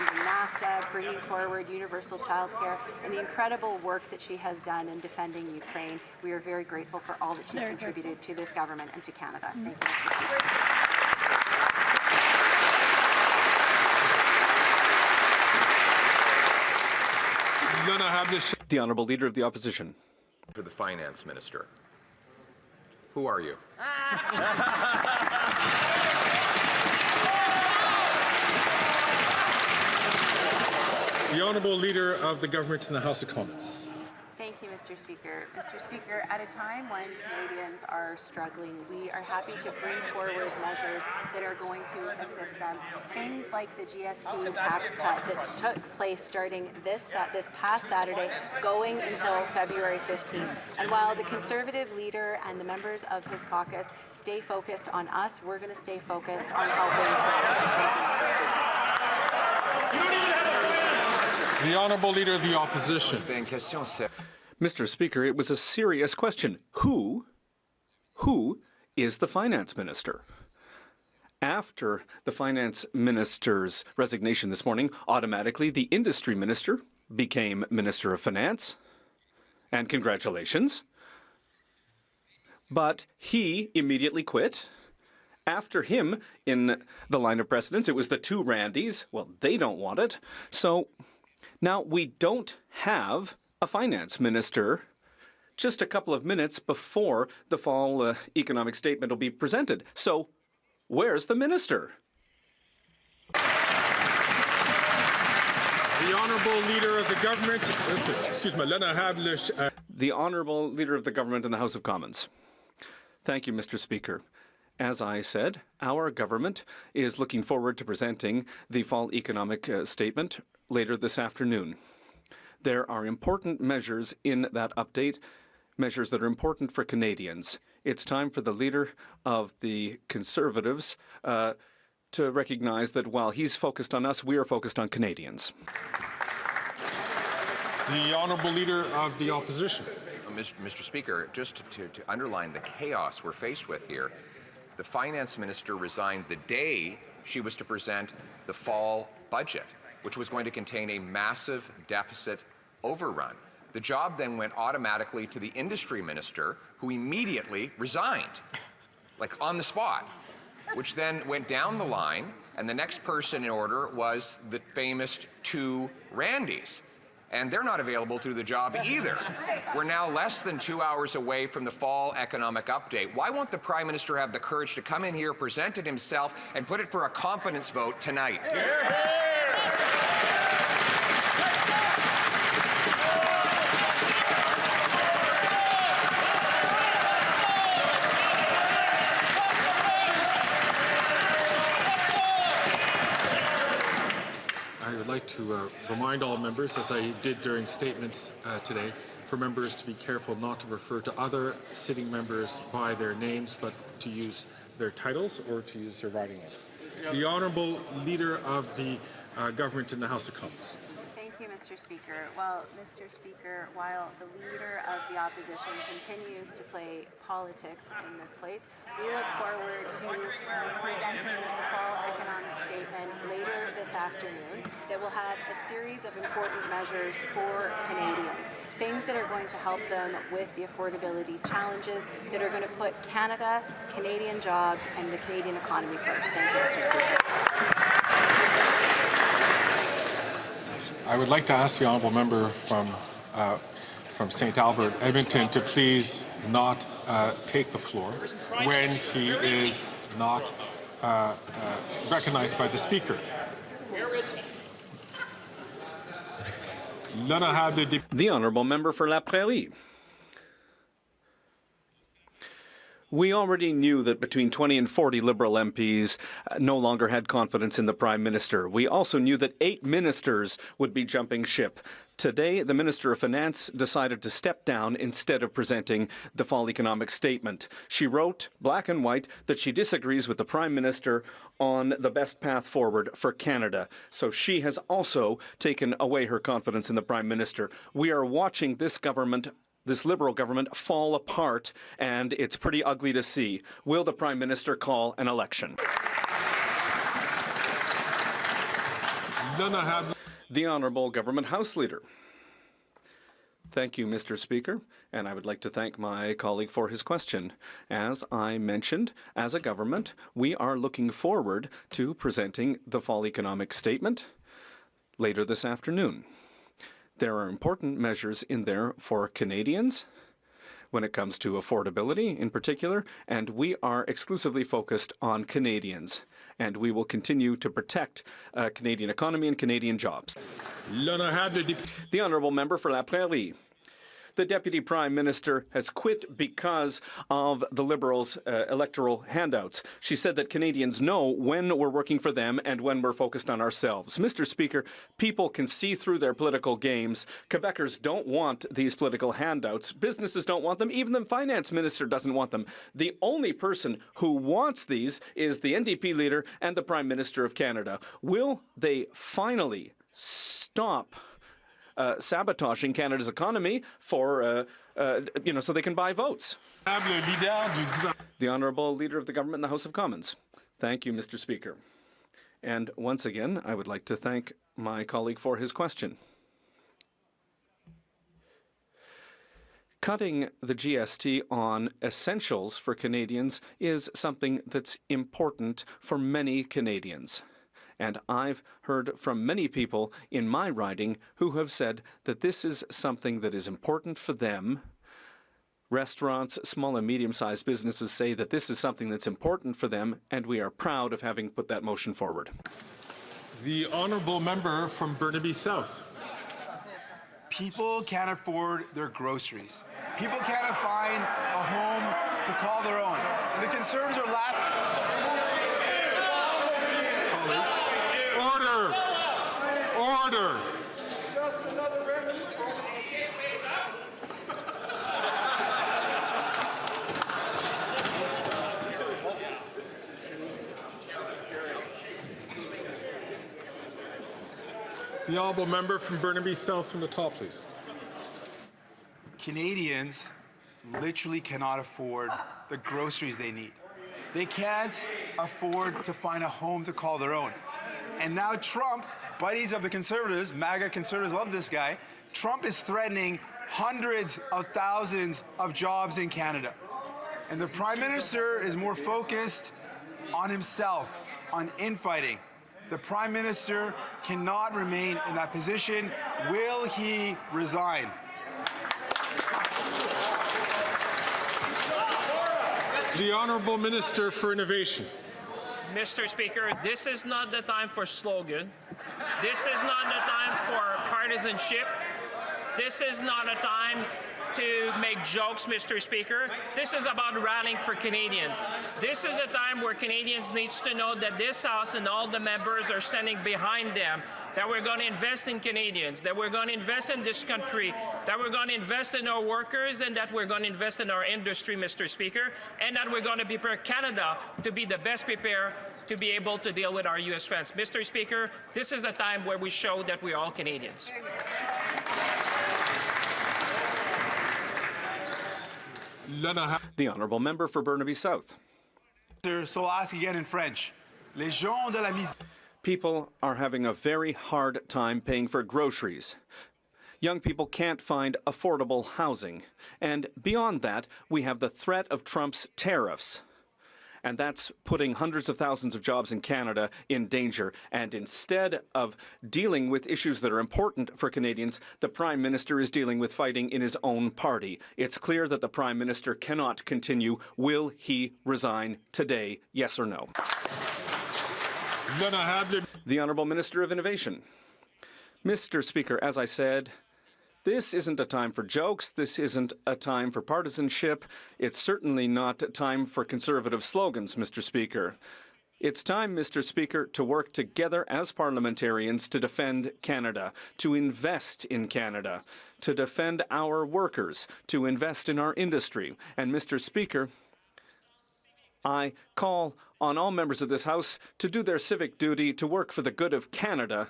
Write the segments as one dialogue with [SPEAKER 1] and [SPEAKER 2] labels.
[SPEAKER 1] defending NAFTA, bringing forward universal childcare, and the incredible work that she has done in defending Ukraine. We are very grateful for all that she's contributed to this government and to Canada. Thank you, Mr. Speaker.
[SPEAKER 2] The Honourable Leader of the Opposition.
[SPEAKER 3] For the Finance Minister. Who are you?
[SPEAKER 4] The Honourable Leader of the Government in the House of Commons.
[SPEAKER 1] Thank you, Mr. Speaker. Mr. Speaker, at a time when Canadians are struggling, we are happy to bring forward measures that are going to assist them. Things like the GST tax cut that took place starting this past Saturday, going until February 15th. And while the Conservative leader and the members of his caucus stay focused on us, we're going to stay focused on helping Canadians.
[SPEAKER 4] The Honourable Leader of the Opposition.
[SPEAKER 2] Mr. Speaker, it was a serious question. Who is the Finance Minister? After the Finance Minister's resignation this morning, automatically the Industry Minister became Minister of Finance. And congratulations. But he immediately quit. After him, in the line of precedence, it was the two Randys. Well, they don't want it. So now we don't have a finance minister just a couple of minutes before the fall economic statement will be presented. So where's the minister?
[SPEAKER 4] The Honourable Leader of the Government,
[SPEAKER 2] The Honourable Leader of the Government in the House of Commons. Thank you, Mr. Speaker. As I said, our government is looking forward to presenting the fall economic statement later this afternoon. There are important measures in that update, measures that are important for Canadians. It's time for the Leader of the Conservatives to recognize that while he's focused on us, we are focused on Canadians.
[SPEAKER 4] The Honourable Leader of the Opposition.
[SPEAKER 3] Mr. Speaker, just to underline the chaos we're faced with here, the Finance Minister resigned the day she was to present the fall budget, which was going to contain a massive deficit overrun. The job then went automatically to the Industry Minister, who immediately resigned, like on the spot, which then went down the line, and the next person in order was the famous two Randys. And they're not available to do the job either. We're now less than 2 hours away from the fall economic update. Why won't the Prime Minister have the courage to come in here, present it himself, and put it for a confidence vote tonight?
[SPEAKER 4] I would like to remind all members, as I did during statements today, for members to be careful not to refer to other sitting members by their names, but to use their titles or to use their writing names. The Honourable Leader of the Government in the House of Commons.
[SPEAKER 1] Thank you, Mr. Speaker. Well, Mr. Speaker, while the Leader of the Opposition continues to play politics in this place, we look forward to presenting the fall economic statement later this afternoon that will have a series of important measures for Canadians, things that are going to help them with the affordability challenges, that are going to put Canada, Canadian jobs, and the Canadian economy first. Thank you, Mr. Speaker.
[SPEAKER 4] I would like to ask the honourable member from St. Albert, Edmonton, to please not take the floor when he is not recognized by the Speaker.
[SPEAKER 2] The Honourable Member for La Prairie. We already knew that between 20 and 40 Liberal MPs no longer had confidence in the Prime Minister. We also knew that 8 ministers would be jumping ship. Today, the Minister of Finance decided to step down instead of presenting the fall economic statement. She wrote, black and white, that she disagrees with the Prime Minister on the best path forward for Canada. So she has also taken away her confidence in the Prime Minister. We are watching this government, this Liberal government, fall apart, and it's pretty ugly to see. Will the Prime Minister call an election? The Honourable Government House Leader. Thank you, Mr. Speaker, and I would like to thank my colleague for his question. As I mentioned, as a government, we are looking forward to presenting the Fall Economic Statement later this afternoon. There are important measures in there for Canadians when it comes to affordability in particular, and we are exclusively focused on Canadians. And we will continue to protect Canadian economy and Canadian jobs. The Honourable Member for La Prairie. The Deputy Prime Minister has quit because of the Liberals' electoral handouts. She said that Canadians know when we're working for them and when we're focused on ourselves. Mr. Speaker, people can see through their political games. Quebecers don't want these political handouts. Businesses don't want them. Even the Finance Minister doesn't want them. The only person who wants these is the NDP leader and the Prime Minister of Canada. Will they finally stop sabotaging Canada's economy for, so they can buy votes? The Honourable Leader of the Government in the House of Commons. Thank you, Mr. Speaker. And once again, I would like to thank my colleague for his question. Cutting the GST on essentials for Canadians is something that's important for many Canadians. And I've heard from many people in my riding who have said that this is something that is important for them. Restaurants, small and medium-sized businesses say that this is something that's important for them, and we are proud of having put that motion forward.
[SPEAKER 4] The Honourable Member from Burnaby South.
[SPEAKER 5] People can't afford their groceries. People can't find a home to call their own. And the Conservatives are
[SPEAKER 4] Order!
[SPEAKER 5] Just another reference.
[SPEAKER 4] The Honourable Member from Burnaby South from the top, please.
[SPEAKER 5] Canadians literally cannot afford the groceries they need. They can't afford to find a home to call their own. And now Trump, buddies of the Conservatives, MAGA Conservatives love this guy, Trump is threatening hundreds of thousands of jobs in Canada. And the Prime Minister is more focused on himself, on infighting. The Prime Minister cannot remain in that position. Will he resign?
[SPEAKER 4] The Honourable Minister for Innovation.
[SPEAKER 6] Mr. Speaker, this is not the time for slogan. This is not the time for partisanship. This is not a time to make jokes, Mr. Speaker. This is about rallying for Canadians. This is a time where Canadians need to know that this House and all the members are standing behind them, that we're going to invest in Canadians, that we're going to invest in this country, that we're going to invest in our workers, and that we're going to invest in our industry, Mr. Speaker, and that we're going to prepare Canada to be the best prepared to be able to deal with our U.S. friends. Mr. Speaker, this is a time where we show that we're all Canadians.
[SPEAKER 2] The Honourable Member for Burnaby South.
[SPEAKER 5] So I'll ask again in French. Les gens de la misère.
[SPEAKER 2] People are having a very hard time paying for groceries. Young people can't find affordable housing. And beyond that, we have the threat of Trump's tariffs. And that's putting hundreds of thousands of jobs in Canada in danger. And instead of dealing with issues that are important for Canadians, the Prime Minister is dealing with fighting in his own party. It's clear that the Prime Minister cannot continue. Will he resign today, yes or no? The Honourable Minister of Innovation. Mr. Speaker, as I said, this isn't a time for jokes. This isn't a time for partisanship. It's certainly not a time for conservative slogans, Mr. Speaker. It's time, Mr. Speaker, to work together as parliamentarians to defend Canada, to invest in Canada, to defend our workers, to invest in our industry. And, Mr. Speaker, I call on all members of this House to do their civic duty to work for the good of Canada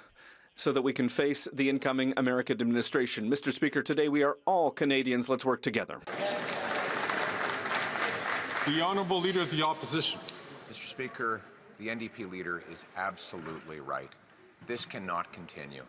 [SPEAKER 2] so that we can face the incoming American administration. Mr. Speaker, today we are all Canadians. Let's work together.
[SPEAKER 4] The Honourable Leader of the Opposition.
[SPEAKER 3] Mr. Speaker, the NDP leader is absolutely right. This cannot continue.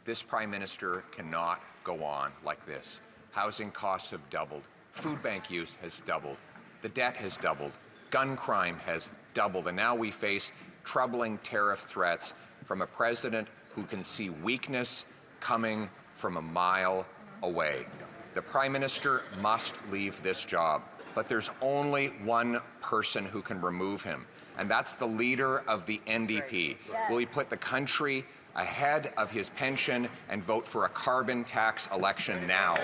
[SPEAKER 3] This Prime Minister cannot go on like this. Housing costs have doubled. Food bank use has doubled. The debt has doubled. Gun crime has doubled. And now we face troubling tariff threats from a president who can see weakness coming from a mile away. The Prime Minister must leave this job, but there's only one person who can remove him, and that's the leader of the NDP. Will he put the country ahead of his pension and vote for a carbon tax election now?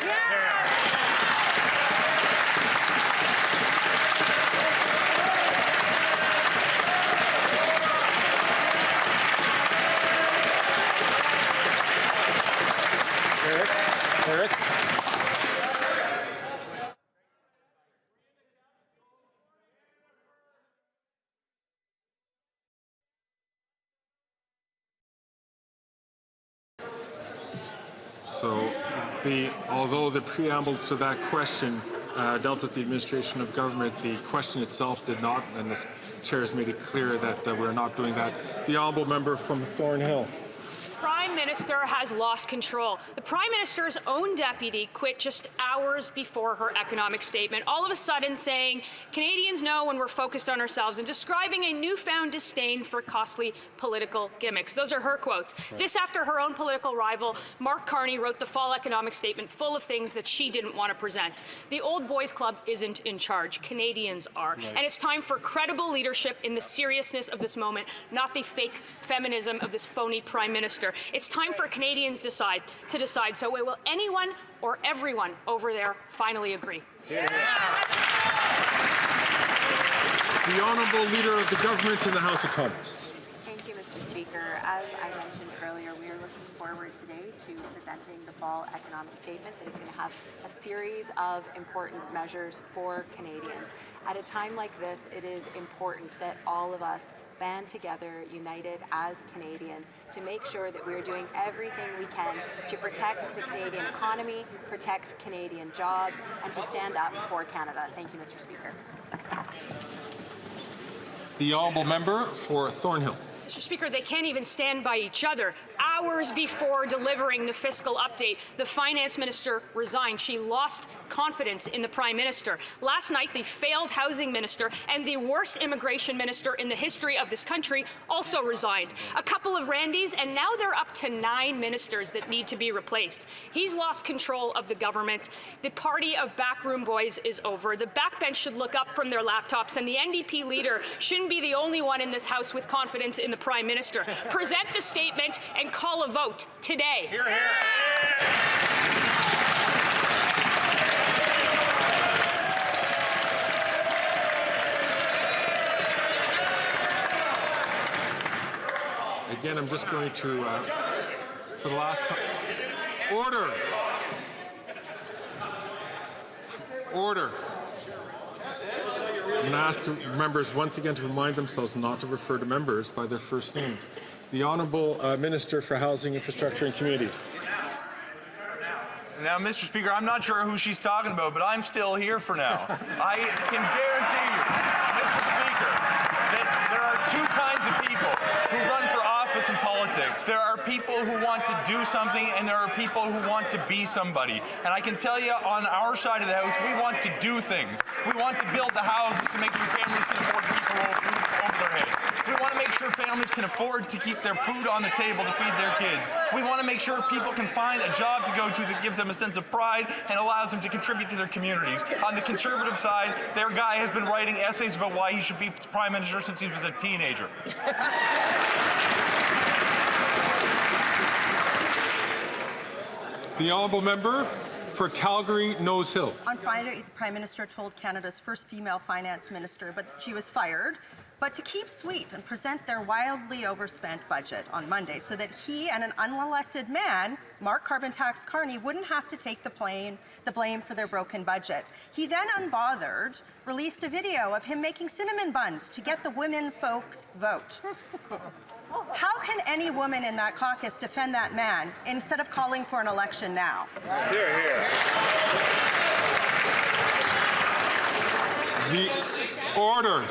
[SPEAKER 4] Eric? So, although the preamble to that question dealt with the administration of government, the question itself did not, and the chair has made it clear that we're not doing that. The honourable member from Thornhill.
[SPEAKER 7] Prime Minister has lost control. The Prime Minister's own deputy quit just hours before her economic statement, all of a sudden saying, Canadians know when we're focused on ourselves, and describing a newfound disdain for costly political gimmicks. Those are her quotes. This after her own political rival, Mark Carney, wrote the fall economic statement full of things that she didn't want to present. The old boys club isn't in charge. Canadians are. And it's time for credible leadership in the seriousness of this moment, not the fake feminism of this phony Prime Minister. It's time for Canadians to decide. So will anyone or everyone over there finally agree?
[SPEAKER 4] The Honourable Leader of the Government in the House of Commons.
[SPEAKER 1] Thank you, Mr. Speaker. As I mentioned earlier, we are looking forward today to presenting the fall economic statement that is going to have a series of important measures for Canadians. At a time like this, it is important that all of us band together, united as Canadians, to make sure that we are doing everything we can to protect the Canadian economy, protect Canadian jobs, and to stand up for Canada. Thank you, Mr. Speaker.
[SPEAKER 4] The honourable member for Thornhill.
[SPEAKER 7] Mr. Speaker, they can't even stand by each other. Hours before delivering the fiscal update, the Finance Minister resigned. She lost confidence in the Prime Minister. Last night, the failed Housing Minister and the worst Immigration Minister in the history of this country also resigned. A couple of Randys, and now they're up to 9 ministers that need to be replaced. He's lost control of the government. The party of backroom boys is over. The backbench should look up from their laptops, and the NDP leader shouldn't be the only one in this House with confidence in the Prime Minister. Present the statement and call a vote today.
[SPEAKER 8] Hear, hear.
[SPEAKER 4] Again, I'm just going to, for the last time, order. Order. I'm going to ask members once again to remind themselves not to refer to members by their first names. The Honourable Minister for Housing, Infrastructure and Communities.
[SPEAKER 8] Now, Mr. Speaker, I'm not sure who she's talking about, but I'm still here for now. I can guarantee you, Mr. Speaker, that there are 2 kinds of people who run for office in politics. There are people who want to do something, and there are people who want to be somebody. And I can tell you, on our side of the House, we want to do things. We want to build the houses to make sure families can afford to keep their roof over their heads. We want to make sure families can afford to keep their food on the table to feed their kids. We want to make sure people can find a job to go to that gives them a sense of pride and allows them to contribute to their communities. On the Conservative side, their guy has been writing essays about why he should be Prime Minister since he was a teenager.
[SPEAKER 4] The Honourable Member for Calgary Nose Hill.
[SPEAKER 9] On Friday, the Prime Minister told Canada's first female finance minister but she was fired, but to keep sweet and present their wildly overspent budget on Monday so that he and an unelected man, Mark Carbon Tax Carney, wouldn't have to take the blame for their broken budget. He then, unbothered, released a video of him making cinnamon buns to get the women folks' vote. How can any woman in that caucus defend that man instead of calling for an election now?
[SPEAKER 8] Hear, hear.
[SPEAKER 4] The order.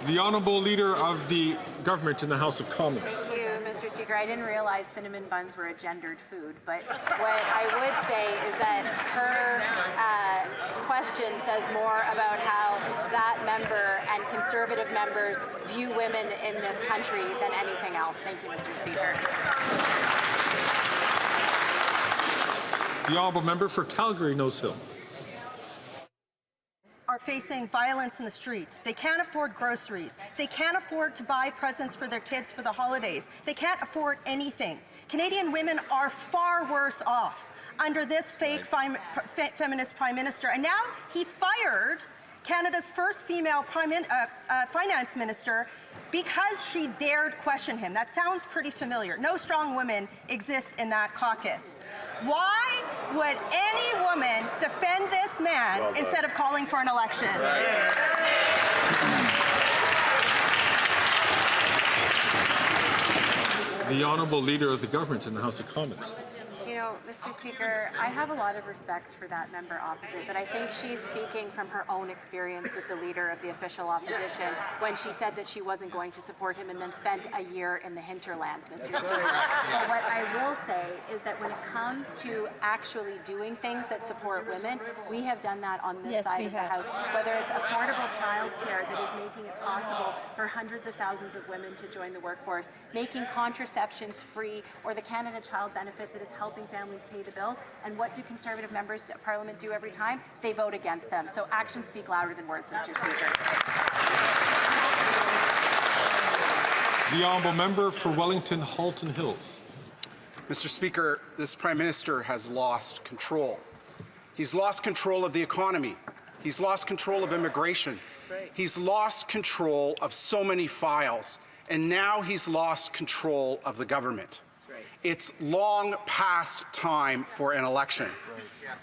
[SPEAKER 4] The Honourable Leader of the Government in the House of Commons.
[SPEAKER 1] Thank you, Mr. Speaker. I didn't realize cinnamon buns were a gendered food, but what I would say is that her question says more about how that member and Conservative members view women in this country than anything else. Thank you, Mr. Speaker.
[SPEAKER 4] The Honourable Member for Calgary-Nose Hill.
[SPEAKER 9] Are facing violence in the streets. They can't afford groceries. They can't afford to buy presents for their kids for the holidays. They can't afford anything. Canadian women are far worse off under this fake feminist Prime Minister. And now he fired Canada's first female Finance Minister because she dared question him. That sounds pretty familiar. No strong women exist in that caucus. Why would any woman defend this man instead of calling for an election?
[SPEAKER 4] The Honourable Leader of the Government in the House of Commons.
[SPEAKER 1] You know, Mr. Speaker, I have a lot of respect for that member opposite, but I think she's speaking from her own experience with the Leader of the official opposition when she said that she wasn't going to support him and then spent a year in the hinterlands, Mr. Speaker. But what I will say is that when it comes to actually doing things that support women, we have done that on this side of the House. Whether it's affordable childcare that is making it possible for hundreds of thousands of women to join the workforce, making contraceptions free, or the Canada Child Benefit that is helping families pay the bills. And what do Conservative members of Parliament do every time? They vote against them. So actions speak louder than words, Mr. Speaker.
[SPEAKER 4] The Honourable Member for Wellington Halton Hills.
[SPEAKER 10] Mr. Speaker, this Prime Minister has lost control. He's lost control of the economy. He's lost control of immigration. He's lost control of so many files. And now he's lost control of the government. It's long past time for an election.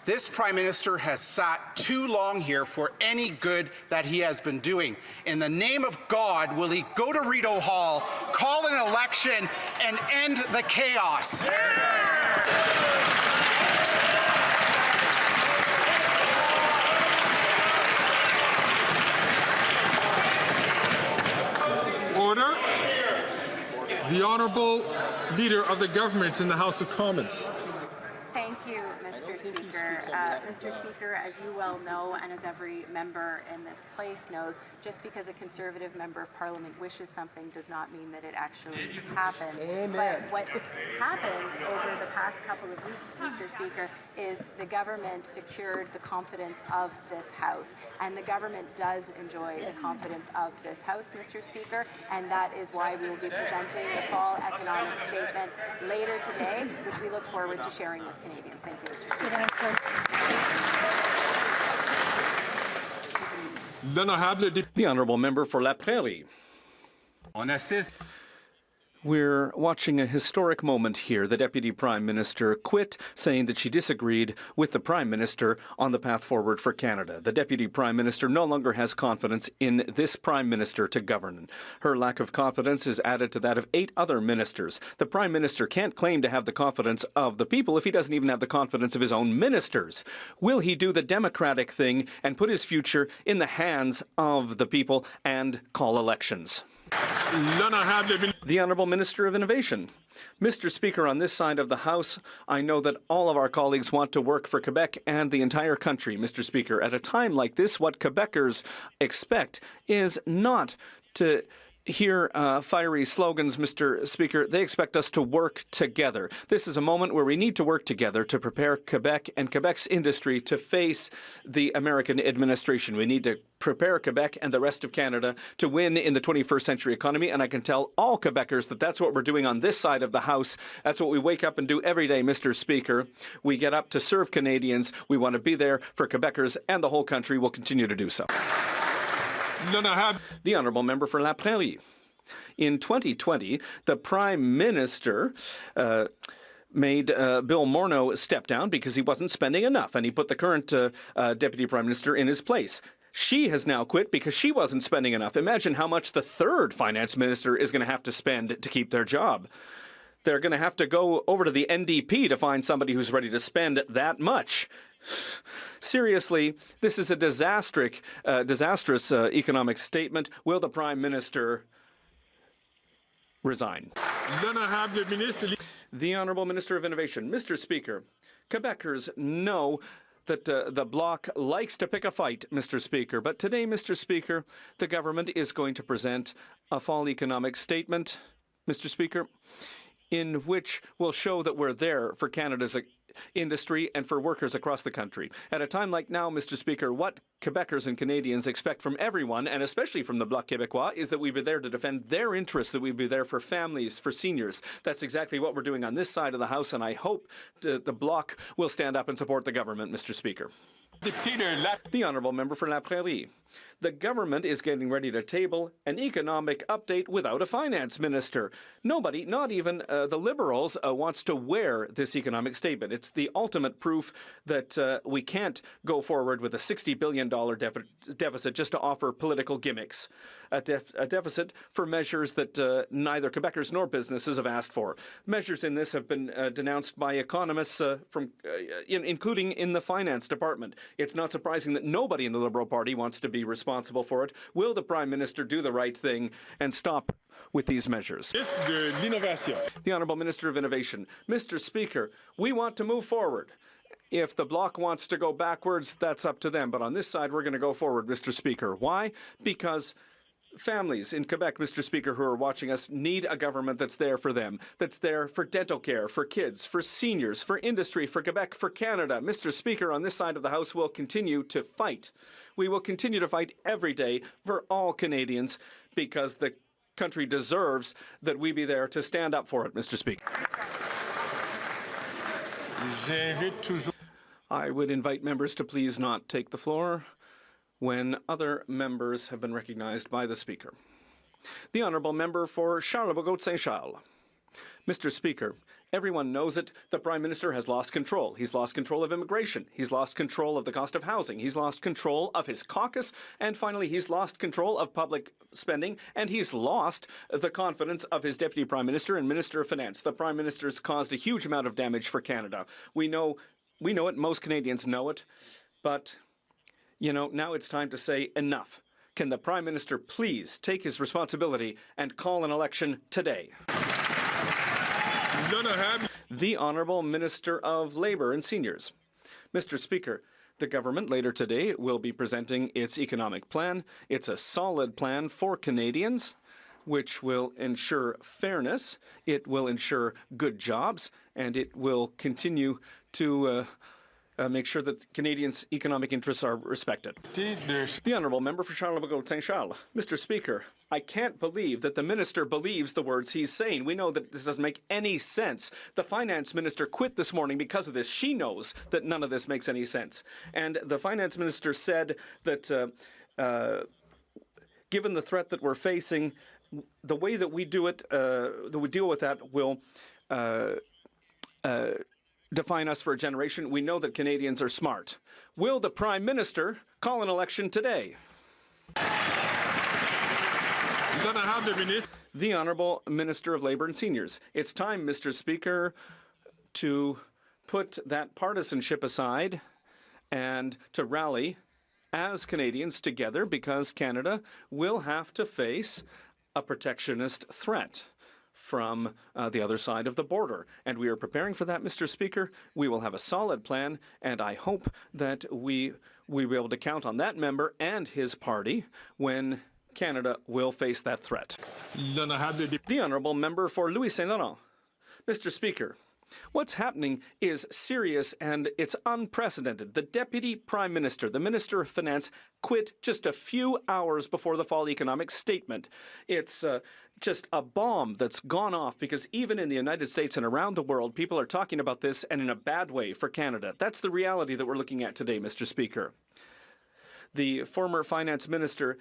[SPEAKER 10] This Prime Minister has sat too long here for any good that he has been doing. In the name of God, will he go to Rideau Hall, call an election, and end the chaos?
[SPEAKER 4] Order. The Honourable Leader of the Government in the House of Commons.
[SPEAKER 1] Thank you, Mr. Speaker. Mr. Speaker, as you well know, and as every member in this place knows, just because a Conservative member of Parliament wishes something does not mean that it actually happens. But what happened over the past couple of weeks, Mr. Speaker, is the government secured the confidence of this House. And the government does enjoy the confidence of this House, Mr. Speaker, and that is why we will be presenting the fall economic statement later today, which we look forward to sharing with Canadians. Thank you, Mr. Speaker.
[SPEAKER 2] The Honourable Member for La Prairie. We're watching a historic moment here. The Deputy Prime Minister quit, saying that she disagreed with the Prime Minister on the path forward for Canada. The Deputy Prime Minister no longer has confidence in this Prime Minister to govern. Her lack of confidence is added to that of 8 other ministers. The Prime Minister can't claim to have the confidence of the people if he doesn't even have the confidence of his own ministers. Will he do the democratic thing and put his future in the hands of the people and call elections? The Honourable Minister of Innovation. Mr. Speaker, on this side of the House, I know that all of our colleagues want to work for Quebec and the entire country, Mr. Speaker. At a time like this, what Quebecers expect is not to hear fiery slogans, Mr. Speaker. They expect us to work together. This is a moment where we need to work together to prepare Quebec and Quebec's industry to face the American administration. We need to prepare Quebec and the rest of Canada to win in the 21st century economy, and I can tell all Quebecers that that's what we're doing on this side of the House. That's what we wake up and do every day, Mr. Speaker. We get up to serve Canadians. We want to be there for Quebecers and the whole country. We'll continue to do so. The Honourable Member for La Prairie. In 2020, the Prime Minister made Bill Morneau step down because he wasn't spending enough, and he put the current Deputy Prime Minister in his place. She has now quit because she wasn't spending enough. Imagine how much the third Finance Minister is going to have to spend to keep their job. they're going to have to go over to the NDP to find somebody who's ready to spend that much. Seriously, this is a disastrous economic statement. Will the Prime Minister resign? The Honourable Minister of Innovation. Mr. Speaker, Quebecers know that the Bloc likes to pick a fight, Mr. Speaker. But today, Mr. Speaker, the government is going to present a fall economic statement, Mr. Speaker, in which will show that we're there for Canada's industry and for workers across the country. At a time like now, Mr. Speaker, what Quebecers and Canadians expect from everyone, and especially from the Bloc Québécois, is that we be there to defend their interests, that we be there for families, for seniors. That's exactly what we're doing on this side of the House, and I hope the Bloc will stand up and support the government, Mr. Speaker. The Honourable Member for La Prairie. The government is getting ready to table an economic update without a finance minister. Nobody, not even the Liberals, wants to wear this economic statement. It's the ultimate proof that we can't go forward with a $60 billion deficit just to offer political gimmicks. A deficit for measures that neither Quebecers nor businesses have asked for. Measures in this have been denounced by economists, including in the Finance Department. It's not surprising that nobody in the Liberal Party wants to be responsible for it. Will the Prime Minister do the right thing and stop with these measures? The Honourable Minister of Innovation. Mr. Speaker, we want to move forward. If the Bloc wants to go backwards, that's up to them. But on this side, we're going to go forward, Mr. Speaker. Why? Because families in Quebec, Mr. Speaker, who are watching us, need a government that's there for them, that's there for dental care, for kids, for seniors, for industry, for Quebec, for Canada. Mr. Speaker, on this side of the House, we'll continue to fight. We will continue to fight every day for all Canadians because the country deserves that we be there to stand up for it, Mr. Speaker. I would invite members to please not take the floor when other members have been recognized by the Speaker. The Honourable Member for Charlebourg-Saint-Charles. Mr. Speaker, everyone knows it. The Prime Minister has lost control. He's lost control of immigration. He's lost control of the cost of housing. He's lost control of his caucus. And finally, he's lost control of public spending. And he's lost the confidence of his Deputy Prime Minister and Minister of Finance. The Prime Minister's caused a huge amount of damage for Canada. We know it. Most Canadians know it. But you know, now it's time to say enough. Can the Prime Minister please take his responsibility and call an election today? The Honourable Minister of Labour and Seniors. Mr. Speaker, the government later today will be presenting its economic plan. It's a solid plan for Canadians, which will ensure fairness, it will ensure good jobs, and it will continue to make sure that Canadians' economic interests are respected. The Honourable Member for Charlebourg-Saint-Charles. Mr. Speaker, I can't believe that the Minister believes the words he's saying. We know that this doesn't make any sense. The Finance Minister quit this morning because of this. She knows that none of this makes any sense. And the Finance Minister said that given the threat that we're facing, the way that we do it, that we deal with that will define us for a generation. We know that Canadians are smart. Will the Prime Minister call an election today? The Honourable Minister of Labour and Seniors. It's time, Mr. Speaker, to put that partisanship aside and to rally as Canadians together because Canada will have to face a protectionist threat from the other side of the border. And we are preparing for that, Mr. Speaker. We will have a solid plan, and I hope that we will be able to count on that member and his party when Canada will face that threat. The Honourable Member for Louis Saint Laurent. Mr. Speaker, what's happening is serious and it's unprecedented. The Deputy Prime Minister, the Minister of Finance, quit just a few hours before the fall economic statement. It's just a bomb that's gone off because even in the United States and around the world, people are talking about this and in a bad way for Canada. That's the reality that we're looking at today, Mr. Speaker. The former Finance Minister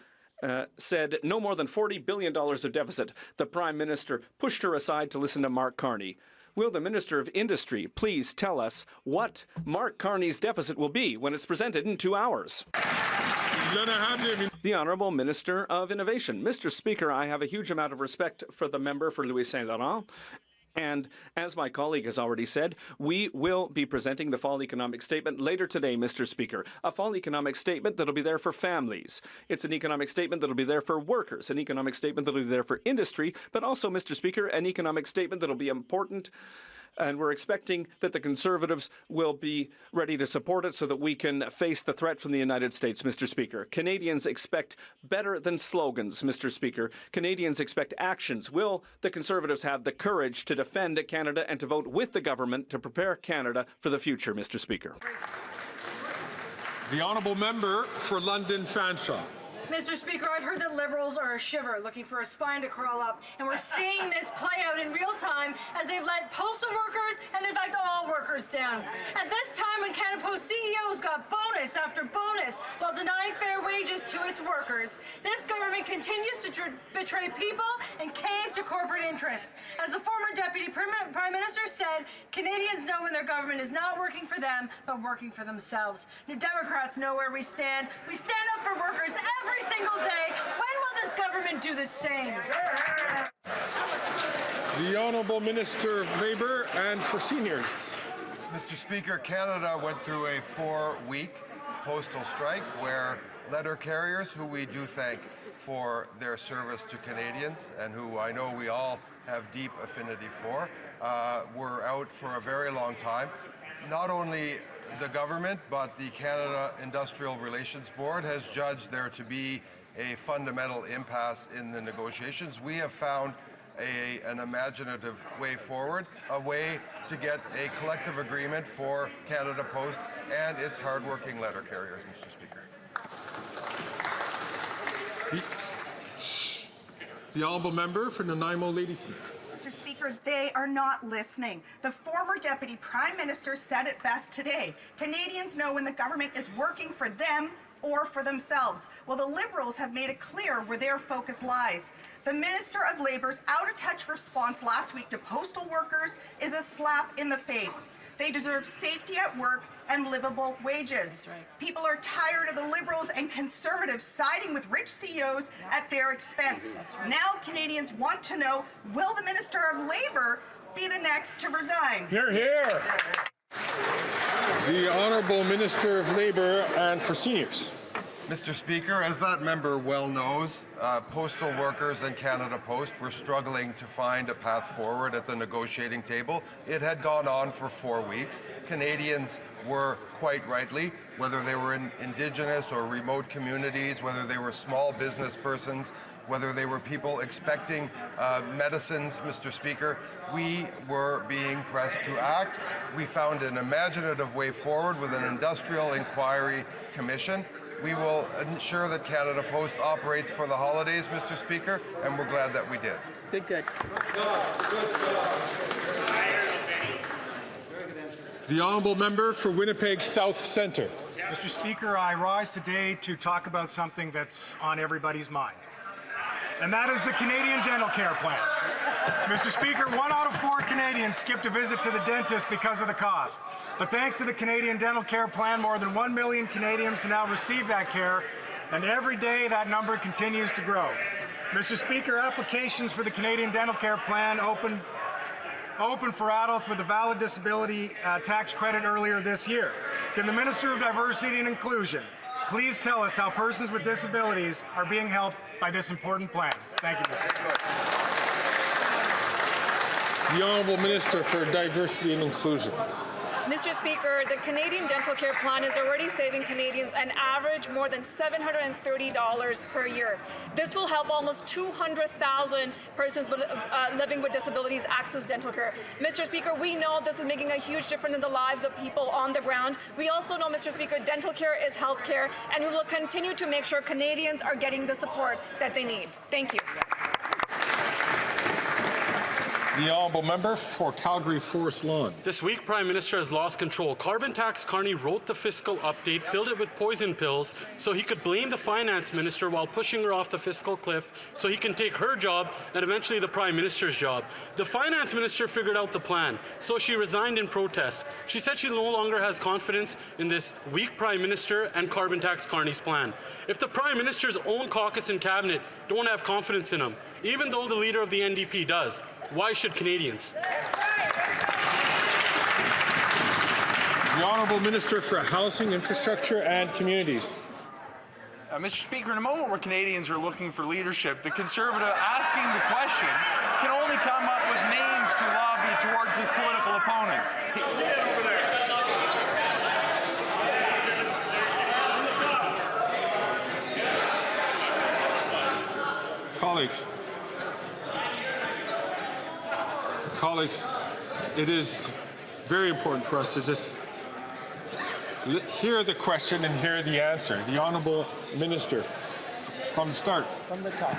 [SPEAKER 2] said no more than $40 billion of deficit. The Prime Minister pushed her aside to listen to Mark Carney. Will the Minister of Industry please tell us what Mark Carney's deficit will be when it's presented in 2 hours? The Honourable Minister of Innovation. Mr. Speaker, I have a huge amount of respect for the member for Louis Saint Laurent. And as my colleague has already said, we will be presenting the fall economic statement later today, Mr. Speaker. A fall economic statement that'll be there for families. It's an economic statement that'll be there for workers, an economic statement that'll be there for industry, but also, Mr. Speaker, an economic statement that'll be important. And we're expecting that the Conservatives will be ready to support it so that we can face the threat from the United States, Mr. Speaker. Canadians expect better than slogans, Mr. Speaker. Canadians expect actions. Will the Conservatives have the courage to defend Canada and to vote with the government to prepare Canada for the future, Mr. Speaker?
[SPEAKER 4] The honourable member for London Fanshawe.
[SPEAKER 11] Mr. Speaker, I've heard that Liberals are a shiver looking for a spine to crawl up, and we're seeing this play out in real time as they've let postal workers and, in fact, all workers down. At this time, when Canada Post CEOs got bonus after bonus while denying fair wages to its workers, this government continues to betray people and cave to corporate interests. As the former Deputy Prime Minister said, Canadians know when their government is not working for them, but working for themselves. New Democrats know where we stand. We stand up for workers every single day. When will this government do the same?
[SPEAKER 4] The Honourable Minister of Labour and for Seniors.
[SPEAKER 12] Mr. Speaker, Canada went through a 4-week postal strike where letter carriers, who we do thank for their service to Canadians and who I know we all have deep affinity for, were out for a very long time. Not only the government, but the Canada Industrial Relations Board has judged there to be a fundamental impasse in the negotiations. We have found an imaginative way forward, a way to get a collective agreement for Canada Post and its hardworking letter carriers, Mr. Speaker.
[SPEAKER 4] The honourable member for Nanaimo Ladysmith.
[SPEAKER 13] Mr. Speaker, they are not listening. The former Deputy Prime Minister said it best today. Canadians know when the government is working for them or for themselves. Well, the Liberals have made it clear where their focus lies. The Minister of Labour's out-of-touch response last week to postal workers is a slap in the face. They deserve safety at work and livable wages. People are tired of the Liberals and Conservatives siding with rich CEOs at their expense. Now Canadians want to know, will the Minister of Labour be the next to resign?
[SPEAKER 4] Hear, hear. The Honourable Minister of Labour and for Seniors.
[SPEAKER 12] Mr. Speaker, as that member well knows, postal workers and Canada Post were struggling to find a path forward at the negotiating table. It had gone on for 4 weeks. Canadians were quite rightly, whether they were in Indigenous or remote communities, whether they were small business persons, whether they were people expecting medicines, Mr. Speaker, we were being pressed to act. We found an imaginative way forward with an industrial inquiry commission. We will ensure that Canada Post operates for the holidays, Mr. Speaker, and we're glad that we did.
[SPEAKER 11] Good.
[SPEAKER 4] The honourable member for Winnipeg South Centre.
[SPEAKER 14] Mr. Speaker, I rise today to talk about something that's on everybody's mind, and that is the Canadian Dental Care Plan. Mr. Speaker, 1 out of 4 Canadians skipped a visit to the dentist because of the cost. But thanks to the Canadian Dental Care Plan, more than 1 million Canadians now receive that care, and every day that number continues to grow. Mr. Speaker, applications for the Canadian Dental Care Plan opened for adults with a valid disability tax credit earlier this year. Can the Minister of Diversity and Inclusion please tell us how persons with disabilities are being helped by this important plan? Thank you, Mr. Speaker.
[SPEAKER 4] The Honourable Minister for Diversity and Inclusion.
[SPEAKER 15] Mr. Speaker, the Canadian Dental Care Plan is already saving Canadians an average more than $730 per year. This will help almost 200,000 persons living with disabilities access dental care. Mr. Speaker, we know this is making a huge difference in the lives of people on the ground. We also know, Mr. Speaker, dental care is health care, and we will continue to make sure Canadians are getting the support that they need. Thank you.
[SPEAKER 4] The honourable member for Calgary Forest Lawn.
[SPEAKER 16] This week, Prime Minister has lost control. Carbon tax Carney wrote the fiscal update, filled it with poison pills, so he could blame the Finance Minister while pushing her off the fiscal cliff so he can take her job and eventually the Prime Minister's job. The Finance Minister figured out the plan, so she resigned in protest. She said she no longer has confidence in this weak Prime Minister and carbon tax Carney's plan. If the Prime Minister's own caucus and cabinet don't have confidence in him, even though the leader of the NDP does, Why should Canadians?
[SPEAKER 4] The Honourable Minister for Housing, Infrastructure and Communities.
[SPEAKER 8] Mr. Speaker, in a moment where Canadians are looking for leadership, the Conservative asking the question can only come up with names to lobby towards his political opponents.
[SPEAKER 4] Colleagues, it is very important for us to just hear the question and hear the answer. The Honourable Minister, from the start.
[SPEAKER 17] From the top.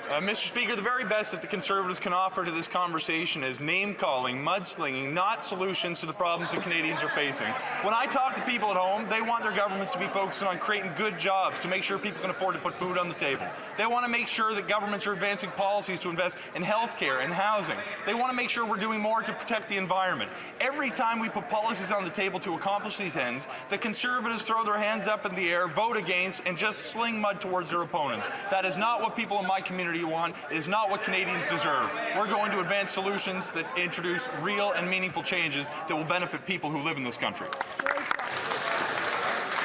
[SPEAKER 8] Mr. Speaker, the very best that the Conservatives can offer to this conversation is name-calling, mudslinging, not solutions to the problems that Canadians are facing. When I talk to people at home, they want their governments to be focusing on creating good jobs to make sure people can afford to put food on the table. They want to make sure that governments are advancing policies to invest in healthcare and housing. They want to make sure we're doing more to protect the environment. Every time we put policies on the table to accomplish these ends, the Conservatives throw their hands up in the air, vote against, and just sling mud towards their opponents. That is not what people in my community want. It is not what Canadians deserve. We're going to advance solutions that introduce real and meaningful changes that will benefit people who live in this country.
[SPEAKER 4] I'm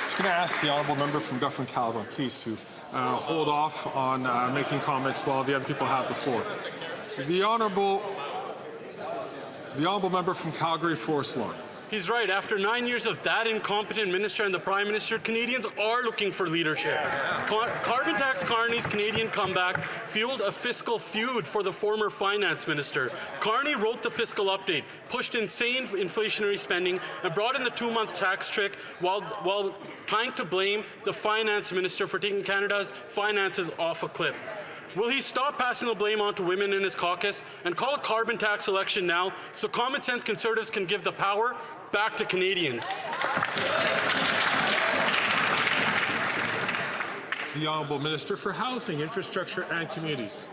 [SPEAKER 4] just going to ask the Honourable Member from Dufferin-Caledon, please, to hold off on making comments while the other people have the floor. The Honourable Member from Calgary Forest Lawn.
[SPEAKER 16] He's right. After 9 years of that incompetent minister and the Prime Minister, Canadians are looking for leadership. Carbon tax Carney's Canadian comeback fueled a fiscal feud for the former Finance Minister. Carney wrote the fiscal update, pushed insane inflationary spending, and brought in the 2-month tax trick while trying to blame the Finance Minister for taking Canada's finances off a cliff. Will he stop passing the blame on to women in his caucus and call a carbon tax election now so common sense Conservatives can give the power back to Canadians?
[SPEAKER 4] The Honourable Minister for Housing, Infrastructure and Communities.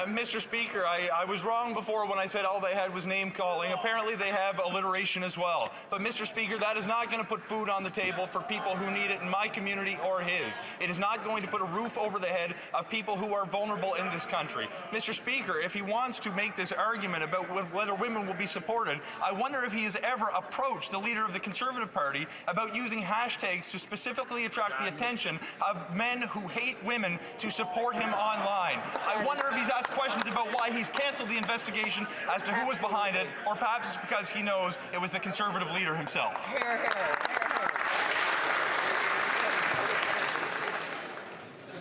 [SPEAKER 8] Mr. Speaker, I was wrong before when I said all they had was name-calling. Apparently they have alliteration as well. But Mr. Speaker, that is not going to put food on the table for people who need it in my community or his. It is not going to put a roof over the head of people who are vulnerable in this country. Mr. Speaker, if he wants to make this argument about whether women will be supported, I wonder if he has ever approached the leader of the Conservative Party about using hashtags to specifically attract the attention of men who hate women to support him online. I wonder if he's asked questions about why he's cancelled the investigation as to who was behind it, or perhaps it's because he knows it was the Conservative leader himself.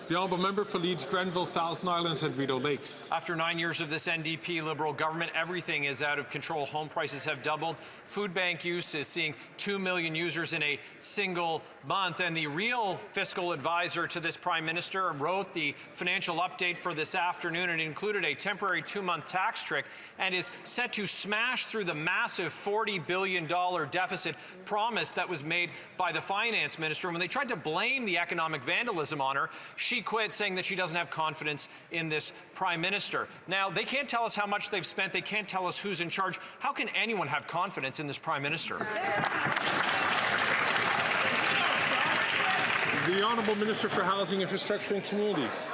[SPEAKER 4] The Honourable Member for Leeds, Grenville, Thousand Islands and Rideau Lakes.
[SPEAKER 18] After 9 years of this NDP Liberal government, everything is out of control. Home prices have doubled. Food bank use is seeing 2 million users in a single month. And the real fiscal advisor to this Prime Minister wrote the financial update for this afternoon. It included a temporary 2-month tax trick and is set to smash through the massive $40 billion deficit promise that was made by the Finance Minister. When they tried to blame the economic vandalism on her, she quit, saying that she doesn't have confidence in this Prime Minister. Now, they can't tell us how much they've spent. They can't tell us who's in charge. How can anyone have confidence in this Prime Minister?
[SPEAKER 4] The Honourable Minister for Housing, Infrastructure and Communities.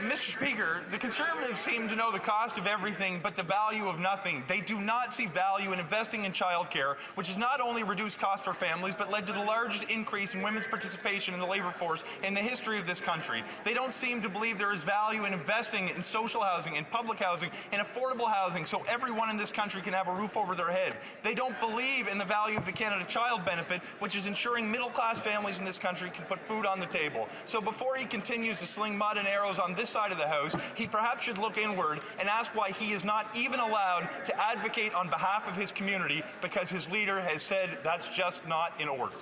[SPEAKER 8] Mr. Speaker, the Conservatives seem to know the cost of everything but the value of nothing. They do not see value in investing in childcare, which has not only reduced costs for families, but led to the largest increase in women's participation in the labour force in the history of this country. They don't seem to believe there is value in investing in social housing, in public housing, in affordable housing, so everyone in this country can have a roof over their head. They don't believe in the value of the Canada Child Benefit, which is ensuring middle-class families in this country can put food on the table. So before he continues to sling mud and arrows on this side of the House, he perhaps should look inward and ask why he is not even allowed to advocate on behalf of his community, because his leader has said that's just not in order.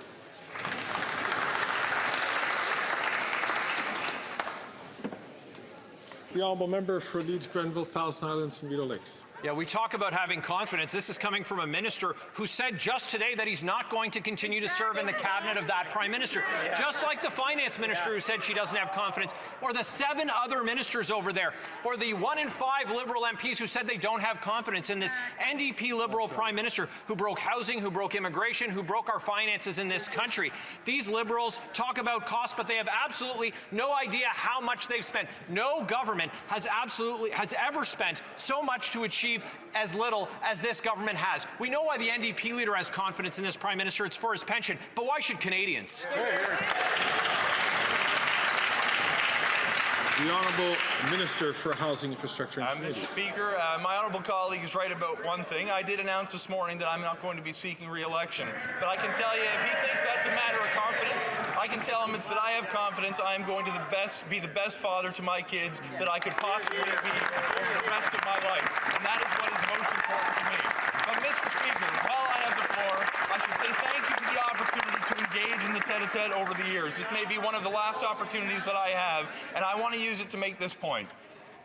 [SPEAKER 4] The Honourable Member for Leeds, Grenville, Thousand Islands and Rideau Lakes.
[SPEAKER 18] Yeah, we talk about having confidence. This is coming from a minister who said just today that he's not going to continue to serve in the cabinet of that Prime Minister. Just like the Finance Minister who said she doesn't have confidence, or the 7 other ministers over there, or the 1 in 5 Liberal MPs who said they don't have confidence in this NDP Liberal Prime Minister who broke housing, who broke immigration, who broke our finances in this country. These Liberals talk about costs, but they have absolutely no idea how much they've spent. No government has ever spent so much to achieve as little as this government has. We know why the NDP leader has confidence in this Prime Minister. It's for his pension. But why should Canadians?
[SPEAKER 4] The Honourable Minister for Housing, Infrastructure and
[SPEAKER 8] Mr. Speaker, my honourable colleague is right about one thing. I did announce this morning that I'm not going to be seeking re-election. But I can tell you, if he thinks that's a matter of confidence, I can tell him it's that I have confidence. I am going to be the best father to my kids that I could possibly be over the rest of my life. And that is what is most important to me. But Mr. Speaker, while I have the floor, I should say thank you for the opportunity to engage in the tete-a-tete over the years. This may be one of the last opportunities that I have, and I want to use it to make this point.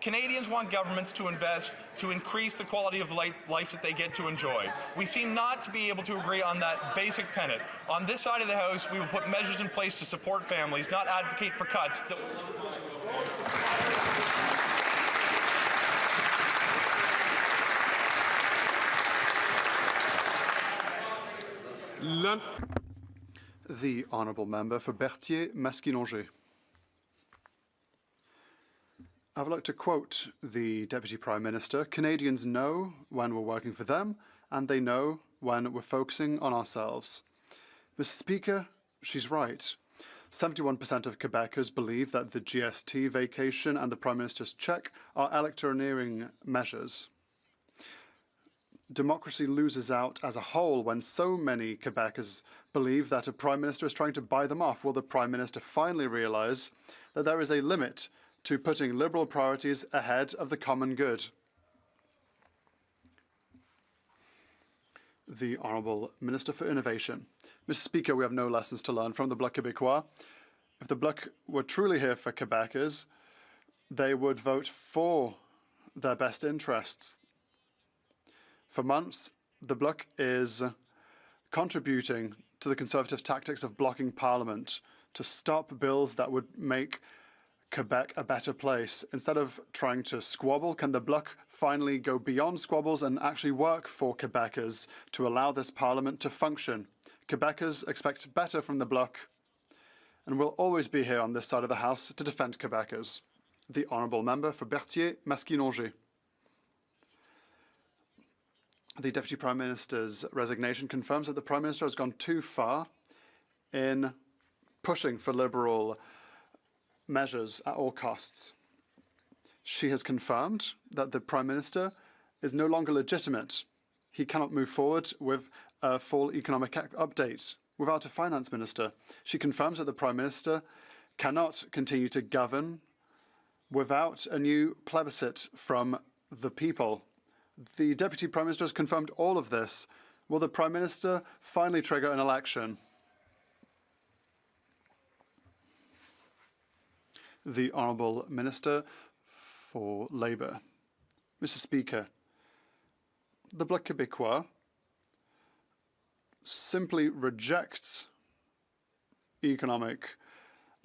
[SPEAKER 8] Canadians want governments to invest to increase the quality of life that they get to enjoy. We seem not to be able to agree on that basic tenet. On this side of the House, we will put measures in place to support families, not advocate for cuts.
[SPEAKER 17] The Honourable Member for Berthier-Masquinongé. I would like to quote the Deputy Prime Minister. Canadians know when we're working for them, and they know when we're focusing on ourselves. Mr. Speaker, she's right. 71% of Quebecers believe that the GST vacation and the Prime Minister's cheque are electioneering measures. Democracy loses out as a whole when so many Quebecers believe that a Prime Minister is trying to buy them off. Will the Prime Minister finally realise that there is a limit to putting Liberal priorities ahead of the common good? The Honourable Minister for Innovation. Mr. Speaker, we have no lessons to learn from the Bloc Québécois. If the Bloc were truly here for Quebecers, they would vote for their best interests. For months, the Bloc is contributing to the Conservative tactics of blocking Parliament to stop bills that would make Quebec a better place. Instead of trying to squabble, can the Bloc finally go beyond squabbles and actually work for Quebecers to allow this Parliament to function? Quebecers expect better from the Bloc, and will always be here on this side of the House to defend Quebecers. The Honourable Member for Berthier-Masquinongé. The Deputy Prime Minister's resignation confirms that the Prime Minister has gone too far in pushing for Liberal measures at all costs. She has confirmed that the Prime Minister is no longer legitimate. He cannot move forward with a full economic update without a Finance Minister. She confirms that the Prime Minister cannot continue to govern without a new plebiscite from the people. The Deputy Prime Minister has confirmed all of this. Will the Prime Minister finally trigger an election? The Honourable Minister for Labour. Mr. Speaker, the Bloc Québécois simply rejects economic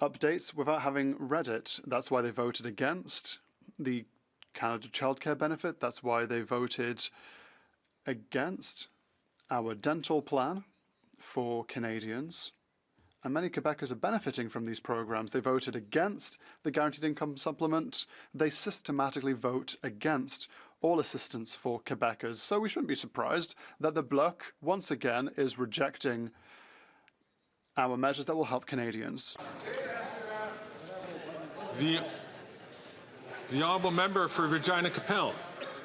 [SPEAKER 17] updates without having read it. That's why they voted against the Canada childcare benefit. That's why they voted against our dental plan for Canadians. And many Quebecers are benefiting from these programs. They voted against the guaranteed income supplement. They systematically vote against all assistance for Quebecers. So we shouldn't be surprised that the Bloc, once again, is rejecting our measures that will help Canadians.
[SPEAKER 4] The Honourable Member for Regina-Capel.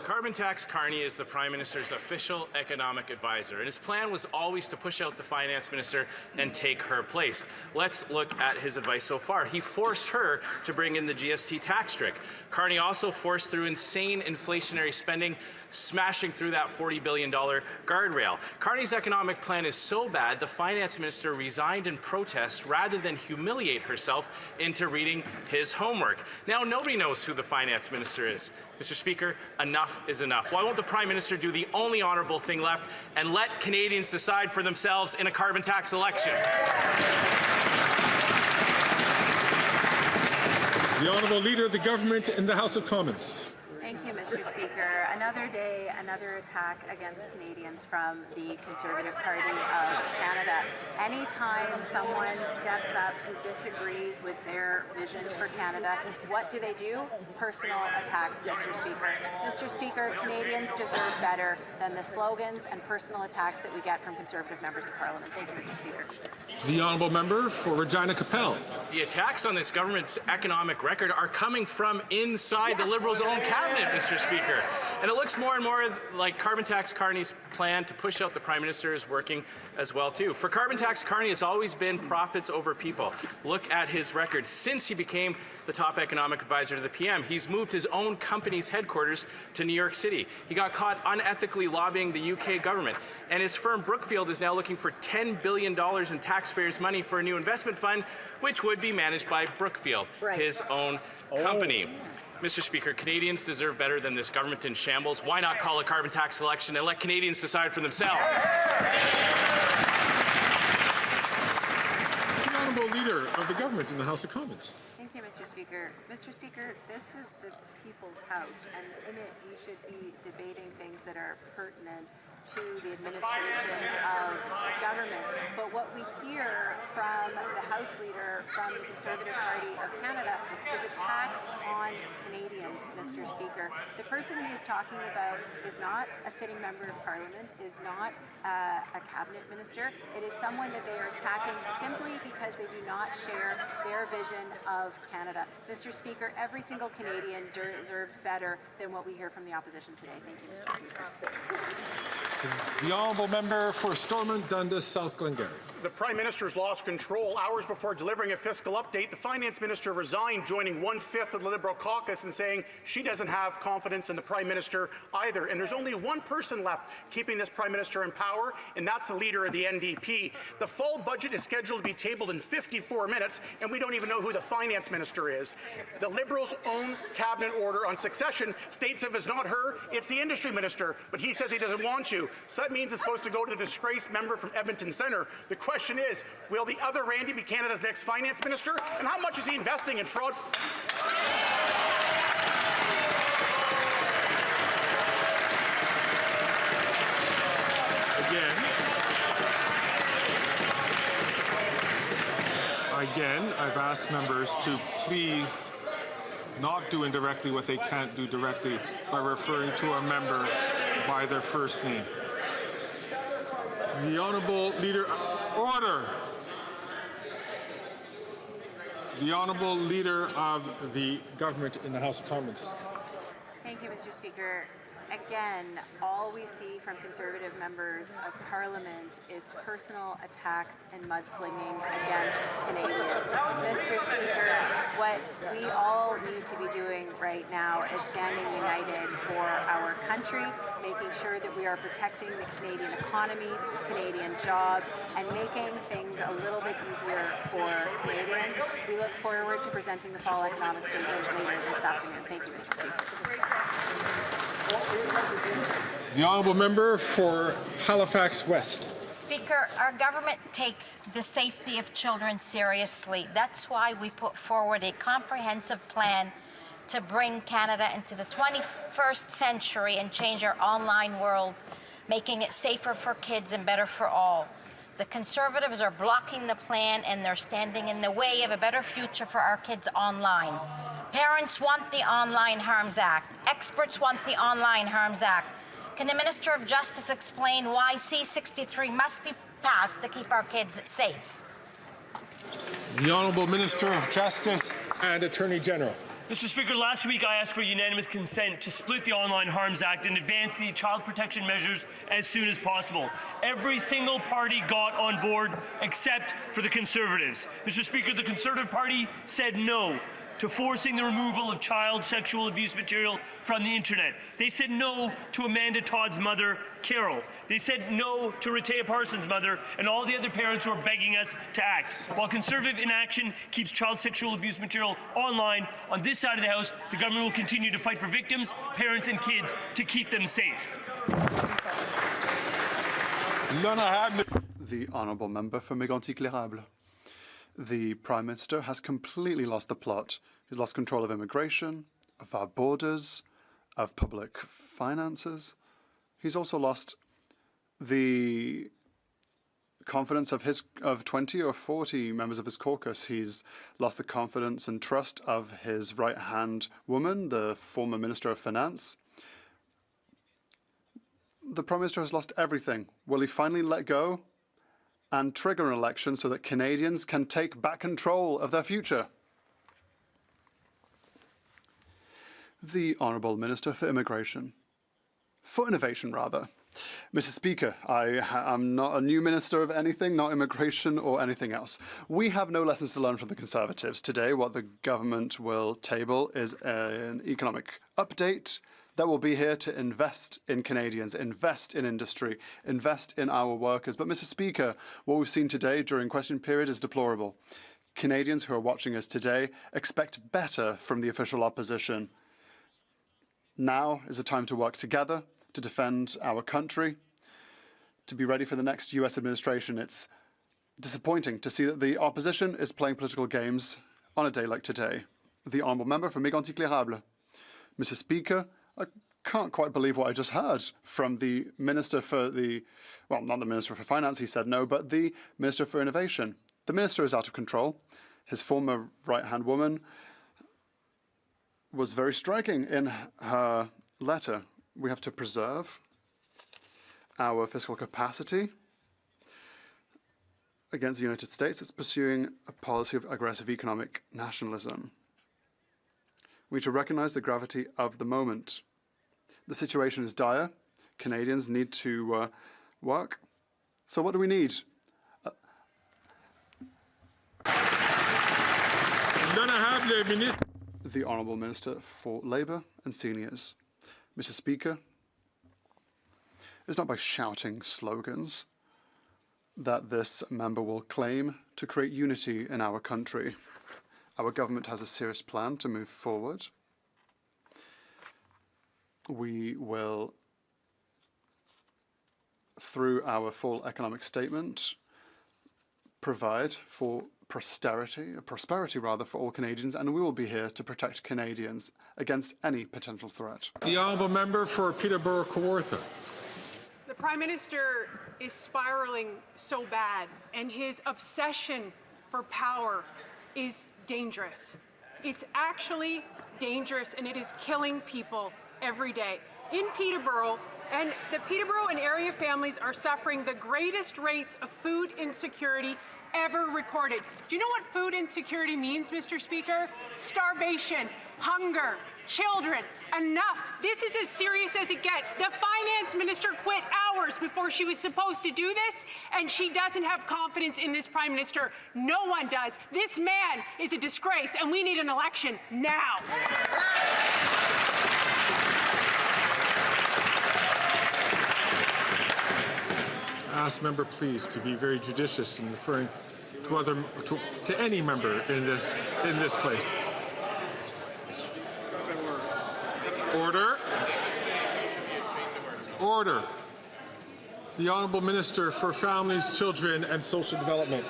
[SPEAKER 19] Carbon tax Carney is the Prime Minister's official economic advisor, and his plan was always to push out the Finance Minister and take her place. Let's look at his advice so far. He forced her to bring in the GST tax trick. Carney also forced through insane inflationary spending, smashing through that $40 billion guardrail. Carney's economic plan is so bad, the Finance Minister resigned in protest rather than humiliate herself into reading his homework. Now nobody knows who the Finance Minister is. Mr. Speaker, enough enough is enough. Why won't the Prime Minister do the only honourable thing left and let Canadians decide for themselves in a carbon tax election?
[SPEAKER 4] The Honourable Leader of the Government in the House of Commons.
[SPEAKER 1] Thank you, Mr. Speaker. Another day, another attack against Canadians from the Conservative Party of Canada. Anytime someone steps up who disagrees with their vision for Canada, what do? Personal attacks, Mr. Speaker. Mr. Speaker, Canadians deserve better than the slogans and personal attacks that we get from Conservative members of Parliament. Thank you, Mr. Speaker.
[SPEAKER 4] The Honourable Member for Regina Capel.
[SPEAKER 19] The attacks on this government's economic record are coming from inside the Liberals' own cabinet, Mr. Speaker. And it looks more and more like Carbon Tax Carney's plan to push out the Prime Minister is working as well, too. For Carbon Tax Carney, it's always been profits over people. Look at his record. Since he became the top economic advisor to the PM, he's moved his own company's headquarters to New York City. He got caught unethically lobbying the UK government. And his firm Brookfield is now looking for $10 billion in taxpayers' money for a new investment fund, which would be managed by Brookfield, his own company. Mr. Speaker, Canadians deserve better than this government in shambles. Why not call a carbon tax election and let Canadians decide for themselves?
[SPEAKER 4] The Honourable Leader of the Government in the House of Commons.
[SPEAKER 1] Thank you, Mr. Speaker. Mr. Speaker, this is the People's House, and in it we should be debating things that are pertinent to the administration of government. But what we hear from the House Leader from the Conservative Party of Canada is attacks on Canadians, Mr. Speaker. The person he is talking about is not a sitting member of Parliament, is not a cabinet minister. It is someone that they are attacking simply because they do not share their vision of Canada. Mr. Speaker, every single Canadian deserves better than what we hear from the opposition today. Thank you, Mr. Speaker.
[SPEAKER 4] The Honourable Member for Stormont Dundas, South Glengarry.
[SPEAKER 20] The Prime Minister's lost control. Hours before delivering a fiscal update, the Finance Minister resigned, joining 1/5 of the Liberal caucus and saying she doesn't have confidence in the Prime Minister either. And there's only one person left keeping this Prime Minister in power, and that's the Leader of the NDP. The fall budget is scheduled to be tabled in 54 minutes, and we don't even know who the Finance Minister is. The Liberals' own cabinet order on succession states if it's not her, it's the Industry Minister, but he says he doesn't want to. So that means it's supposed to go to the disgraced member from Edmonton Centre. The question is, will the other Randy be Canada's next Finance Minister? And how much is he investing in fraud?
[SPEAKER 4] Again, I've asked members to please not do indirectly what they can't do directly by referring to a member by their first name. The Honourable Leader, order. The Honourable Leader of the Government in the House of Commons.
[SPEAKER 1] Thank you, Mr. Speaker. Again, all we see from Conservative members of Parliament is personal attacks and mudslinging against Canadians. Mr. Speaker, what we all need to be doing right now is standing united for our country, making sure that we are protecting the Canadian economy, Canadian jobs, and making things a little bit easier for Canadians. We look forward to presenting the fall economic statement later this afternoon. Thank you, Mr. Speaker.
[SPEAKER 4] The Honourable Member for Halifax West.
[SPEAKER 21] Speaker, our government takes the safety of children seriously. That's why we put forward a comprehensive plan to bring Canada into the 21st century and change our online world, making it safer for kids and better for all. The Conservatives are blocking the plan, and they're standing in the way of a better future for our kids online. Parents want the Online Harms Act. Experts want the Online Harms Act. Can the Minister of Justice explain why C-63 must be passed to keep our kids safe?
[SPEAKER 4] The Honourable Minister of Justice and Attorney General.
[SPEAKER 22] Mr. Speaker, last week I asked for unanimous consent to split the Online Harms Act and advance the child protection measures as soon as possible. Every single party got on board except for the Conservatives. Mr. Speaker, the Conservative Party said no. to forcing the removal of child sexual abuse material from the internet. They said no to Amanda Todd's mother, Carol. They said no to Rehtaeh Parsons' mother and all the other parents who are begging us to act. While Conservative inaction keeps child sexual abuse material online, on this side of the House, the government will continue to fight for victims, parents and kids to keep them safe.
[SPEAKER 17] The honourable member for Mégantic-L'Érable. The Prime Minister has completely lost the plot. He's lost control of immigration, of our borders, of public finances. He's also lost the confidence of 20 or 40 members of his caucus. He's lost the confidence and trust of his right-hand woman, the former Minister of Finance. The Prime Minister has lost everything. Will he finally let go and trigger an election so that Canadians can take back control of their future? The Honourable Minister for Immigration. For Innovation, rather. Mr. Speaker, I am not a new minister of anything, not immigration or anything else. We have no lessons to learn from the Conservatives. Today, what the government will table is an economic update that will be here to invest in Canadians, invest in industry, invest in our workers. But, Mr. Speaker, what we've seen today during question period is deplorable. Canadians who are watching us today expect better from the official opposition. Now is the time to work together, to defend our country, to be ready for the next US administration. It's disappointing to see that the opposition is playing political games on a day like today. The honourable member for Mégantic-L'Érable. Mr. Speaker, I can't quite believe what I just heard from the Minister for well, not the Minister for Finance, he said no, but the Minister for Innovation. The Minister is out of control. His former right-hand woman was very striking in her letter. We have to preserve our fiscal capacity against the United States. It's pursuing a policy of aggressive economic nationalism. We need to recognize the gravity of the moment. The situation is dire. Canadians need to work. So what do we need? The Honourable Minister for Labour and Seniors. Mr. Speaker, it's not by shouting slogans that this member will claim to create unity in our country. Our government has a serious plan to move forward. We will, through our full economic statement, provide for prosperity rather, for all Canadians, and we will be here to protect Canadians against any potential threat.
[SPEAKER 4] The honourable member for Peterborough-Kawartha.
[SPEAKER 5] The Prime Minister is spiraling so bad, and his obsession for power is dangerous. It's actually dangerous, and it is killing people every day. In Peterborough, and the Peterborough and area families are suffering the greatest rates of food insecurity ever recorded. Do you know what food insecurity means, Mr. Speaker? Starvation, hunger, children. Enough. This is as serious as it gets. The Finance Minister quit hours before she was supposed to do this, and she doesn't have confidence in this Prime Minister. No one does. This man is a disgrace, and we need an election now.
[SPEAKER 4] Ask member, please, to be very judicious in referring to any member in this place. Order. Order. The Honourable Minister for Families, Children and Social Development.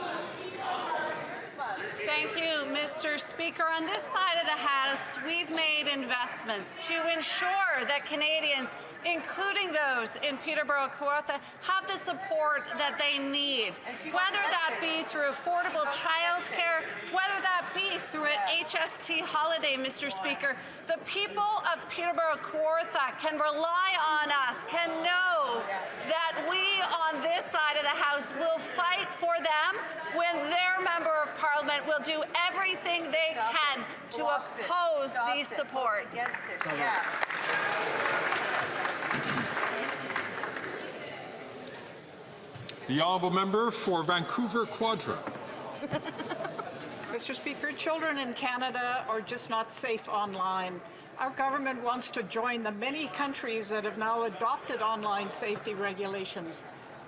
[SPEAKER 6] Thank you, Mr. Speaker. On this side of the House, we've made investments to ensure that Canadians, including those in Peterborough-Kawartha, have the support that they need, whether that be through affordable childcare, whether that be through an HST holiday, Mr. Speaker. The people of Peterborough-Kawartha can rely on us, can know that we on this side of the House will fight for them when their Member of Parliament will do everything they can to oppose these supports.
[SPEAKER 4] The honourable member for Vancouver Quadra.
[SPEAKER 23] Mr.
[SPEAKER 3] Mr. Speaker, children in Canada are just not safe online. Our government wants to join the many countries that have now adopted online safety regulations.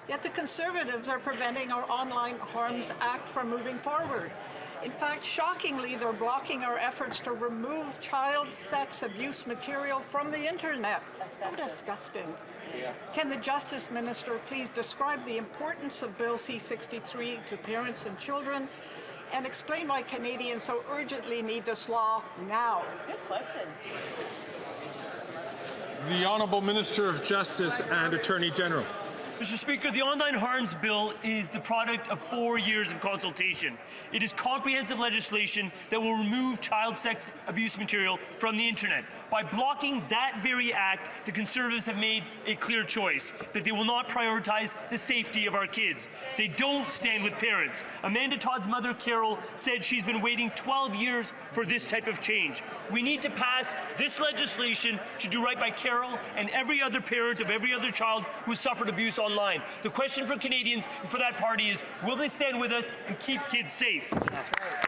[SPEAKER 3] Yet the Conservatives are preventing our Online Harms Act from moving forward. In fact, shockingly, they're blocking our efforts to remove child sex abuse material from the internet. How disgusting. Can the Justice Minister please describe the importance of Bill C-63 to parents and children and explain why Canadians so urgently need this law now?
[SPEAKER 7] Good question.
[SPEAKER 4] The Honourable Minister of Justice and Attorney General.
[SPEAKER 22] Mr. Speaker, the Online Harms Bill is the product of 4 years of consultation. It is comprehensive legislation that will remove child sex abuse material from the internet. By blocking that very act, the Conservatives have made a clear choice that they will not prioritize the safety of our kids. They don't stand with parents. Amanda Todd's mother, Carol, said she's been waiting 12 years for this type of change. We need to pass this legislation to do right by Carol and every other parent of every other child who has suffered abuse online. The question for Canadians and for that party is, will they stand with us and keep kids safe?
[SPEAKER 7] That's right.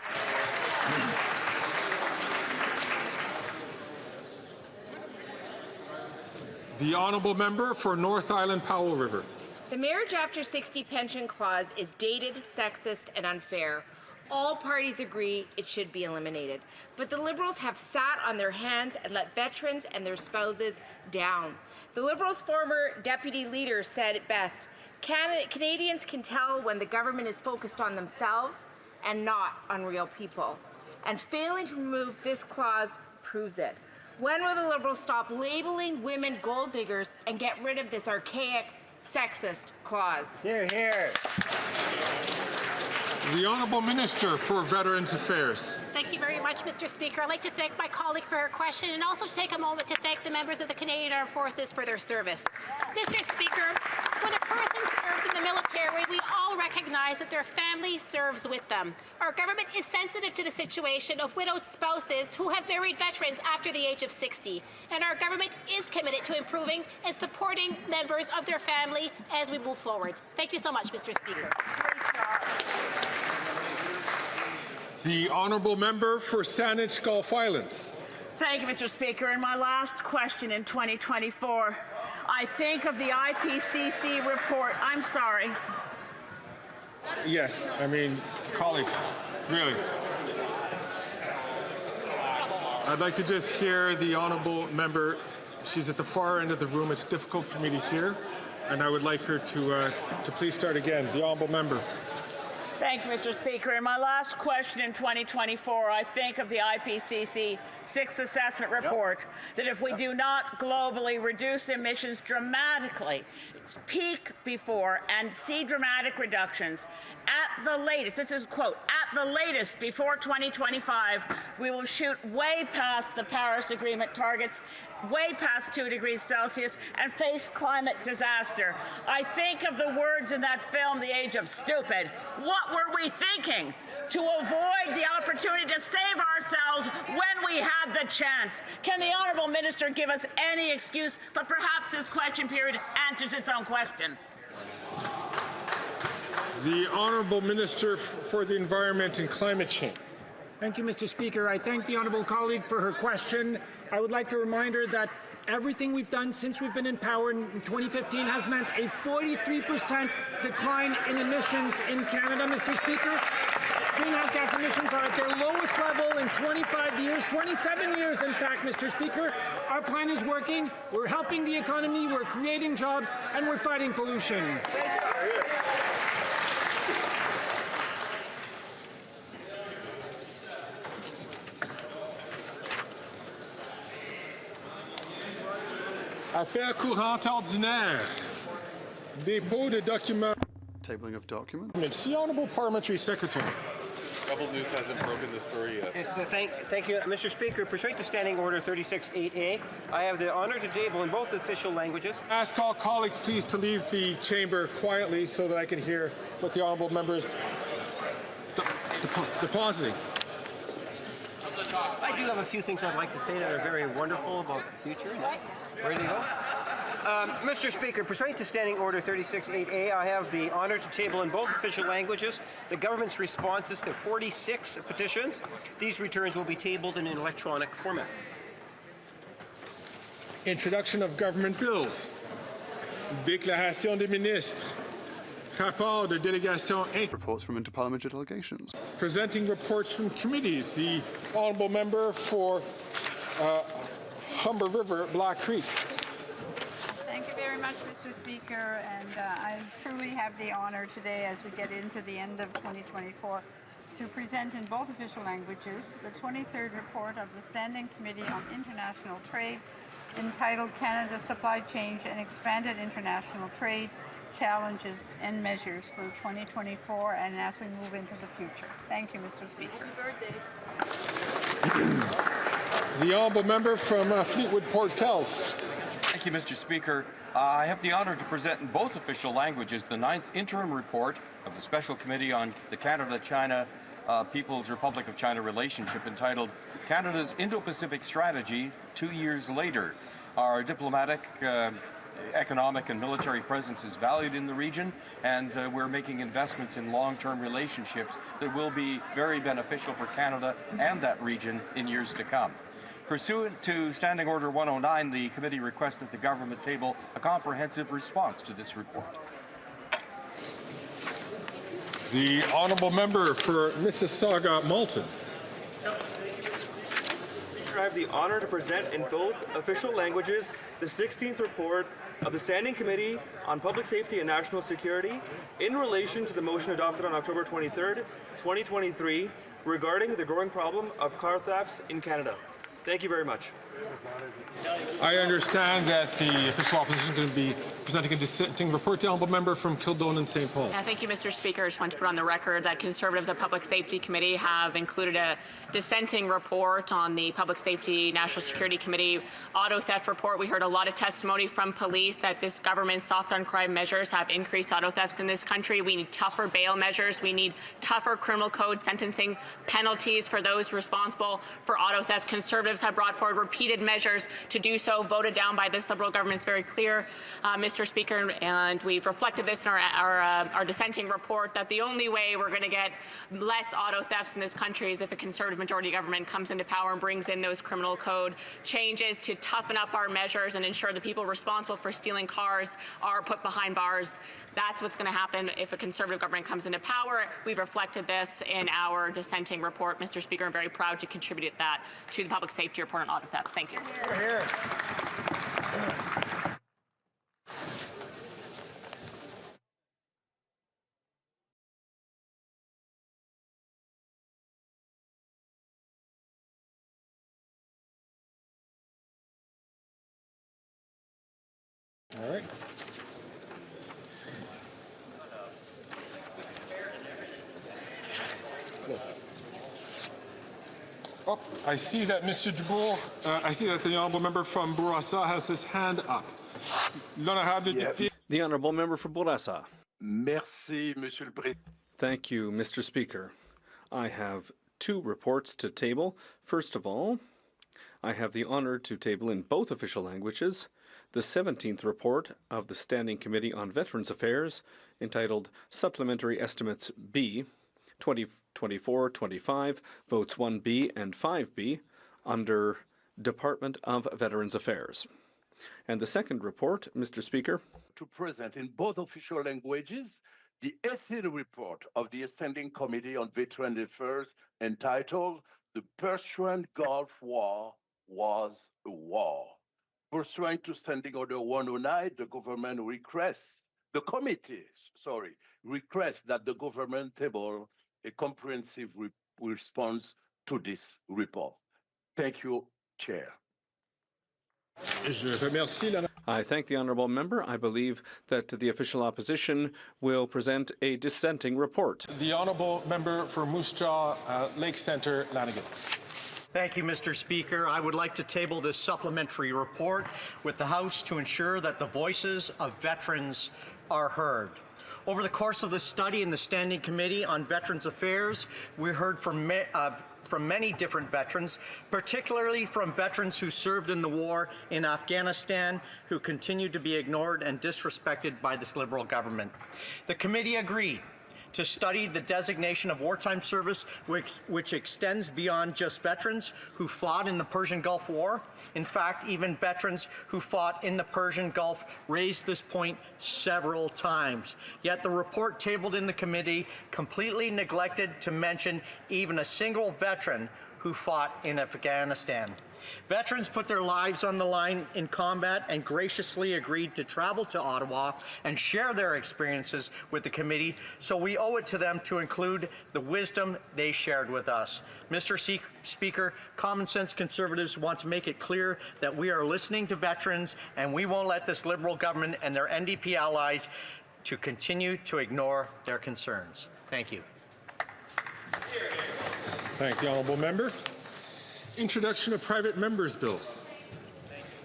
[SPEAKER 4] The Honourable Member for North Island Powell River.
[SPEAKER 23] The Marriage After 60 pension clause is dated, sexist, and unfair. All parties agree it should be eliminated. But the Liberals have sat on their hands and let veterans and their spouses down. The Liberals' former deputy leader said it best: Canadians can tell when the government is focused on themselves and not on real people. And failing to remove this clause proves it. When will the Liberals stop labeling women gold diggers and get rid of this archaic, sexist clause?
[SPEAKER 7] Hear, hear.
[SPEAKER 4] The Honourable Minister for Veterans Affairs.
[SPEAKER 24] Thank you very much, Mr. Speaker. I'd like to thank my colleague for her question and also to take a moment to thank the members of the Canadian Armed Forces for their service. Mr. Speaker, when a person serves in the military, we all recognize that their family serves with them. Our government is sensitive to the situation of widowed spouses who have married veterans after the age of 60, and our government is committed to improving and supporting members of their family as we move forward. Thank you so much, Mr. Speaker.
[SPEAKER 4] The Honourable Member for Saanich Gulf Islands.
[SPEAKER 7] Thank you, Mr. Speaker. And my last question in 2024, I think of the IPCC report. I'm sorry.
[SPEAKER 4] Yes, I mean, colleagues, really. I'd like to just hear the Honourable Member. She's at the far end of the room. It's difficult for me to hear, and I would like her to please start again. The Honourable Member.
[SPEAKER 7] Thank you, Mr. Speaker. In my last question in 2024, I think of the IPCC Sixth Assessment Report that if we do not globally reduce emissions dramatically, peak before and see dramatic reductions, at the latest, this is a quote, at the latest before 2025, we will shoot way past the Paris Agreement targets, way past 2 degrees Celsius, and face climate disaster. I think of the words in that film, The Age of Stupid. What were we thinking? To avoid the opportunity to save ourselves when we had the chance. Can the Honourable Minister give us any excuse, but perhaps this question period answers its own question?
[SPEAKER 4] The Honourable Minister for the Environment and Climate Change.
[SPEAKER 25] Thank you, Mr. Speaker. I thank the honourable colleague for her question. I would like to remind her that everything we've done since we've been in power in 2015 has meant a 43% decline in emissions in Canada, Mr. Speaker. Greenhouse gas emissions are at their lowest level in 25 years, 27 years, in fact, Mr. Speaker. Our plan is working. We're helping the economy, we're creating jobs, and we're fighting pollution.
[SPEAKER 4] Affaires courantes ordinaires. Dépôt de documents.
[SPEAKER 17] Tabling of documents.
[SPEAKER 4] The Honourable Parliamentary Secretary.
[SPEAKER 26] Rebel News hasn't broken the story yet.
[SPEAKER 27] Yes, thank you, Mr. Speaker. Pursuant to Standing Order 36.8a, I have the honour to table in both official languages.
[SPEAKER 4] Ask all colleagues, please, to leave the chamber quietly so that I can hear what the honourable members depositing.
[SPEAKER 27] I do have a few things I'd like to say that are very wonderful about the future. Ready to go? Mr. Speaker, pursuant to Standing Order 36.8a, I have the honour to table in both official languages the government's responses to 46 petitions. These returns will be tabled in an electronic format.
[SPEAKER 4] Introduction of government bills. Déclaration des ministres. Rapport de délégation.
[SPEAKER 17] Reports from interparliamentary delegations.
[SPEAKER 4] Presenting reports from committees. The honourable member for Humber River, Black Creek.
[SPEAKER 2] Thank you very much, Mr. Speaker, and I truly have the honour today, as we get into the end of 2024, to present in both official languages the 23rd report of the Standing Committee on International Trade, entitled Canada's Supply Chain and Expanded International Trade, Challenges and Measures for 2024 and as we move into the future. Thank you, Mr. Speaker.
[SPEAKER 4] The honourable member from Fleetwood Port Fells.
[SPEAKER 9] Thank you, Mr. Speaker. I have the honour to present in both official languages the 9th interim report of the Special Committee on the Canada-China People's Republic of China relationship, entitled Canada's Indo-Pacific Strategy 2 years later. Our diplomatic, economic and military presence is valued in the region, and we're making investments in long-term relationships that will be very beneficial for Canada and that region in years to come. Pursuant to Standing Order 109, the committee requests that the government table a comprehensive response to this report.
[SPEAKER 4] The honourable member for Mississauga Malton.
[SPEAKER 10] I have the honour to present in both official languages the 16th report of the Standing Committee on Public Safety and National Security in relation to the motion adopted on October 23rd, 2023, regarding the growing problem of car thefts in Canada. Thank you very much.
[SPEAKER 4] I understand that the official opposition is going to be presenting a dissenting report. The honourable member from Kildonan and St. Paul.
[SPEAKER 11] Thank you, Mr. Speaker. I just want to put on the record that Conservatives of Public Safety Committee have included a dissenting report on the Public Safety National Security Committee auto theft report. We heard a lot of testimony from police that this government's soft on crime measures have increased auto thefts in this country. We need tougher bail measures. We need tougher criminal code sentencing penalties for those responsible for auto theft. Conservatives have brought forward repeated measures to do so, voted down by this Liberal government. It's very clear, Mr. Speaker, and we've reflected this in our dissenting report, that the only way we're going to get less auto thefts in this country is if a Conservative majority government comes into power and brings in those criminal code changes to toughen up our measures and ensure the people responsible for stealing cars are put behind bars. That's what's going to happen if a Conservative government comes into power. We've reflected this in our dissenting report, Mr. Speaker. I'm very proud to contribute that to the public safety report on auto thefts. Thank you.
[SPEAKER 4] Here. All right. Oh, I see that Mr. Dubourg, I see that the honourable member from Bourassa has his hand up. L'honorable député.
[SPEAKER 12] The honourable member for Bourassa.
[SPEAKER 13] Merci, Monsieur le Président.
[SPEAKER 12] Thank you, Mr. Speaker. I have two reports to table. First of all, I have the honour to table in both official languages the 17th report of the Standing Committee on Veterans Affairs, entitled Supplementary Estimates B, 2024-25, votes 1B and 5B, under Department of Veterans Affairs. And the second report, Mr. Speaker.
[SPEAKER 13] To present in both official languages the 18th report of the Standing Committee on Veterans Affairs, entitled The Persian Gulf War Was a War. Pursuant to Standing Order 109, the committee requests that the government table a comprehensive response to this report. Thank you, Chair.
[SPEAKER 12] I thank the honourable member. I believe that the official opposition will present a dissenting report.
[SPEAKER 4] The honourable member for Moose Jaw, Lake Centre, Lanigan.
[SPEAKER 14] Thank you, Mr. Speaker. I would like to table this supplementary report with the House to ensure that the voices of veterans are heard. Over the course of the study in the Standing Committee on Veterans Affairs, we heard from from many different veterans, particularly from veterans who served in the war in Afghanistan, who continue to be ignored and disrespected by this Liberal government. The committee agreed to study the designation of wartime service, which extends beyond just veterans who fought in the Persian Gulf War. In fact, even veterans who fought in the Persian Gulf raised this point several times. Yet the report tabled in the committee completely neglected to mention even a single veteran who fought in Afghanistan. Veterans put their lives on the line in combat and graciously agreed to travel to Ottawa and share their experiences with the committee, so we owe it to them to include the wisdom they shared with us. Mr. Speaker, Common Sense Conservatives want to make it clear that we are listening to veterans, and we won't let this Liberal government and their NDP allies to continue to ignore their concerns. Thank you.
[SPEAKER 4] Thank the honourable member. Introduction of private members' bills.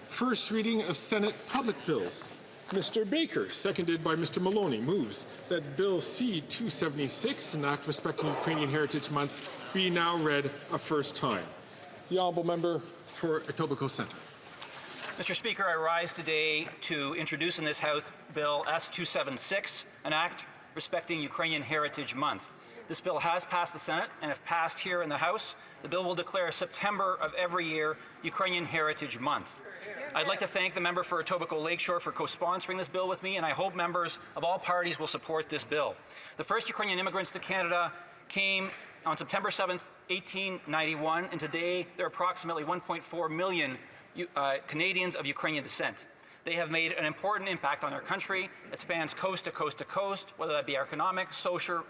[SPEAKER 4] First reading of Senate public bills. Mr. Baker, seconded by Mr. Maloney, moves that Bill C-276, an act respecting Ukrainian Heritage Month, be now read a first time. The honourable member for Etobicoke Centre.
[SPEAKER 1] Mr. Speaker, I rise today to introduce in this House Bill S-276, an act respecting Ukrainian Heritage Month. This bill has passed the Senate, and if passed here in the House, the bill will declare September of every year Ukrainian Heritage Month. I'd like to thank the member for Etobicoke Lakeshore for co-sponsoring this bill with me, and I hope members of all parties will support this bill. The first Ukrainian immigrants to Canada came on September 7th, 1891, and today there are approximately 1.4 million Canadians of Ukrainian descent. They have made an important impact on our country. It spans coast to coast to coast, whether that be economic, social,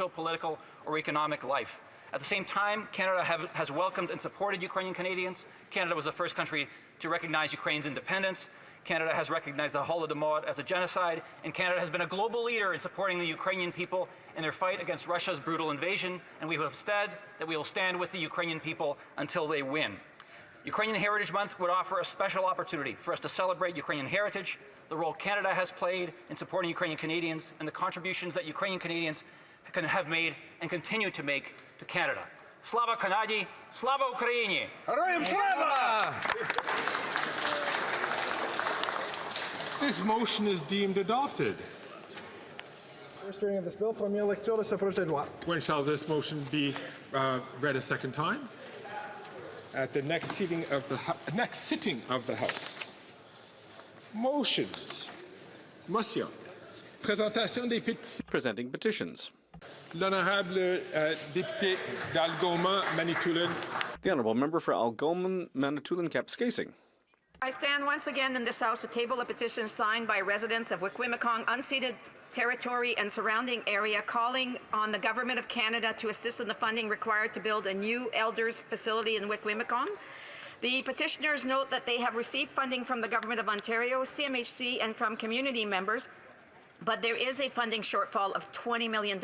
[SPEAKER 1] political, or economic life. At the same time, Canada has welcomed and supported Ukrainian Canadians. Canada was the first country to recognize Ukraine's independence. Canada has recognized the Holodomor as a genocide, and Canada has been a global leader in supporting the Ukrainian people in their fight against Russia's brutal invasion, and we have said that we will stand with the Ukrainian people until they win. Ukrainian Heritage Month would offer a special opportunity for us to celebrate Ukrainian heritage, the role Canada has played in supporting Ukrainian Canadians, and the contributions that Ukrainian Canadians have made and continue to make to Canada. Slava Kanadi, Slava Ukraini!
[SPEAKER 8] Героям слава!
[SPEAKER 4] This motion is deemed adopted.
[SPEAKER 8] First reading of this bill, premier lecture de ce projet de loi.
[SPEAKER 4] When shall this motion be read a second time? At the next sitting of the House. Motions. Motion. Présentation des pétitions.
[SPEAKER 12] Presenting petitions.
[SPEAKER 4] L'honorable député d'Algoma-Manitoulin.
[SPEAKER 12] The honourable member for Algoma-Manitoulin-Kapuskasing.
[SPEAKER 15] I stand once again in this House to table a petition signed by residents of Wikwimikong unceded territory and surrounding area calling on the Government of Canada to assist in the funding required to build a new elders facility in Wikwimikong. The petitioners note that they have received funding from the Government of Ontario, CMHC, and from community members, but there is a funding shortfall of $20 million.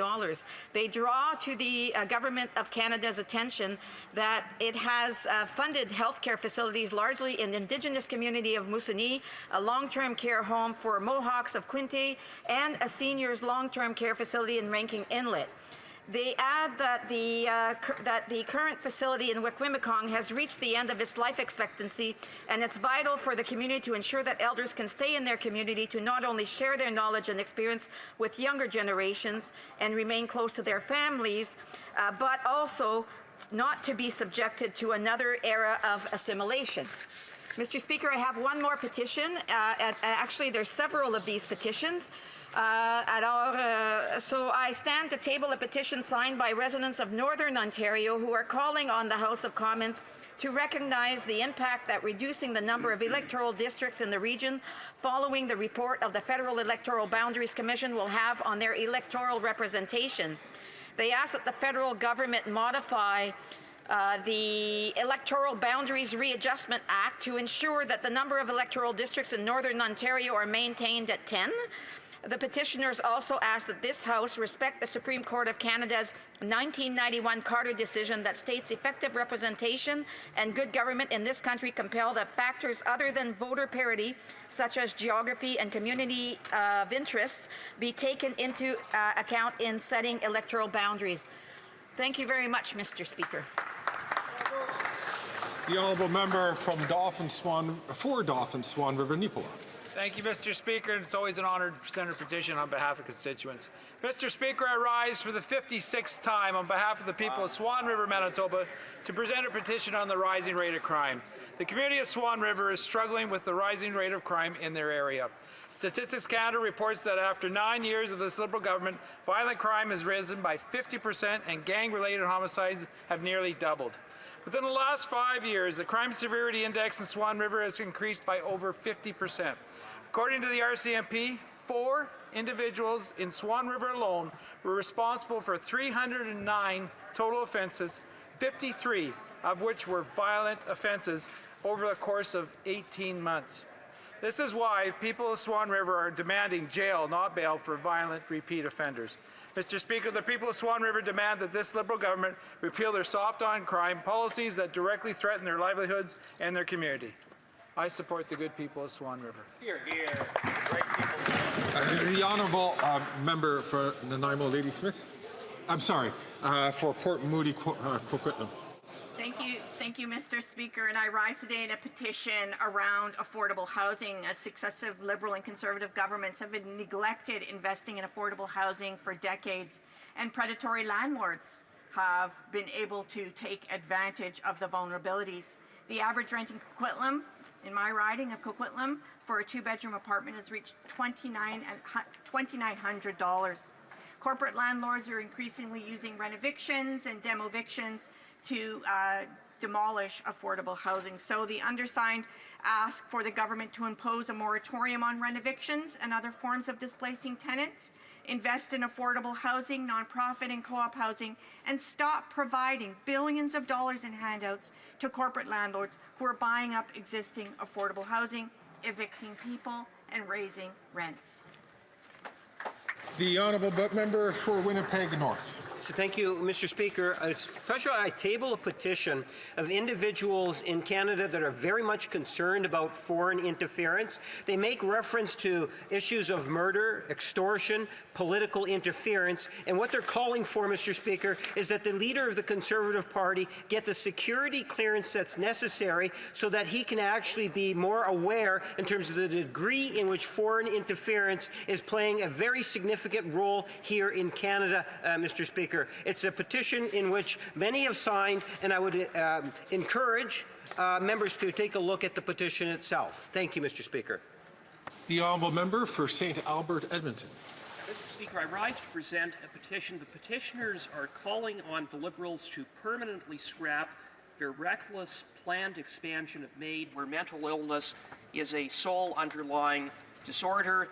[SPEAKER 15] They draw to the Government of Canada's attention that it has funded healthcare facilities largely in the Indigenous community of Moosonee, a long-term care home for Mohawks of Quinte, and a seniors long-term care facility in Rankin Inlet. They add that the current facility in Wikwimikong has reached the end of its life expectancy, and it's vital for the community to ensure that elders can stay in their community to not only share their knowledge and experience with younger generations and remain close to their families, but also not to be subjected to another era of assimilation. Mr. Speaker, I have one more petition. Actually, there's several of these petitions. So I stand to table a petition signed by residents of Northern Ontario who are calling on the House of Commons to recognize the impact that reducing the number of electoral districts in the region following the report of the Federal Electoral Boundaries Commission will have on their electoral representation. They ask that the federal government modify the Electoral Boundaries Readjustment Act to ensure that the number of electoral districts in Northern Ontario are maintained at 10. The petitioners also ask that this House respect the Supreme Court of Canada's 1991 Carter decision that states effective representation and good government in this country compel that factors other than voter parity, such as geography and community of interest, be taken into account in setting electoral boundaries. Thank you very much, Mr. Speaker.
[SPEAKER 4] The honourable member from Dauphin Swan River, Nipola.
[SPEAKER 5] Thank you, Mr. Speaker. It's always an honor to present a petition on behalf of constituents. Mr. Speaker, I rise for the 56th time on behalf of the people of Swan River, Manitoba, to present a petition on the rising rate of crime. The community of Swan River is struggling with the rising rate of crime in their area. Statistics Canada reports that after 9 years of this Liberal government, violent crime has risen by 50% and gang-related homicides have nearly doubled. Within the last 5 years, the crime severity index in Swan River has increased by over 50%. According to the RCMP, 4 individuals in Swan River alone were responsible for 309 total offences, 53 of which were violent offences over the course of 18 months. This is why people of Swan River are demanding jail, not bail, for violent repeat offenders. Mr. Speaker, the people of Swan River demand that this Liberal government repeal their soft-on-crime policies that directly threaten their livelihoods and their community. I support the good people of Swan River.
[SPEAKER 1] Here, here. Great people.
[SPEAKER 4] The honourable member for Nanaimo, Lady Smith. I'm sorry, for Port Moody, Coquitlam.
[SPEAKER 15] Thank you, Mr. Speaker. And I rise today in a petition around affordable housing, as successive Liberal and Conservative governments have been neglected investing in affordable housing for decades, and predatory landlords have been able to take advantage of the vulnerabilities. The average rent in Coquitlam, in my riding of Coquitlam, for a 2-bedroom apartment has reached $2,900. Corporate landlords are increasingly using rent-evictions and demo-evictions to demolish affordable housing. So the undersigned ask for the government to impose a moratorium on rent-evictions and other forms of displacing tenants, invest in affordable housing, nonprofit and co-op housing, and stop providing billions of dollars in handouts to corporate landlords who are buying up existing affordable housing, evicting people, and raising rents.
[SPEAKER 4] The honourable member for Winnipeg North.
[SPEAKER 27] So thank you, Mr. Speaker. Especially, I table a petition of individuals in Canada that are very much concerned about foreign interference. They make reference to issues of murder, extortion, political interference, and what they're calling for, Mr. Speaker, is that the leader of the Conservative Party get the security clearance that's necessary so that he can actually be more aware in terms of the degree in which foreign interference is playing a very significant role here in Canada, Mr. Speaker. It's a petition in which many have signed, and I would encourage members to take a look at the petition itself. Thank you, Mr. Speaker.
[SPEAKER 4] The honourable member for St. Albert, Edmonton.
[SPEAKER 6] Mr. Speaker, I rise to present a petition. The petitioners are calling on the Liberals to permanently scrap their reckless planned expansion of MAID, where mental illness is a sole underlying disorder.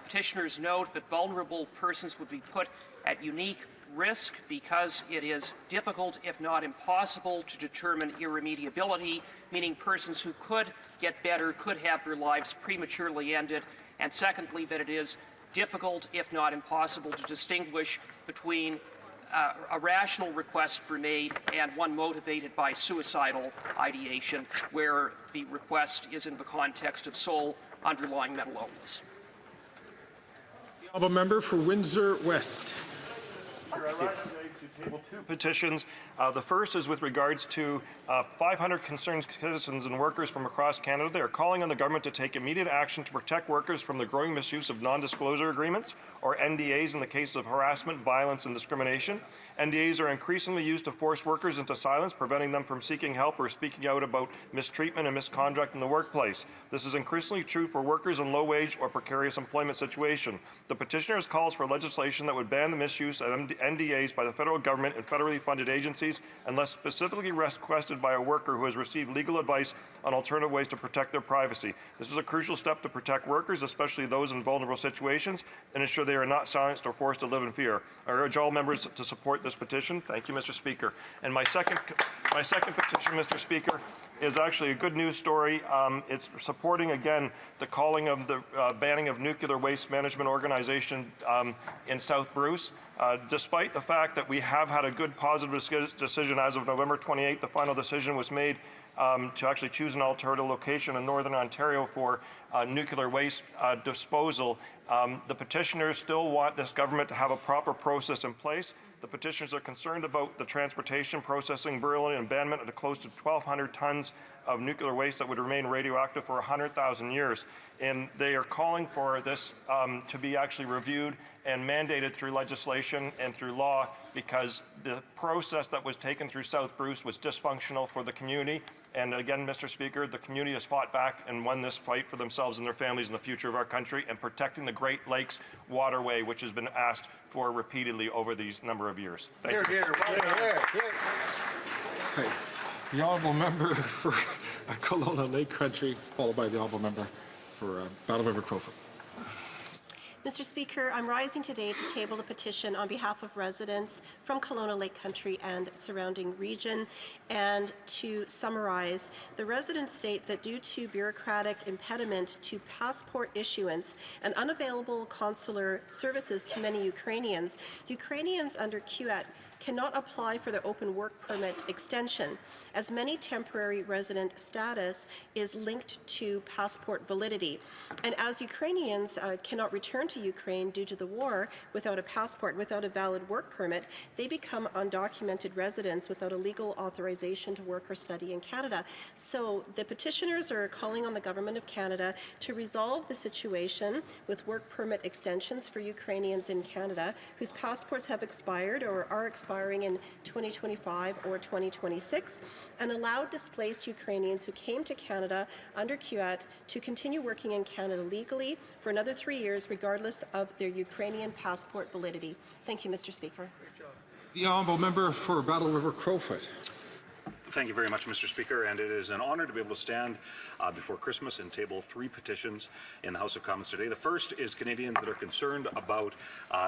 [SPEAKER 6] Petitioners note that vulnerable persons would be put at unique risk because it is difficult, if not impossible, to determine irremediability, meaning persons who could get better could have their lives prematurely ended, and secondly, that it is difficult, if not impossible, to distinguish between a rational request for MAID and one motivated by suicidal ideation, where the request is in the context of sole underlying mental illness.
[SPEAKER 4] The honourable member for Windsor West.
[SPEAKER 16] I rise today to table 2 petitions. The first is with regards to 500 concerned citizens and workers from across Canada. They are calling on the government to take immediate action to protect workers from the growing misuse of non-disclosure agreements, or NDAs, in the case of harassment, violence, and discrimination. NDAs are increasingly used to force workers into silence, preventing them from seeking help or speaking out about mistreatment and misconduct in the workplace. This is increasingly true for workers in low-wage or precarious employment situation. The petitioners calls for legislation that would ban the misuse of NDAs by the federal government and federally funded agencies unless specifically requested by a worker who has received legal advice on alternative ways to protect their privacy. This is a crucial step to protect workers, especially those in vulnerable situations, and ensure they are not silenced or forced to live in fear. I urge all members to support this petition. Thank you, Mr. Speaker. And my second petition, Mr. Speaker, is actually a good news story. It's supporting, again, the calling of the banning of nuclear waste management organization in South Bruce. Despite the fact that we have had a good positive decision as of November 28th, the final decision was made to actually choose an alternative location in Northern Ontario for nuclear waste disposal. The petitioners still want this government to have a proper process in place. The petitioners are concerned about the transportation, processing, burial, and abandonment of close to 1,200 tons of nuclear waste that would remain radioactive for 100,000 years. And they are calling for this to be actually reviewed and mandated through legislation and through law, because the process that was taken through South Bruce was dysfunctional for the community. And again, Mr. Speaker, the community has fought back and won this fight for themselves and their families and the future of our country, and protecting the Great Lakes waterway, which has been asked for repeatedly over these number of years. Thank you.
[SPEAKER 4] Okay. The honourable member for Kelowna Lake Country, followed by the honourable member for Battle River Crowfoot.
[SPEAKER 3] Mr. Speaker, I'm rising today to table the petition on behalf of residents from Kelowna Lake Country and surrounding region. And to summarize, the residents state that due to bureaucratic impediment to passport issuance and unavailable consular services to many Ukrainians, Ukrainians under QET cannot apply for the open work permit extension, as many temporary resident status is linked to passport validity. And as Ukrainians cannot return to Ukraine due to the war without a passport, without a valid work permit, they become undocumented residents without a legal authorization to work or study in Canada. So the petitioners are calling on the Government of Canada to resolve the situation with work permit extensions for Ukrainians in Canada whose passports have expired or are expiring in 2025 or 2026, and allow displaced Ukrainians who came to Canada under QET to continue working in Canada legally for another 3 years, regardless of their Ukrainian passport validity. Thank you, Mr. Speaker.
[SPEAKER 4] The honourable member for Battle River Crowfoot.
[SPEAKER 18] Thank you very much, Mr. Speaker, and it is an honor to be able to stand before Christmas and table 3 petitions in the House of Commons today. The first is Canadians that are concerned about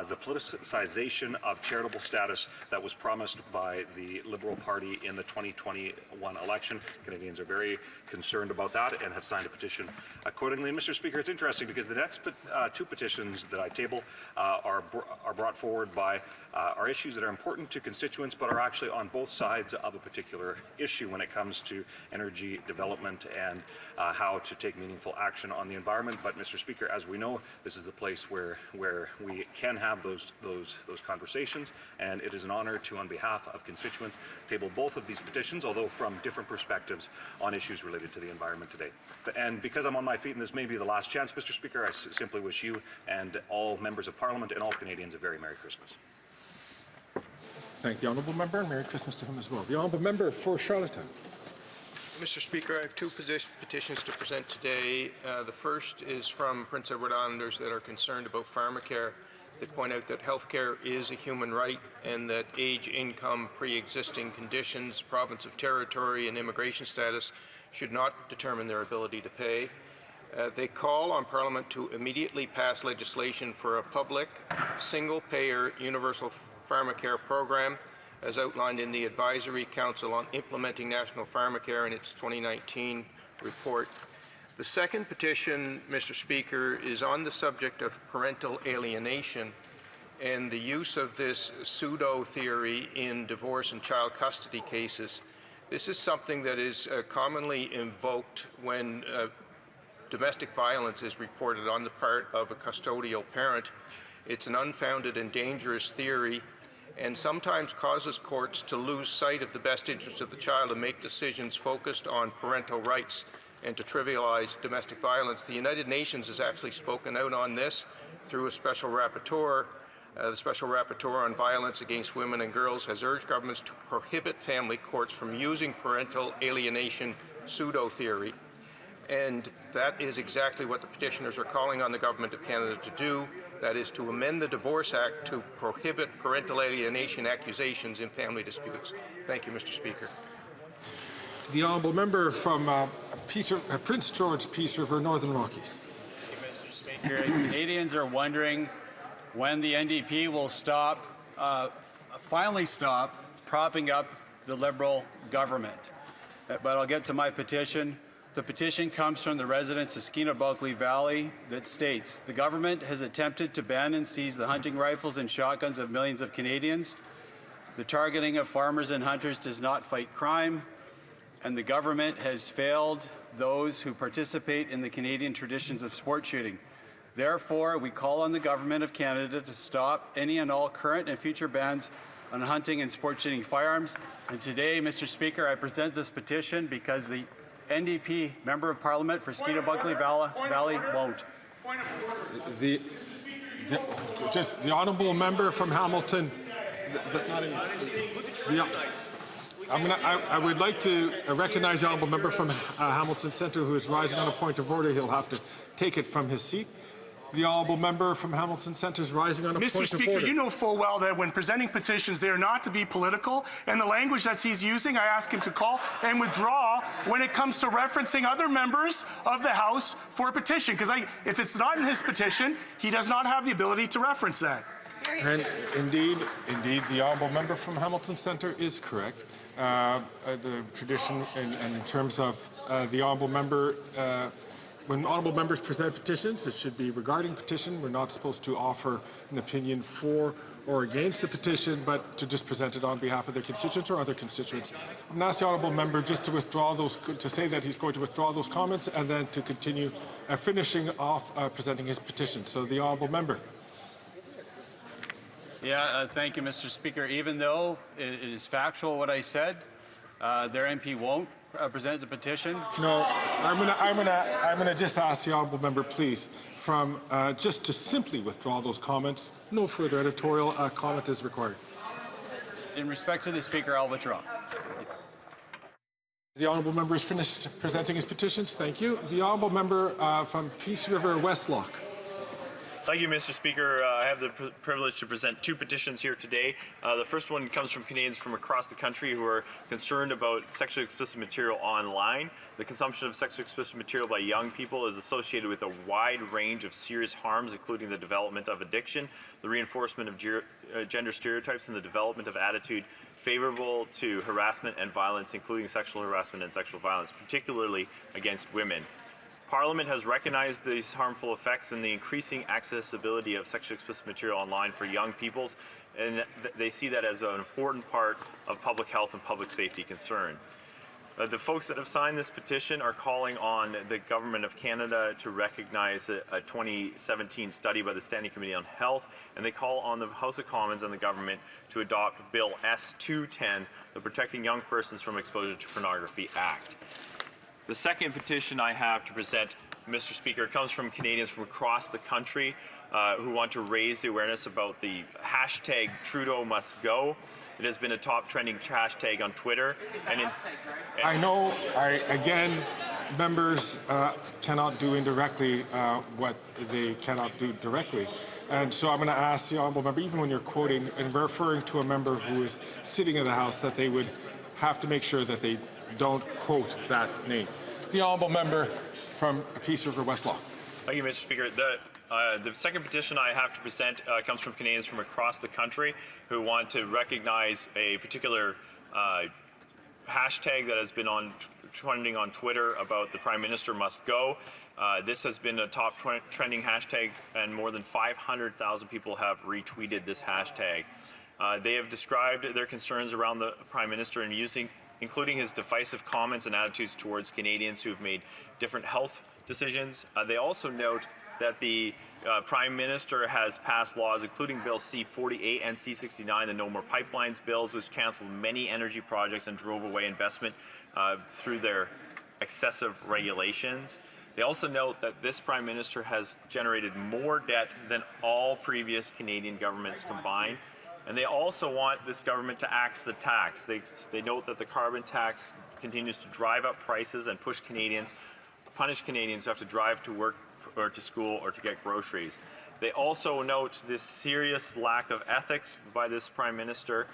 [SPEAKER 18] the politicization of charitable status that was promised by the Liberal Party in the 2021 election. Canadians are very concerned about that and have signed a petition accordingly. And Mr. Speaker, it's interesting because the next 2 petitions that I table are brought forward by are issues that are important to constituents but are actually on both sides of a particular issue when it comes to energy development and how to take meaningful action on the environment. But Mr. Speaker, as we know, this is a place where we can have those conversations, and it is an honor to, on behalf of constituents, table both of these petitions, although from different perspectives on issues related to the environment today. And because I'm on my feet and this may be the last chance, Mr. Speaker, I simply wish you and all members of Parliament and all Canadians a very Merry Christmas.
[SPEAKER 4] Thank the honourable member, and Merry Christmas to him as well. The honourable member for Charlottetown.
[SPEAKER 27] Mr. Speaker, I have 2 petitions to present today. The first is from Prince Edward Islanders that are concerned about pharmacare. They point out that healthcare is a human right and that age, income, pre-existing conditions, province of territory, and immigration status should not determine their ability to pay. They call on Parliament to immediately pass legislation for a public, single-payer, universal pharmacare program, as outlined in the Advisory Council on Implementing National Pharmacare in its 2019 report. The second petition, Mr. Speaker, is on the subject of parental alienation and the use of this pseudo-theory in divorce and child custody cases. This is something that is commonly invoked when domestic violence is reported on the part of a custodial parent. It's an unfounded and dangerous theory, and sometimes causes courts to lose sight of the best interests of the child and make decisions focused on parental rights and to trivialize domestic violence. The United Nations has actually spoken out on this through a special rapporteur. The Special Rapporteur on Violence Against Women and Girls has urged governments to prohibit family courts from using parental alienation pseudo-theory. And that is exactly what the petitioners are calling on the Government of Canada to do. That is to amend the Divorce Act to prohibit parental alienation accusations in family disputes. Thank you, Mr. Speaker.
[SPEAKER 4] The honourable member from Prince George, Peace River, Northern Rockies.
[SPEAKER 19] Mr. Speaker, Canadians are wondering when the NDP will finally stop propping up the Liberal government. But I'll get to my petition. The petition comes from the residents of Skeena-Bulkley Valley that states, the government has attempted to ban and seize the hunting rifles and shotguns of millions of Canadians. The targeting of farmers and hunters does not fight crime, and the government has failed those who participate in the Canadian traditions of sport shooting. Therefore, we call on the Government of Canada to stop any and all current and future bans on hunting and sport shooting firearms. And today, Mr. Speaker, I present this petition because the NDP Member of Parliament for Skeena-Bunkley Valley won't.
[SPEAKER 4] The honourable member from Hamilton. I would like to recognize the honourable member from Hamilton Centre who is rising on a point of order. He'll have to take it from his seat. The honourable member from Hamilton Centre is rising on a point of order.
[SPEAKER 7] Mr. Speaker, you know full well that when presenting petitions, they are not to be political, and the language that he's using, I ask him to call and withdraw when it comes to referencing other members of the House for a petition, because if it's not in his petition, he does not have the ability to reference that.
[SPEAKER 4] And indeed, the honourable member from Hamilton Centre is correct. The tradition in terms of the honourable member, when honourable members present petitions, it should be regarding petition. We're not supposed to offer an opinion for or against the petition, but to just present it on behalf of their constituents or other constituents. I'm going to ask the honourable member just to withdraw those, to say that he's going to withdraw those comments and then to continue finishing off presenting his petition. So the honourable member.
[SPEAKER 19] Yeah, thank you, Mr. Speaker. Even though it is factual what I said, their MP won't present the petition.
[SPEAKER 4] No, I'm gonna just ask the honourable member, please, from just to simply withdraw those comments. No further editorial comment is required.
[SPEAKER 19] In respect to the Speaker, I'll withdraw.
[SPEAKER 4] The honourable member has finished presenting his petitions. Thank you. The honourable member from Peace River Westlock.
[SPEAKER 20] Thank you, Mr. Speaker. I have the privilege to present two petitions here today. The first one comes from Canadians from across the country who are concerned about sexually explicit material online. The consumption of sexually explicit material by young people is associated with a wide range of serious harms, including the development of addiction, the reinforcement of gender stereotypes, and the development of attitude favorable to harassment and violence, including sexual harassment and sexual violence, particularly against women. Parliament has recognized these harmful effects and the increasing accessibility of sexually explicit material online for young people, and they see that as an important part of public health and public safety concern. The folks that have signed this petition are calling on the Government of Canada to recognize a 2017 study by the Standing Committee on Health, and they call on the House of Commons and the government to adopt Bill S-210, the Protecting Young Persons from Exposure to Pornography Act. The second petition I have to present, Mr. Speaker, comes from Canadians from across the country who want to raise the awareness about the hashtag Trudeau must go. It has been a top trending hashtag on Twitter.
[SPEAKER 4] I know, again, members cannot do indirectly what they cannot do directly. And so I'm going to ask the honourable member, even when you're quoting and referring to a member who is sitting in the House, that they would have to make sure that they don't quote that name. The honourable member from Peace River Westlaw.
[SPEAKER 20] Thank you, Mr. Speaker. The second petition I have to present comes from Canadians from across the country who want to recognize a particular hashtag that has been trending on Twitter about the Prime Minister must go. This has been a top trending hashtag, and more than 500,000 people have retweeted this hashtag. They have described their concerns around the Prime Minister and including his divisive comments and attitudes towards Canadians who have made different health decisions. They also note that the Prime Minister has passed laws, including Bill C-48 and C-69, the No More Pipelines bills, which canceled many energy projects and drove away investment through their excessive regulations. They also note that this Prime Minister has generated more debt than all previous Canadian governments combined. And they also want this government to axe the tax. They note that the carbon tax continues to drive up prices and punish Canadians who have to drive to work or to school or to get groceries. They also note this serious lack of ethics by this Prime Minister.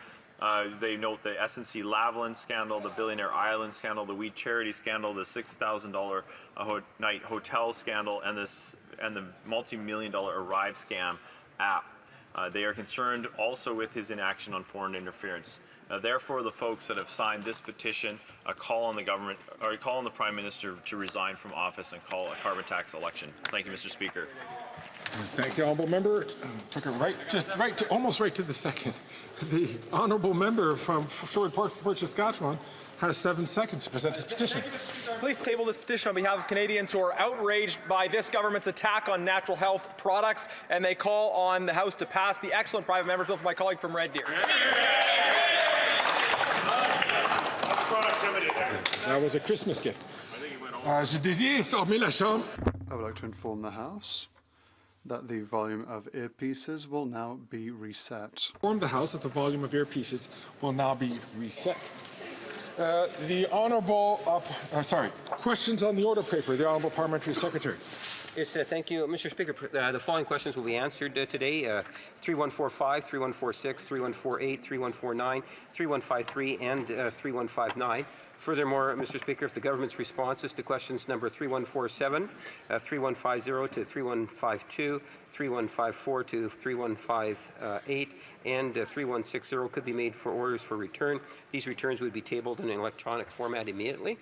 [SPEAKER 20] They note the SNC Lavalin scandal, the Billionaire Island scandal, the Weed Charity scandal, the $6,000 a night hotel scandal, and the multi-million-dollar Arrive scam app. They are concerned also with his inaction on foreign interference. Therefore, the folks that have signed this petition call on the government, or call on the Prime Minister to resign from office and call a carbon tax election. Thank you, Mr. Speaker.
[SPEAKER 4] Thank the honourable member. Took it almost right to the second. The honourable member from Sherwood Park, Fort Saskatchewan, has 7 seconds to present his petition.
[SPEAKER 17] Please table this petition on behalf of Canadians who are outraged by this government's attack on natural health products, and they call on the House to pass the excellent private member's bill from my colleague from Red Deer.
[SPEAKER 4] That was a Christmas gift. Je désire informer la Chambre.
[SPEAKER 21] I would like to inform the House that the volume of earpieces will now be reset.
[SPEAKER 4] Inform the House that the volume of earpieces will now be reset. The honourable, questions on the order paper. The honourable parliamentary secretary.
[SPEAKER 27] Yes, thank you, Mr. Speaker. The following questions will be answered today: 3145, 3146, 3148, 3149, 3153, and 3159. Furthermore, Mr. Speaker, if the government's responses to questions number 3147, 3150 to 3152, 3154 to 3158, and 3160 could be made for orders for return, these returns would be tabled in an electronic format immediately.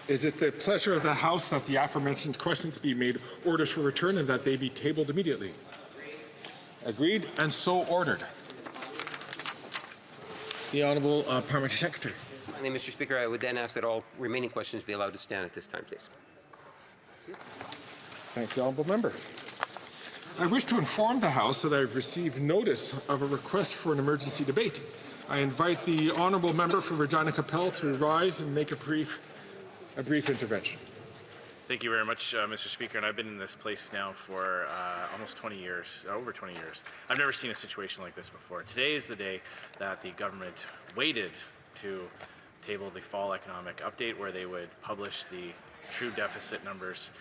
[SPEAKER 4] Is it the pleasure of the House that the aforementioned questions be made orders for return and that they be tabled immediately? Agreed, and so ordered. The Honourable Parliamentary Secretary.
[SPEAKER 27] Finally, Mr. Speaker, I would then ask that all remaining questions be allowed to stand at this time, please.
[SPEAKER 4] Thank the Honourable Member. I wish to inform the House that I have received notice of a request for an emergency debate. I invite the Honourable Member for Regina Capel to rise and make a brief intervention.
[SPEAKER 22] Thank you very much, Mr. Speaker. And I've been in this place now for almost 20 years, over 20 years. I've never seen a situation like this before. Today is the day that the government waited to table the fall economic update, where they would publish the true deficit numbers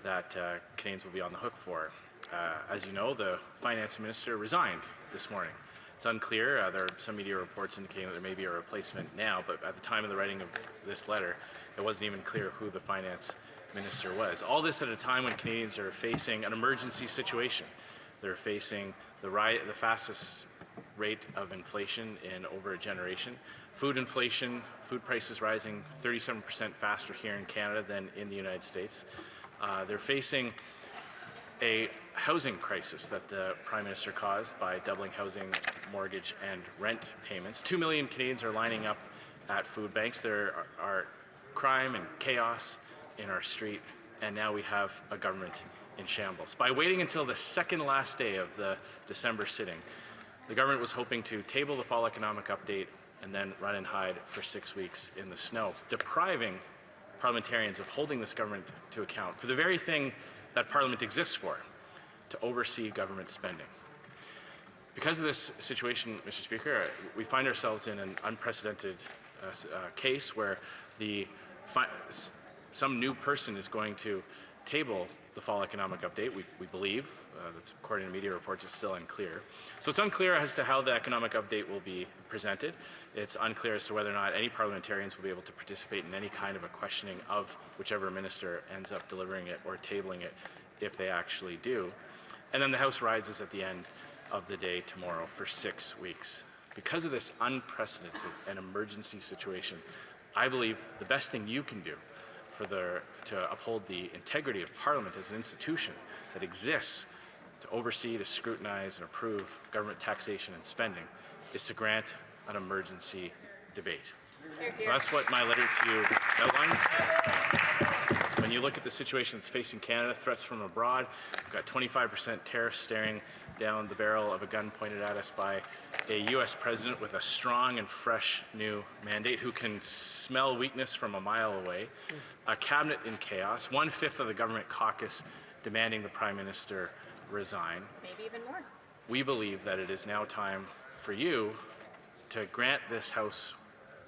[SPEAKER 22] that Canadians will be on the hook for. As you know, the Finance Minister resigned this morning. It's unclear. There are some media reports indicating that there may be a replacement now, but at the time of the writing of this letter, it wasn't even clear who the Finance Minister was. All this at a time when Canadians are facing an emergency situation. They're facing the fastest rate of inflation in over a generation. Food inflation, food prices rising 37% faster here in Canada than in the United States. They're facing a housing crisis that the Prime Minister caused by doubling housing, mortgage, and rent payments. 2 million Canadians are lining up at food banks. There are crime and chaos in our street, and now we have a government in shambles. By waiting until the second last day of the December sitting, the government was hoping to table the fall economic update and then run and hide for 6 weeks in the snow, depriving parliamentarians of holding this government to account for the very thing that Parliament exists for, to oversee government spending. Because of this situation, Mr. Speaker, we find ourselves in an unprecedented case where some new person is going to table the fall economic update. We believe, that's according to media reports, it's still unclear. So it's unclear as to how the economic update will be presented. It's unclear as to whether or not any parliamentarians will be able to participate in any kind of a questioning of whichever minister ends up delivering it or tabling it, if they actually do. And then the House rises at the end of the day tomorrow for 6 weeks. Because of this unprecedented and emergency situation, I believe the best thing you can do to uphold the integrity of Parliament as an institution that exists to oversee, to scrutinize, and approve government taxation and spending is to grant an emergency debate. So that's what my letter to you outlines. When you look at the situation that's facing Canada, threats from abroad, we've got 25% tariffs staring down the barrel of a gun pointed at us by a U.S. president with a strong and fresh new mandate who can smell weakness from a mile away, a cabinet in chaos, 1/5 of the government caucus demanding the Prime Minister resign.
[SPEAKER 11] Maybe even more.
[SPEAKER 22] We believe that it is now time for you to grant this House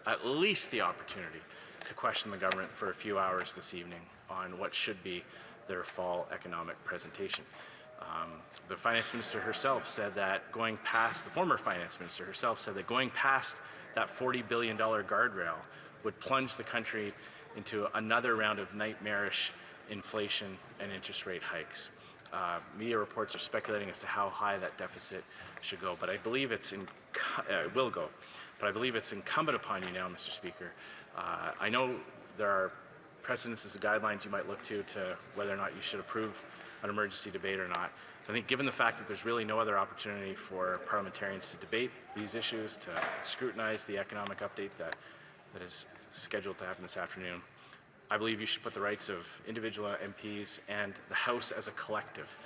[SPEAKER 22] at least the opportunity to question the government for a few hours this evening on what should be their fall economic presentation. The Finance Minister herself said that the former Finance Minister herself said that going past that $40 billion guardrail would plunge the country into another round of nightmarish inflation and interest rate hikes. media reports are speculating as to how high that deficit should go, but I believe will go. But I believe it's incumbent upon you now, Mr. Speaker. I know there are precedents and guidelines you might look to whether or not you should approve an emergency debate or not. I think given the fact that there's really no other opportunity for parliamentarians to debate these issues, to scrutinize the economic update that is scheduled to happen this afternoon, I believe you should put the rights of individual MPs and the House as a collective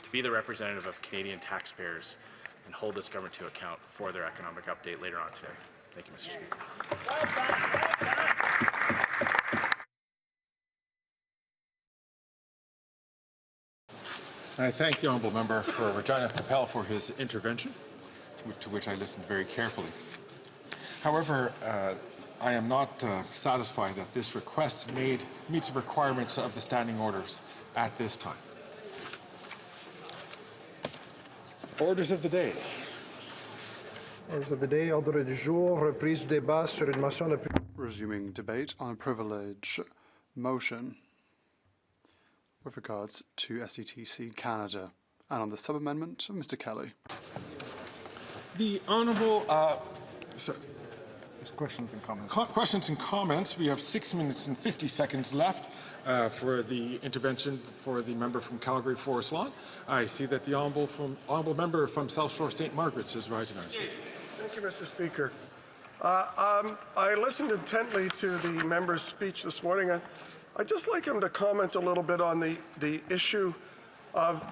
[SPEAKER 22] to be the representative of Canadian taxpayers and hold this government to account for their economic update later on today. Thank you, Mr. Speaker.
[SPEAKER 4] I thank the honourable member for Regina Capel for his intervention, to which I listened very carefully. However, I am not satisfied that this request meets the requirements of the standing orders at this time. Orders of the day.
[SPEAKER 8] Orders of the day, ordre du jour, reprise du débat sur une motion de...
[SPEAKER 21] Resuming debate on a privilege motion with regards to SETC Canada and on the sub-amendment of Mr. Kelly.
[SPEAKER 4] The Honourable...
[SPEAKER 8] Questions and comments.
[SPEAKER 4] Questions and comments. We have 6 minutes and 50 seconds left for the intervention for the member from Calgary Forest Lawn. I see that the honourable member from South Shore St. Margaret's is rising on his feet.
[SPEAKER 2] Thank you, Mr. Speaker. I listened intently to the member's speech this morning, and I'd just like him to comment a little bit on the issue of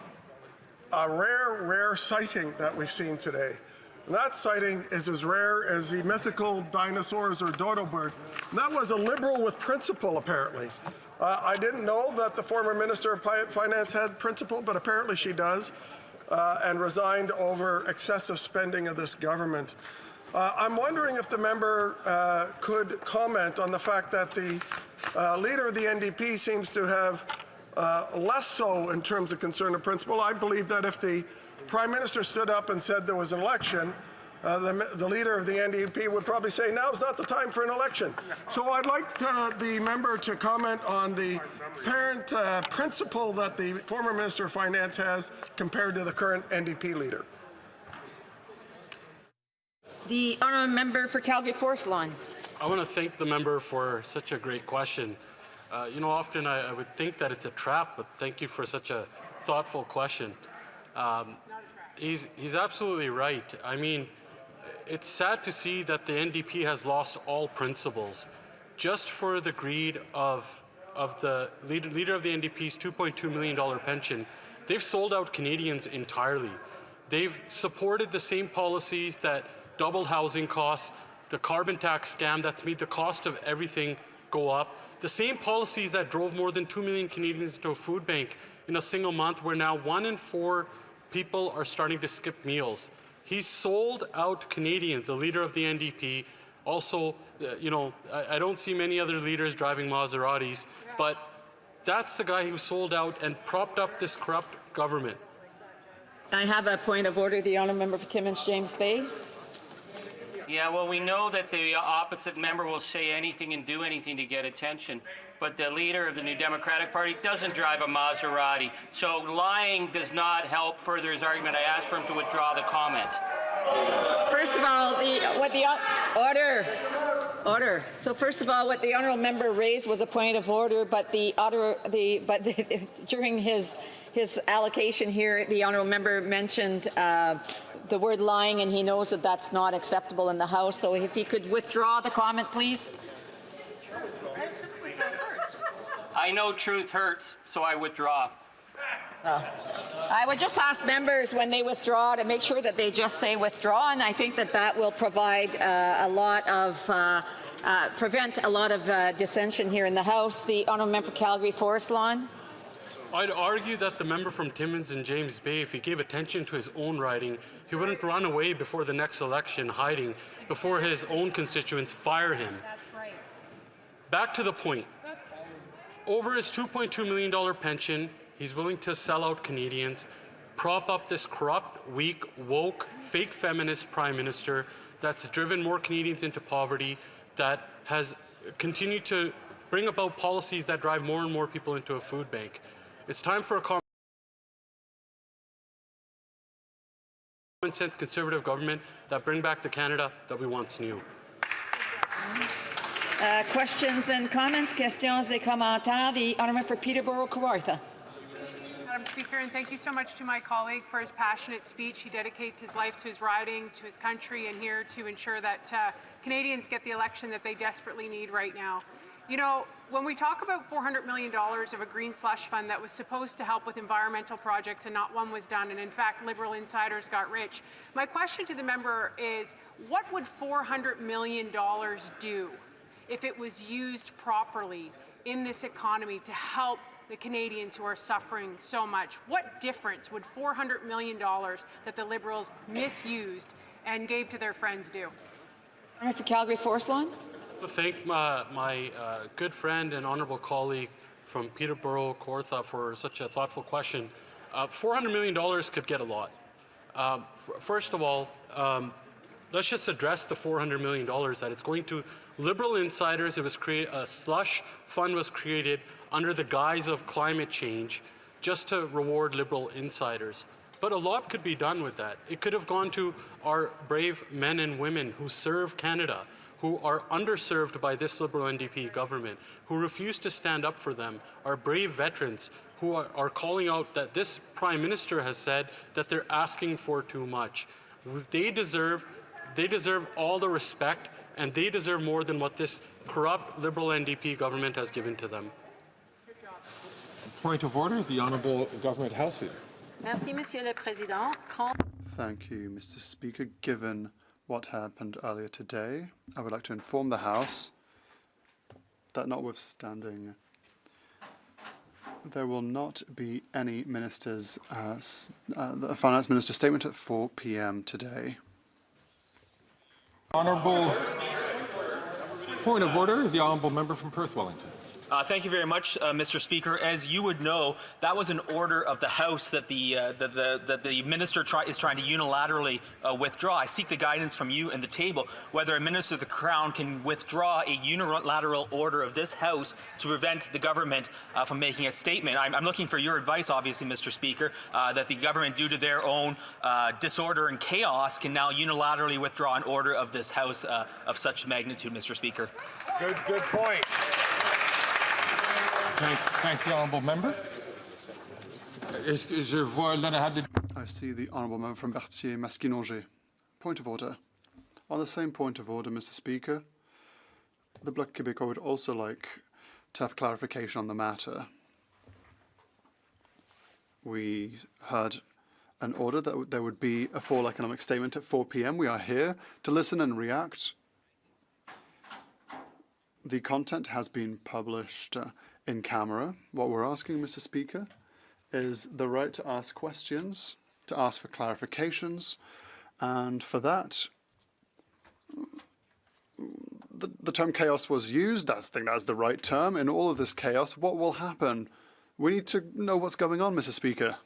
[SPEAKER 2] a rare sighting that we've seen today. And that sighting is as rare as the mythical dinosaurs or dodo bird. And that was a Liberal with principle, apparently. I didn't know that the former Minister of Finance had principle, but apparently she does, and resigned over excessive spending of this government. I'm wondering if the member could comment on the fact that the leader of the NDP seems to have less so in terms of concern of principle. I believe that if the Prime Minister stood up and said there was an election, the leader of the NDP would probably say, now's not the time for an election. So I'd like the member to comment on the apparent principle that the former Minister of Finance has compared to the current NDP leader.
[SPEAKER 15] The honourable member for Calgary Forest Lawn.
[SPEAKER 9] I want to thank the member for such a great question. You know, often I would think that it's a trap, but thank you for such a thoughtful question. He's absolutely right. I mean, it's sad to see that the NDP has lost all principles just for the greed of the leader of the NDP's $2.2 million pension. They've sold out Canadians entirely. They've supported the same policies that doubled housing costs, the carbon tax scam that's made the cost of everything go up, the same policies that drove more than 2 million Canadians into a food bank in a single month, where now 1 in 4 people are starting to skip meals. He's sold out Canadians, the leader of the NDP. Also, you know, I don't see many other leaders driving Maseratis, but that's the guy who sold out and propped up this corrupt government.
[SPEAKER 15] I have a point of order. The honourable member for Timmins, James Bay.
[SPEAKER 10] Yeah, well, we know that the opposite member will say anything and do anything to get attention, but the leader of the New Democratic Party doesn't drive a Maserati, so lying does not help further his argument. I asked for him to withdraw the comment.
[SPEAKER 15] First of all, order. So first of all, what the honourable member raised was a point of order, but during his allocation here, the honourable member mentioned the word lying, and he knows that that's not acceptable in the House. So if he could withdraw the comment, please.
[SPEAKER 10] I know truth hurts, so I withdraw.
[SPEAKER 15] I would just ask members when they withdraw to make sure that they just say withdraw, and I think that that will provide prevent a lot of dissension here in the House. The honourable member for Calgary Forest Lawn.
[SPEAKER 9] I'd argue that the member from Timmins and James Bay, if he gave attention to his own riding, he wouldn't run away before the next election hiding before his own constituents fire him. Back to the point. Over his $2.2 million pension, he's willing to sell out Canadians, prop up this corrupt, weak, woke, fake feminist prime minister that's driven more Canadians into poverty, that has continued to bring about policies that drive more and more people into a food bank. It's time for a common-sense Conservative government that bring back the Canada that we once knew.
[SPEAKER 15] Questions and comments? Questions et commentaires. The honourable for Peterborough, Kawartha.
[SPEAKER 12] Madam Speaker, and thank you so much to my colleague for his passionate speech. He dedicates his life to his riding, to his country, and here to ensure that Canadians get the election that they desperately need right now. You know, when we talk about $400 million of a green slush fund that was supposed to help with environmental projects and not one was done, and in fact Liberal insiders got rich, my question to the member is, what would $400 million do if it was used properly in this economy to help the Canadians who are suffering so much? What difference would $400 million that the Liberals misused and gave to their friends do?
[SPEAKER 15] For Calgary Forest Lawn.
[SPEAKER 9] I thank my good friend and honourable colleague from Peterborough, Kawartha, for such a thoughtful question. $400 million could get a lot. First of all, let's just address the $400 million that it's going to Liberal insiders. It was a slush fund was created under the guise of climate change just to reward Liberal insiders. But a lot could be done with that. It could have gone to our brave men and women who serve Canada, who are underserved by this Liberal NDP government, who refuse to stand up for them, our brave veterans who are calling out that this Prime Minister has said that they're asking for too much. They deserve all the respect, and they deserve more than what this corrupt Liberal NDP government has given to them.
[SPEAKER 13] Point of order, the Honourable Government House Leader.
[SPEAKER 14] Merci, Monsieur le Président.
[SPEAKER 21] Thank you, Mr. Speaker. Given what happened earlier today, I would like to inform the House that notwithstanding, there will not be any ministers, the Finance Minister statement at 4 p.m. today.
[SPEAKER 13] Honourable point of order, the Honourable Member from Perth Wellington.
[SPEAKER 23] Thank you very much, Mr. Speaker. As you would know, that was an order of the House that the Minister is trying to unilaterally withdraw. I seek the guidance from you and the table whether a Minister of the Crown can withdraw a unilateral order of this House to prevent the government from making a statement. I'm looking for your advice, obviously, Mr. Speaker, that the government, due to their own disorder and chaos, can now unilaterally withdraw an order of this House of such magnitude, Mr. Speaker.
[SPEAKER 13] Good point. Thank the Honourable Member. I
[SPEAKER 21] see the Honourable Member from Berthier-Maskinongé. Point of order. On the same point of order, Mr. Speaker, the Bloc Québécois would also like to have clarification on the matter. We heard an order that there would be a full economic statement at 4 p.m. We are here to listen and react. The content has been published in camera. What we're asking, Mr. Speaker, is the right to ask questions, to ask for clarifications, and for that, the term chaos was used. I think that's the right term. In all of this chaos, what will happen? We need to know what's going on, Mr. Speaker.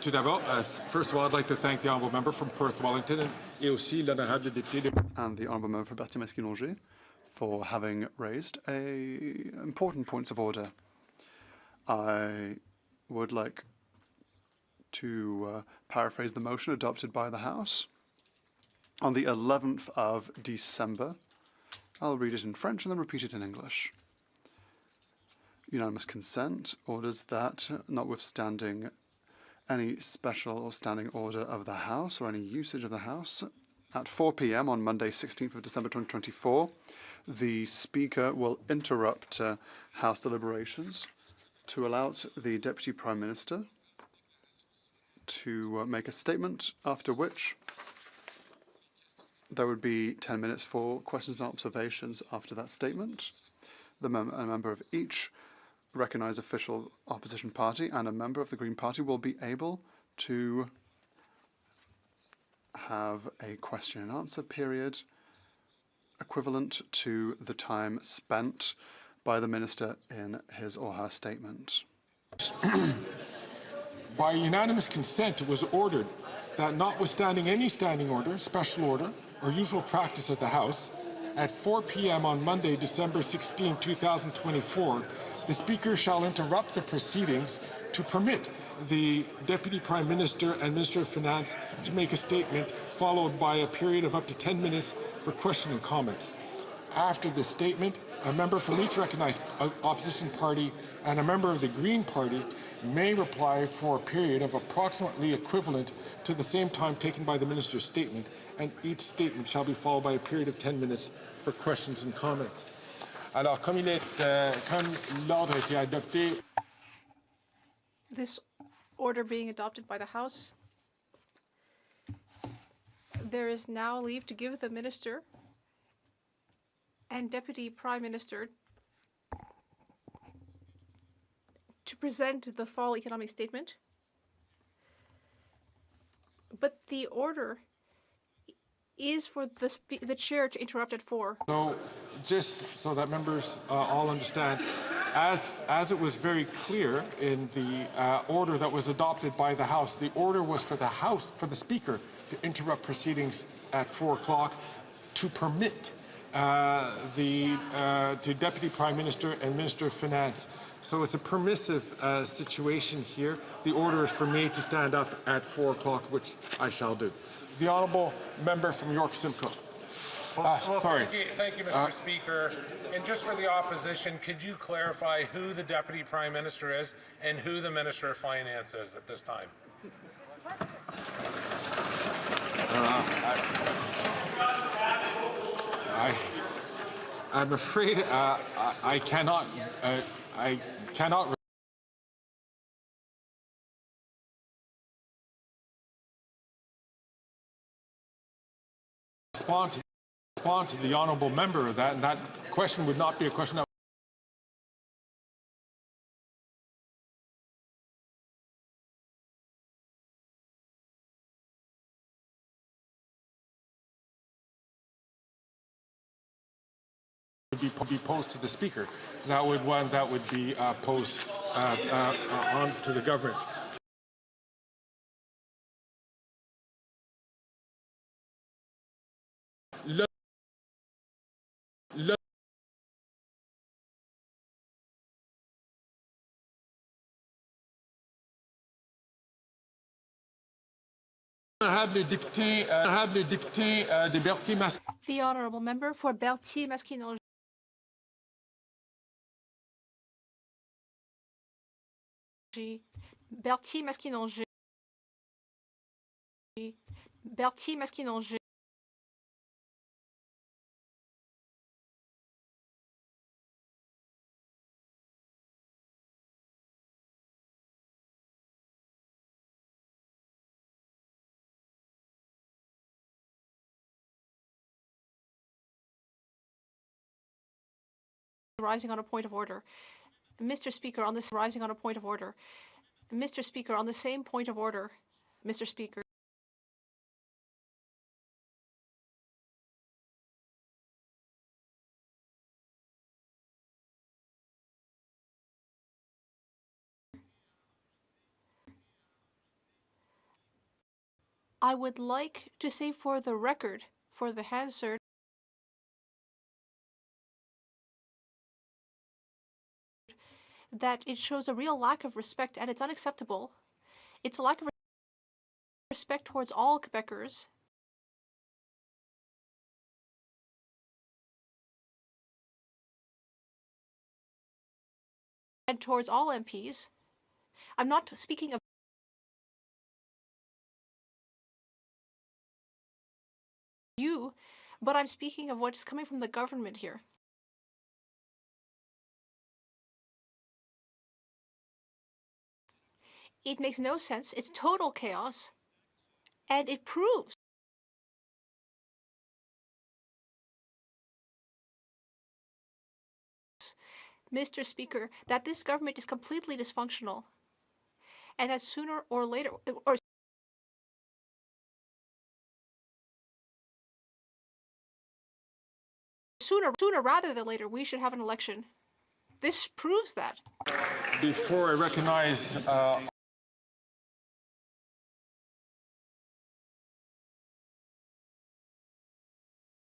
[SPEAKER 13] Tout d'abord, first of all, I'd like to thank the Honourable Member from Perth Wellington et aussi l'honorable député de...
[SPEAKER 21] And the Honourable Member for Berthier-Maskinongé for having raised important points of order. I would like to paraphrase the motion adopted by the House on the 11th of December. I'll read it in French and then repeat it in English. Unanimous consent orders that, notwithstanding any special or standing order of the House or any usage of the House, at 4 p.m. on Monday, 16th of December 2024, the Speaker will interrupt House deliberations to allow the Deputy Prime Minister to make a statement, after which there would be 10 minutes for questions and observations after that statement. A member of each recognised official opposition party and a member of the Green Party will be able to have a question and answer period equivalent to the time spent by the Minister in his or her statement.
[SPEAKER 13] By unanimous consent, it was ordered that notwithstanding any standing order, special order, or usual practice of the House, at 4 p.m. on Monday, December 16, 2024, the Speaker shall interrupt the proceedings to permit the Deputy Prime Minister and Minister of Finance to make a statement, followed by a period of up to 10 minutes for question and comments. After this statement, a member from each recognized opposition party and a member of the Green Party may reply for a period of approximately equivalent to the same time taken by the Minister's statement, and each statement shall be followed by a period of 10 minutes for questions and comments. Alors, comme l'ordre a été adopté,
[SPEAKER 1] this order being adopted by the House, there is now leave to give the Minister and Deputy Prime Minister to present the fall economic statement. But the order is for the chair to interrupt at 4.
[SPEAKER 13] So, just so that members all understand, as it was very clear in the order that was adopted by the House, the order was for the Speaker to interrupt proceedings at 4 o'clock to permit to Deputy Prime Minister and Minister of Finance. So it's a permissive situation here. The order is for me to stand up at 4 o'clock, which I shall do. The Honourable Member from York Simcoe. Sorry.
[SPEAKER 5] Thank you, Mr. Speaker. And just for the opposition, could you clarify who the Deputy Prime Minister is and who the Minister of Finance is at this time?
[SPEAKER 13] I'm afraid I cannot. I cannot. Respond to the honourable member of that, and that question would not be a question that. Would be posed to the Speaker. That would be posed on to the government.
[SPEAKER 1] The Honourable Member for Berthier-Maskinongé. Berthier-Maskinongé. Berthier-Maskinongé. Rising on a point of order. Mr. Speaker, on this rising on a point of order. Mr. Speaker, on the same point of order. Mr. Speaker. I would like to say for the record, for the Hansard, that it shows a real lack of respect, and it's unacceptable. It's a lack of respect towards all Quebecers. And towards all MPs. I'm not speaking of you, but I'm speaking of what's coming from the government here. It makes no sense. It's total chaos. And it proves Mr. Speaker, that this government is completely dysfunctional and that sooner or later, or sooner rather than later, we should have an election. This proves that.
[SPEAKER 13] Before I recognize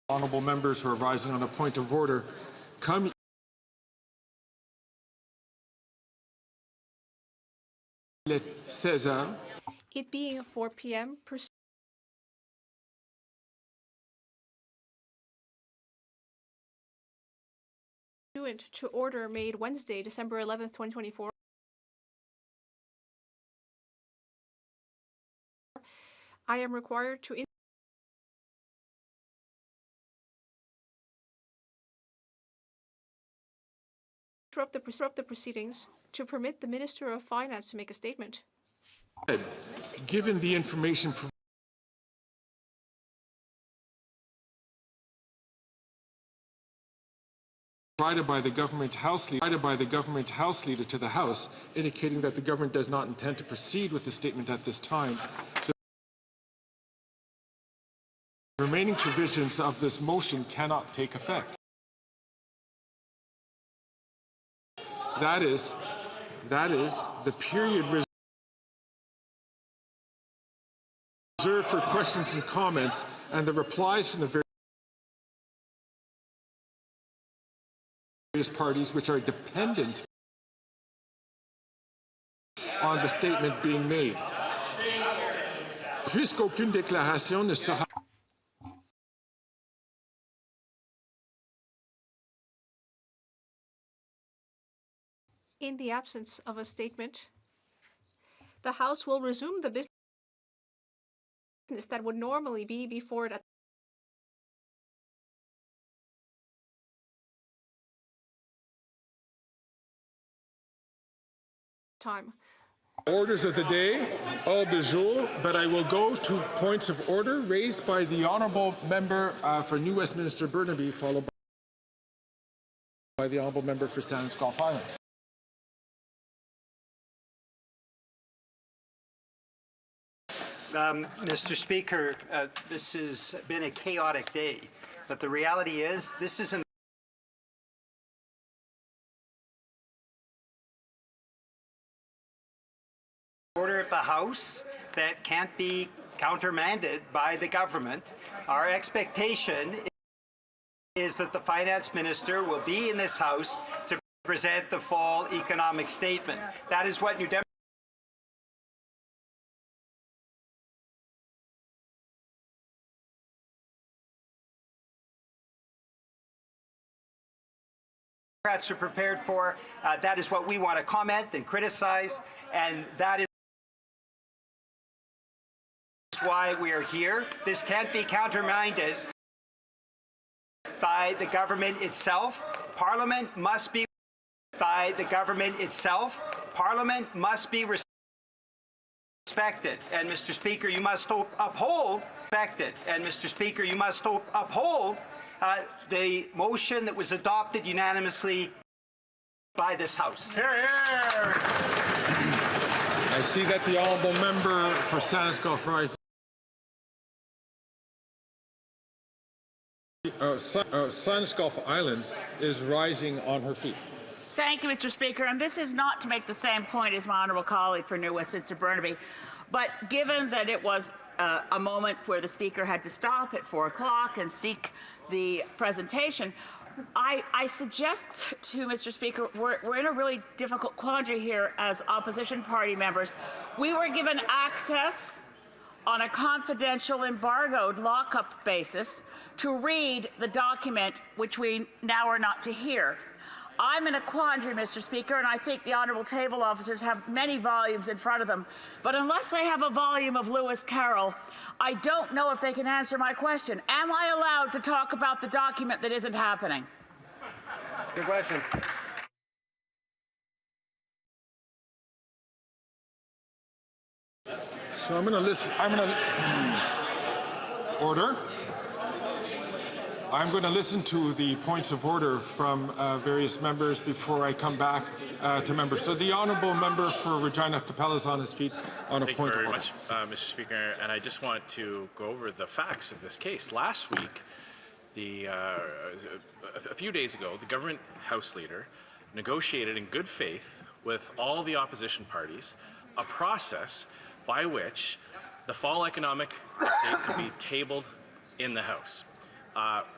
[SPEAKER 13] honourable members who are rising on a point of order, il est 16 heures.
[SPEAKER 1] It being 4 p.m. Pursuant to order made Wednesday, December 11th, 2024, I am required to interrupt the proceedings to permit the Minister of Finance to make a statement.
[SPEAKER 13] Given the information provided by the government House Leader to the House, indicating that the government does not intend to proceed with the statement at this time, the remaining provisions of this motion cannot take effect. That is the period reserved for questions and comments and the replies from the various parties which are dependent on the statement being made. Puisqu'aucune déclaration ne sera
[SPEAKER 1] in the absence of a statement, the House will resume the business that would normally be before it at time.
[SPEAKER 13] Orders of the day, ordre du jour, but I will go to points of order raised by the honourable member for New Westminster Burnaby, followed by the honourable member for Sandwich Gulf Islands.
[SPEAKER 3] Mr. Speaker, this has been a chaotic day, but the reality is this is an order of the House that can't be countermanded by the government. Our expectation is that the Finance Minister will be in this House to present the fall economic statement. That is what New Democrats are prepared for. That is what we want to comment and criticize, and that is why we are here. This can't be countermanded by the government itself. Parliament must be by the government itself. Parliament must be respected. And Mr. Speaker, you must uphold the motion that was adopted unanimously by this House.
[SPEAKER 13] Hear, hear. I see that the honourable member for Sandwich Gulf Islands Sandwich Gulf Islands is rising on her feet.
[SPEAKER 6] Thank you, Mr. Speaker. And this is not to make the same point as my honourable colleague for New Westminster Burnaby, but given that it was a moment where the Speaker had to stop at 4 o'clock and seek the presentation, I suggest to Mr. Speaker, we're in a really difficult quandary here as opposition party members. We were given access on a confidential, embargoed lockup basis to read the document which we now are not to hear. I'm in a quandary, Mr. Speaker, and I think the honourable table officers have many volumes in front of them. But unless they have a volume of Lewis Carroll, I don't know if they can answer my question. Am I allowed to talk about the document that isn't happening?
[SPEAKER 27] Good question.
[SPEAKER 13] So I'm going to listen. Order. I'm going to listen to the points of order from various members before I come back to members. So the honourable member for Regina Capella is on his feet on a point of order.
[SPEAKER 22] Thank you very much, Mr. Speaker. And I just want to go over the facts of this case. Last week, a few days ago, the government House Leader negotiated in good faith with all the opposition parties a process by which the fall economic update could be tabled in the House.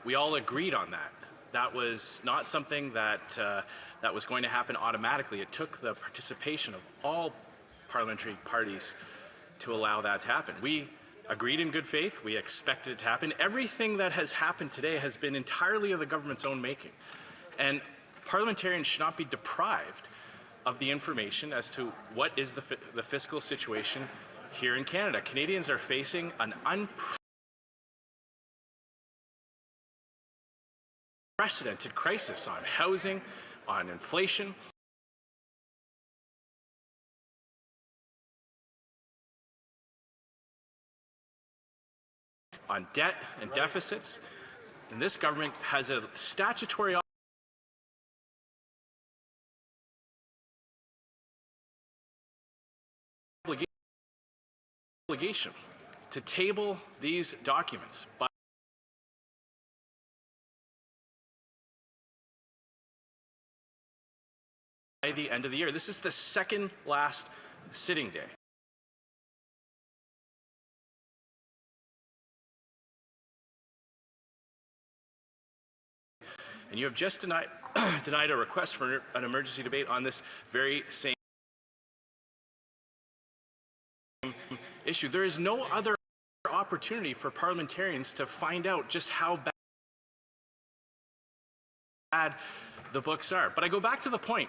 [SPEAKER 22] We all agreed on that. That was not something that that was going to happen automatically. It took the participation of all parliamentary parties to allow that to happen. We agreed in good faith. We expected it to happen. Everything that has happened today has been entirely of the government's own making. And parliamentarians should not be deprived of the information as to what is the fiscal situation here in Canada. Canadians are facing an unprecedented crisis on housing, on inflation. On debt and deficits, and this government has a statutory obligation to table these documents by the end of the year. This is the second last sitting day. And you have just denied a request for an emergency debate on this very same issue. There is no other opportunity for parliamentarians to find out just how bad the books are. But I go back to the point.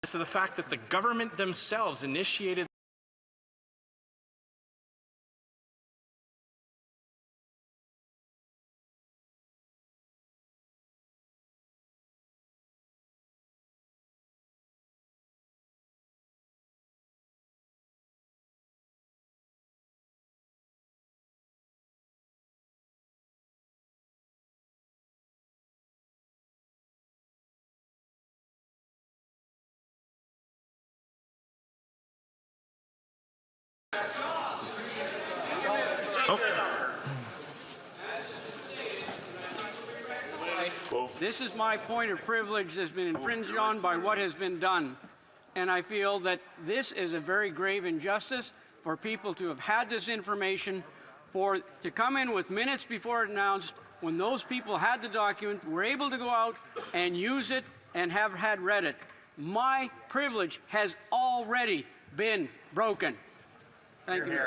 [SPEAKER 22] As to the fact that the government themselves initiated
[SPEAKER 7] This is my point of privilege that's been infringed on by what has been done. And I feel that this is a very grave injustice for people to have had this information, to come in with minutes before it announced, when those people had the document, were able to go out and use it and have had read it. My privilege has already been broken. Thank you.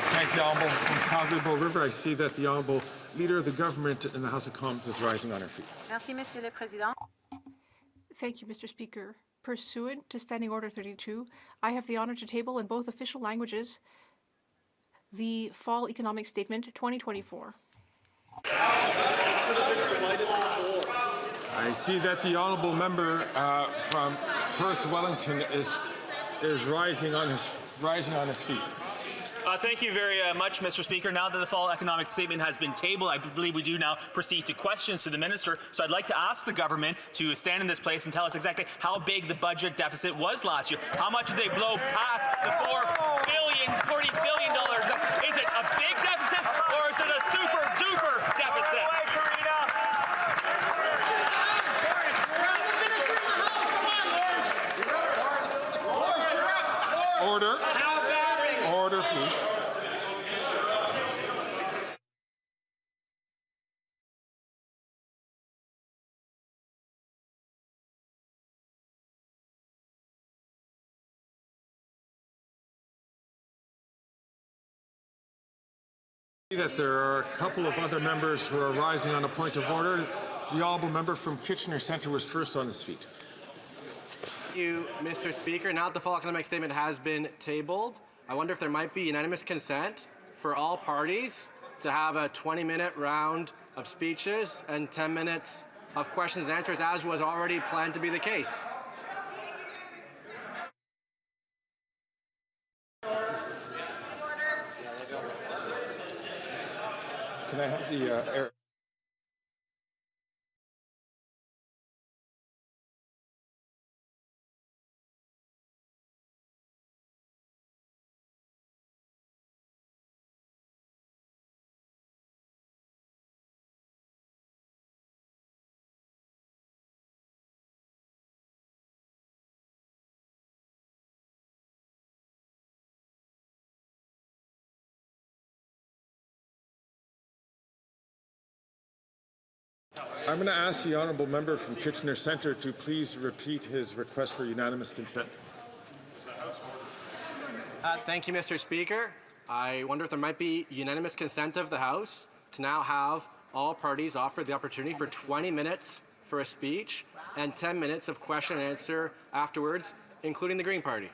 [SPEAKER 13] Thank the Honourable from Calgary-Bow River. I see that the Honourable Leader of the Government in the House of Commons is rising on her feet.
[SPEAKER 14] Merci, Monsieur le Président.
[SPEAKER 1] Thank you, Mr. Speaker. Pursuant to Standing Order 32, I have the honor to table in both official languages the Fall Economic Statement 2024.
[SPEAKER 13] I see that the honourable member from Perth Wellington is rising on his feet.
[SPEAKER 23] Thank you very much, Mr. Speaker. Now that the fall economic statement has been tabled, I believe we do now proceed to questions to the minister. So I'd like to ask the government to stand in this place and tell us exactly how big the budget deficit was last year. How much did they blow past the $40 billion deficit? Is it a big deficit or is it a super duper deficit?
[SPEAKER 13] Order. Order, please. That there are a couple of other members who are rising on a point of order. The honourable member from Kitchener Centre was first on his feet.
[SPEAKER 16] Thank you, Mr. Speaker. Now that the fall economic statement has been tabled, I wonder if there might be unanimous consent for all parties to have a 20-minute round of speeches and 10 minutes of questions and answers, as was already planned to be the case.
[SPEAKER 13] Can I have the I'm going to ask the honourable member from Kitchener Centre to please repeat his request for unanimous consent.
[SPEAKER 16] Thank you, Mr. Speaker. I wonder if there might be unanimous consent of the House to now have all parties offered the opportunity for 20 minutes for a speech and 10 minutes of question and answer afterwards, including the Green Party.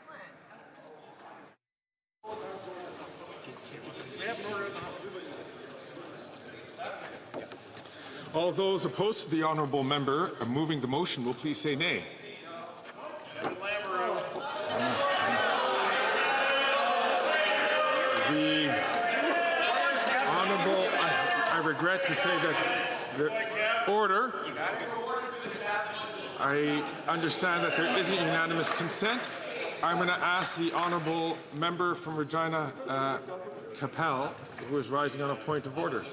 [SPEAKER 13] All those opposed to the honourable member moving the motion will please say nay. The honourable, I regret to say that the order, I understand that there isn't unanimous consent. I'm going to ask the honourable member from Regina Capel, who is rising on a point of order.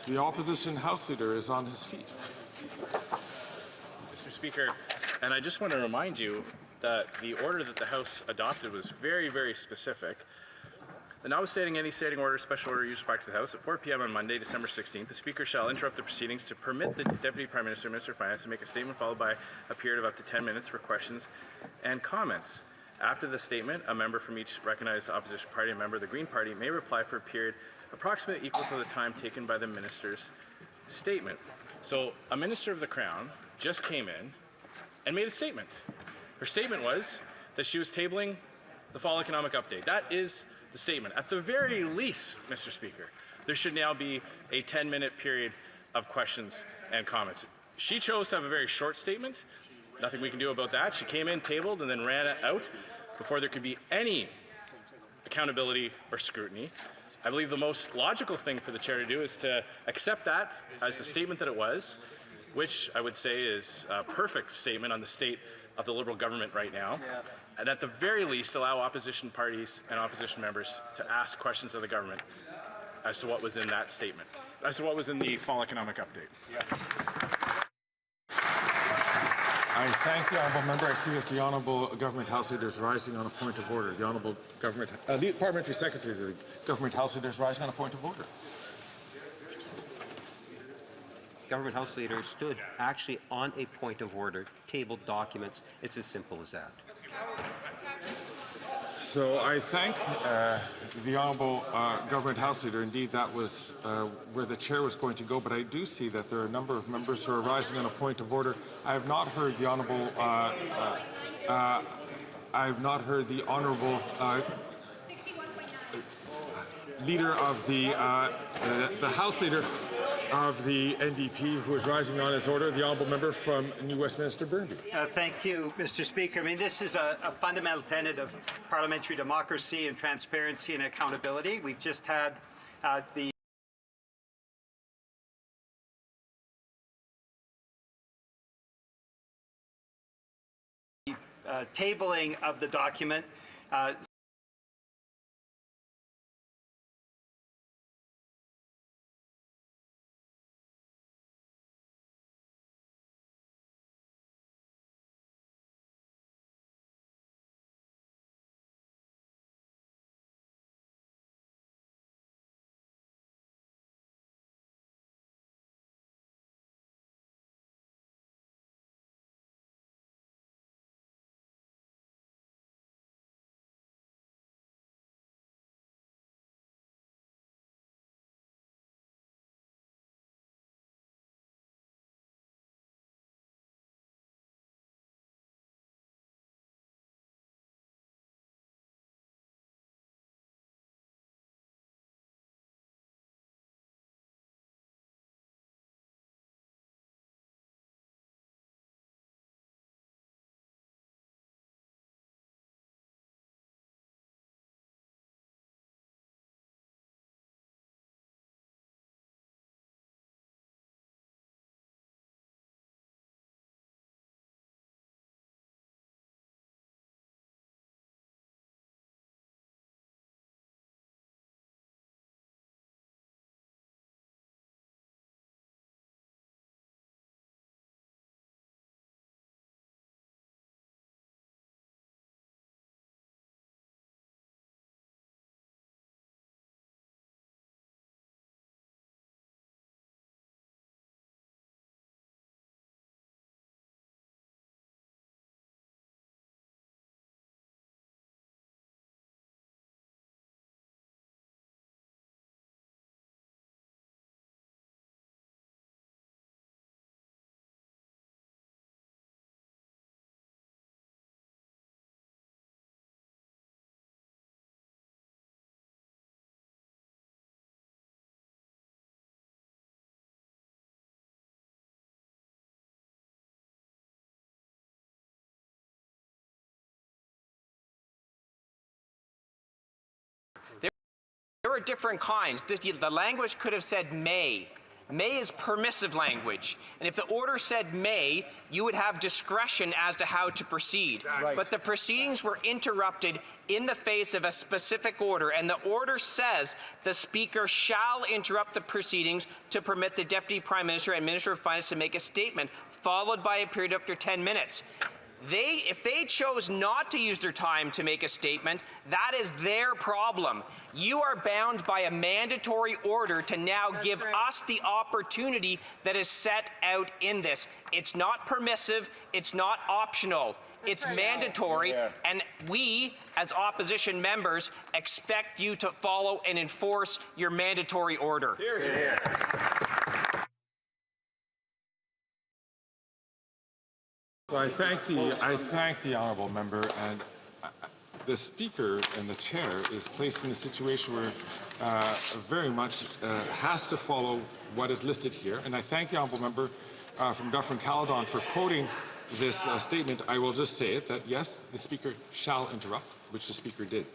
[SPEAKER 13] The opposition House Leader is on his feet.
[SPEAKER 22] Mr. Speaker, and I just want to remind you that the order that the House adopted was very, very specific. And notwithstanding any standing order, special order, use practice of the House, at 4 p.m. on Monday, December 16th, the Speaker shall interrupt the proceedings to permit the Deputy Prime Minister, Minister of Finance, to make a statement followed by a period of up to 10 minutes for questions and comments. After the statement, a member from each recognized opposition party, a member of the Green Party, may reply for a period approximately equal to the time taken by the minister's statement. So a minister of the Crown just came in and made a statement. Her statement was that she was tabling the fall economic update. That is the statement. At the very least, Mr. Speaker, there should now be a 10-minute period of questions and comments. She chose to have a very short statement. Nothing we can do about that. She came in, tabled, and then ran it out before there could be any accountability or scrutiny. I believe the most logical thing for the chair to do is to accept that as the statement that it was, which I would say is a perfect statement on the state of the Liberal government right now, and at the very least allow opposition parties and opposition members to ask questions of the government as to what was in that statement, as to what was in the fall economic update. Yes.
[SPEAKER 13] I thank the honourable member. I see that the honourable government House Leader is rising on a point of order. The honourable government, the parliamentary secretary to the government House Leader is rising on a point of order.
[SPEAKER 27] Government House Leader stood actually on a point of order, tabled documents. It's as simple as that.
[SPEAKER 13] So I thank the honourable government House Leader. Indeed, that was where the chair was going to go, but I do see that there are a number of members who are rising on a point of order. I have not heard the honourable leader of the House Leader of the NDP who is rising on his order, the honourable member from New Westminster Burnaby.
[SPEAKER 3] Thank you, Mr. Speaker. I mean, this is a fundamental tenet of parliamentary democracy and transparency and accountability. We've just had the tabling of the document.
[SPEAKER 17] are different kinds. The language could have said may. May is permissive language. And if the order said may, you would have discretion as to how to proceed. Right. But the proceedings were interrupted in the face of a specific order. And the order says the Speaker shall interrupt the proceedings to permit the Deputy Prime Minister and Minister of Finance to make a statement, followed by a period up to 10 minutes. If they chose not to use their time to make a statement, that is their problem. You are bound by a mandatory order to now give us the opportunity that is set out in this. It's not permissive, it's not optional. It's mandatory, and we, as opposition members, expect you to follow and enforce your mandatory order. Hear, hear, hear.
[SPEAKER 13] So I thank the honourable member, and the Speaker and the Chair is placed in a situation where very much has to follow what is listed here. And I thank the honourable member from Dufferin-Caledon for quoting this statement. I will just say it, that yes, the Speaker shall interrupt, which the Speaker did.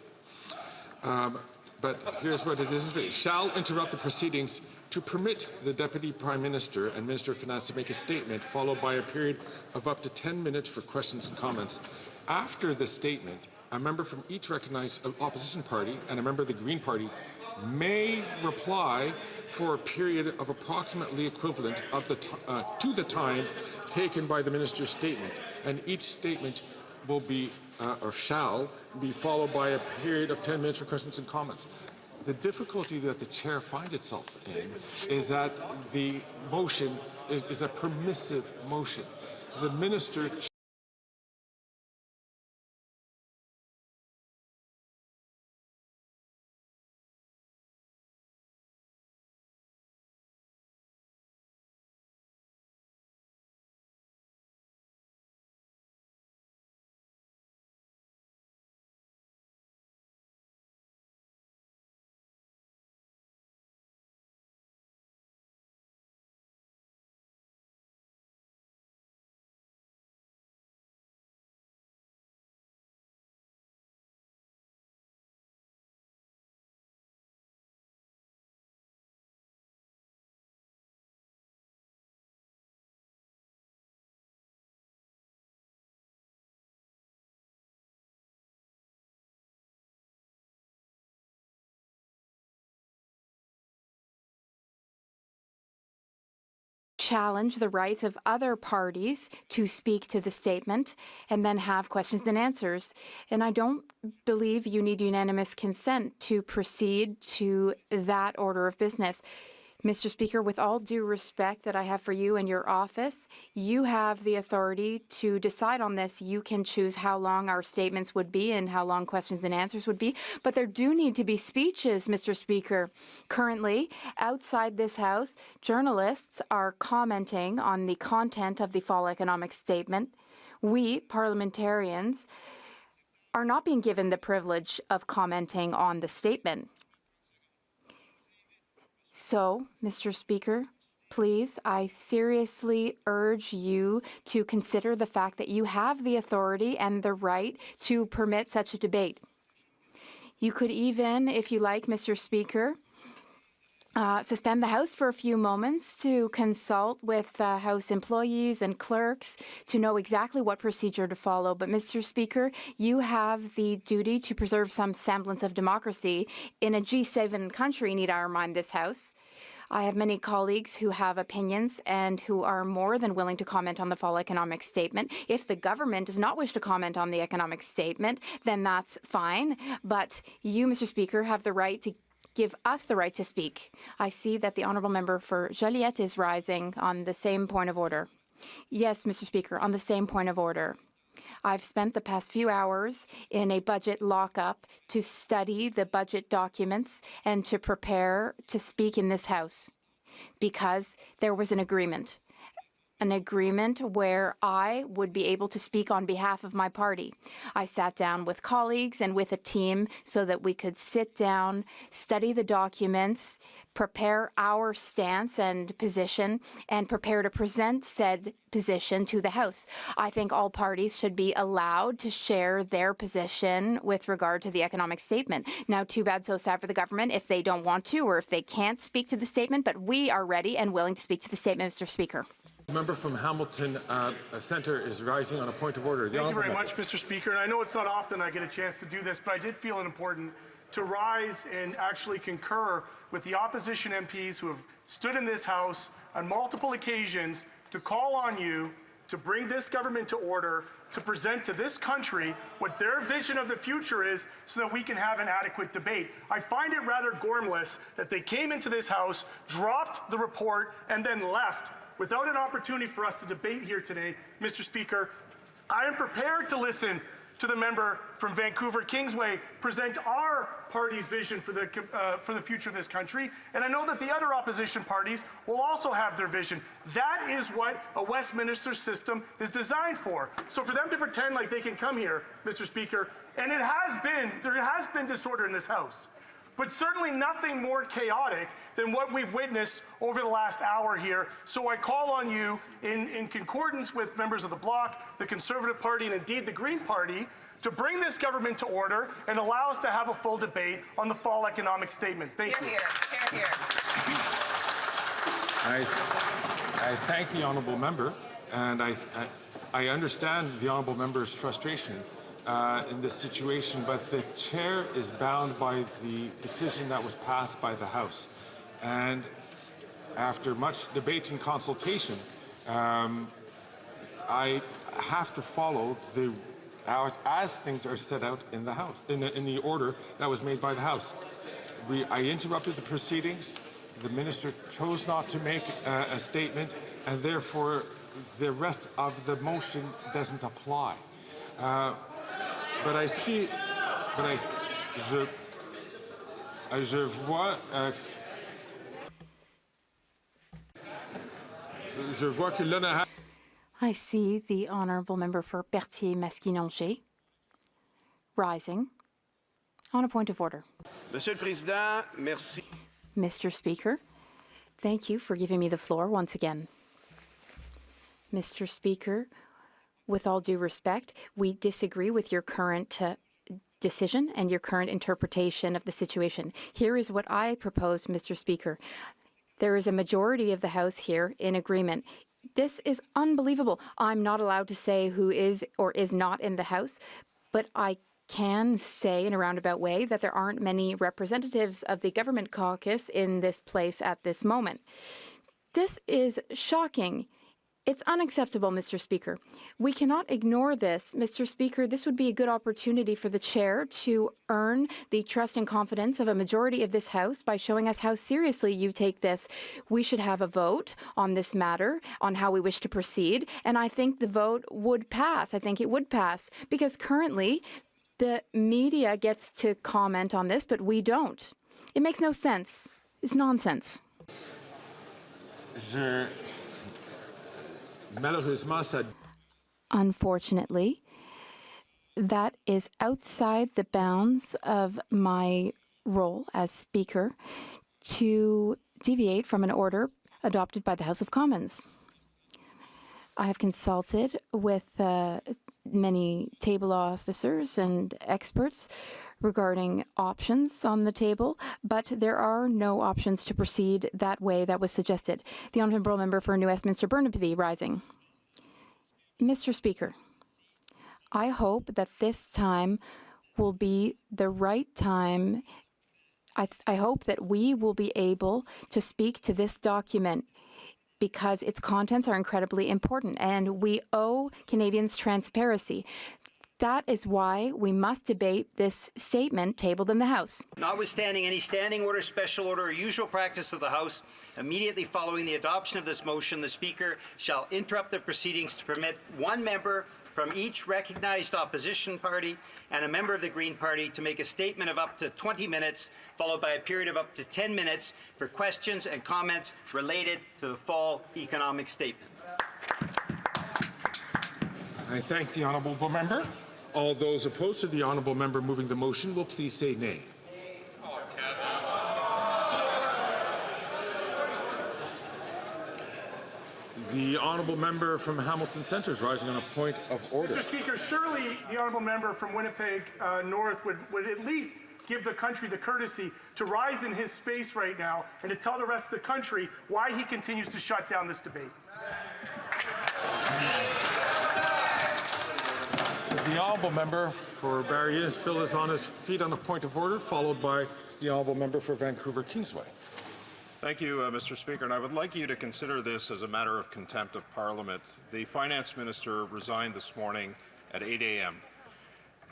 [SPEAKER 13] But here's what it is: shall interrupt the proceedings to permit the Deputy Prime Minister and Minister of Finance to make a statement, followed by a period of up to 10 minutes for questions and comments. After the statement, a member from each recognized opposition party and a member of the Green Party may reply for a period of approximately equivalent of to the time taken by the Minister's statement, and each statement will be or shall be followed by a period of 10 minutes for questions and comments. The difficulty that the Chair finds itself in is that the motion is a permissive motion. The Minister
[SPEAKER 18] challenge the rights of other parties to speak to the statement and then have questions and answers. And I don't believe you need unanimous consent to proceed to that order of business. Mr. Speaker, with all due respect that I have for you and your office, you have the authority to decide on this. You can choose how long our statements would be and how long questions and answers would be. But there do need to be speeches, Mr. Speaker. Currently, outside this House, journalists are commenting on the content of the fall economic statement. We, parliamentarians, are not being given the privilege of commenting on the statement. So, Mr. Speaker, please, I seriously urge you to consider the fact that you have the authority and the right to permit such a debate. You could even, if you like, Mr. Speaker, suspend the House for a few moments to consult with House employees and clerks to know exactly what procedure to follow. But, Mr. Speaker, you have the duty to preserve some semblance of democracy in a G7 country, need I remind this House. I have many colleagues who have opinions and who are more than willing to comment on the fall economic statement. If the government does not wish to comment on the economic statement, then that's fine. But you, Mr. Speaker, have the right to give us the right to speak. I see that the honourable member for Joliette is rising on the same point of order. Yes, Mr. Speaker, on the same point of order. I've spent the past few hours in a budget lockup to study the budget documents and to prepare to speak in this House because there was an agreement an agreement where I would be able to speak on behalf of my party. I sat down with colleagues and with a team so that we could sit down, study the documents, prepare our stance and position, and prepare to present said position to the House. I think all parties should be allowed to share their position with regard to the economic statement. Now, too bad, so sad for the government if they don't want to or if they can't speak to the statement, but we are ready and willing to speak to the statement, Mr. Speaker.
[SPEAKER 13] The member from Hamilton Centre is rising on a point of order.
[SPEAKER 8] Thank you very much, Mr. Speaker. And I know it's not often I get a chance to do this, but I did feel it important to rise and actually concur with the opposition MPs who have stood in this House on multiple occasions to call on you to bring this government to order, to present to this country what their vision of the future is so that we can have an adequate debate. I find it rather gormless that they came into this House, dropped the report, and then left without an opportunity for us to debate here today. Mr. Speaker, I am prepared to listen to the member from Vancouver Kingsway present our party's vision for the future of this country, and I know that the other opposition parties will also have their vision. That is what a Westminster system is designed for. So for them to pretend like they can come here, Mr. Speaker, and there has been disorder in this House, but certainly nothing more chaotic than what we've witnessed over the last hour here. So I call on you, in concordance with members of the Bloc, the Conservative Party, and indeed the Green Party, to bring this government to order and allow us to have a full debate on the fall economic statement. Thank you.
[SPEAKER 15] Hear, hear.
[SPEAKER 13] I thank the honourable member, and I understand the honourable member's frustration in this situation, but the chair is bound by the decision that was passed by the House. And after much debate and consultation, I have to follow as things are set out in the House, in the order that was made by the House. I interrupted the proceedings. The minister chose not to make a statement, and therefore the rest of the motion doesn't apply. But I see, je vois que l'honorable.
[SPEAKER 18] I see the honourable member for Berthier-Masquinongé rising on a point of order.
[SPEAKER 11] Monsieur le Président, merci.
[SPEAKER 18] Mr. Speaker, thank you for giving me the floor once again. Mr. Speaker, with all due respect, we disagree with your current decision and your current interpretation of the situation. Here is what I propose, Mr. Speaker. There is a majority of the House here in agreement. This is unbelievable. I'm not allowed to say who is or is not in the House, but I can say in a roundabout way that there aren't many representatives of the government caucus in this place at this moment. This is shocking. It's unacceptable, Mr. Speaker. We cannot ignore this. Mr. Speaker, this would be a good opportunity for the chair to earn the trust and confidence of a majority of this House by showing us how seriously you take this. We should have a vote on this matter, on how we wish to proceed, and I think the vote would pass. I think it would pass, because currently the media gets to comment on this, but we don't. It makes no sense. It's nonsense. Unfortunately, that is outside the bounds of my role as Speaker to deviate from an order adopted by the House of Commons. I have consulted with many table officers and experts regarding options on the table, but there are no options to proceed that way that was suggested. The honourable member for New Westminster Burnaby rising. Mr. Speaker, I hope that this time will be the right time. I hope that we will be able to speak to this document because its contents are incredibly important and we owe Canadians transparency. That is why we must debate this statement tabled in the House.
[SPEAKER 3] Notwithstanding any standing order, special order, or usual practice of the House, immediately following the adoption of this motion, the Speaker shall interrupt the proceedings to permit one member from each recognized opposition party and a member of the Green Party to make a statement of up to 20 minutes, followed by a period of up to 10 minutes for questions and comments related to the fall economic statement.
[SPEAKER 13] I thank the honourable member. All those opposed to the honourable member moving the motion will please say nay. The honourable member from Hamilton Centre is rising on a point of order.
[SPEAKER 8] Mr. Speaker, surely the honourable member from Winnipeg North would at least give the country the courtesy to rise in his space right now and to tell the rest of the country why he continues to shut down this debate.
[SPEAKER 13] The honourable member for Barrie Innisfil is on his feet on a point of order, followed by the honourable member for Vancouver Kingsway.
[SPEAKER 2] Thank you, Mr. Speaker, and I would like you to consider this as a matter of contempt of Parliament. The Finance Minister resigned this morning at 8 a.m.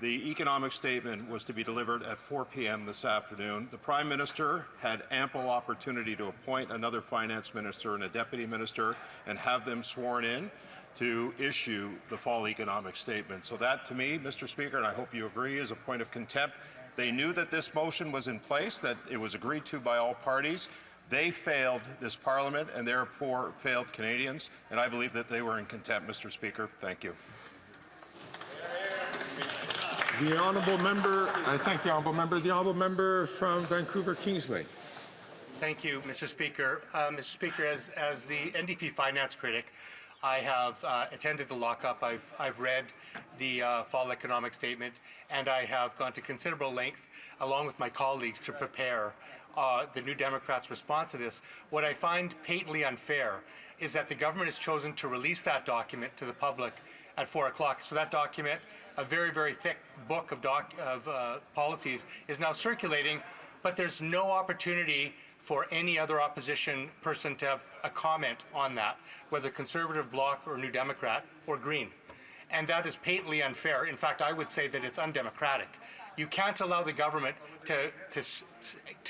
[SPEAKER 2] The economic statement was to be delivered at 4 p.m. this afternoon. The Prime Minister had ample opportunity to appoint another Finance Minister and a Deputy Minister and have them sworn in to issue the fall economic statement. So that, to me, Mr. Speaker, and I hope you agree, is a point of contempt. They knew that this motion was in place, that it was agreed to by all parties. They failed this Parliament and therefore failed Canadians, and I believe that they were in contempt, Mr. Speaker. Thank you.
[SPEAKER 13] The honourable member, I thank the honourable member. The honourable member from Vancouver Kingsway.
[SPEAKER 4] Thank you, Mr. Speaker. Mr. Speaker, as the NDP finance critic, I have attended the lockup. I've read the fall economic statement, and I have gone to considerable length, along with my colleagues, to prepare the New Democrats' response to this. What I find patently unfair is that the government has chosen to release that document to the public at 4 o'clock. So that document, a very, very thick book of policies, is now circulating, but there's no opportunity for any other opposition person to have a comment on that, whether Conservative, Bloc, or New Democrat, or Green. And that is patently unfair. In fact, I would say that it's undemocratic. You can't allow the government to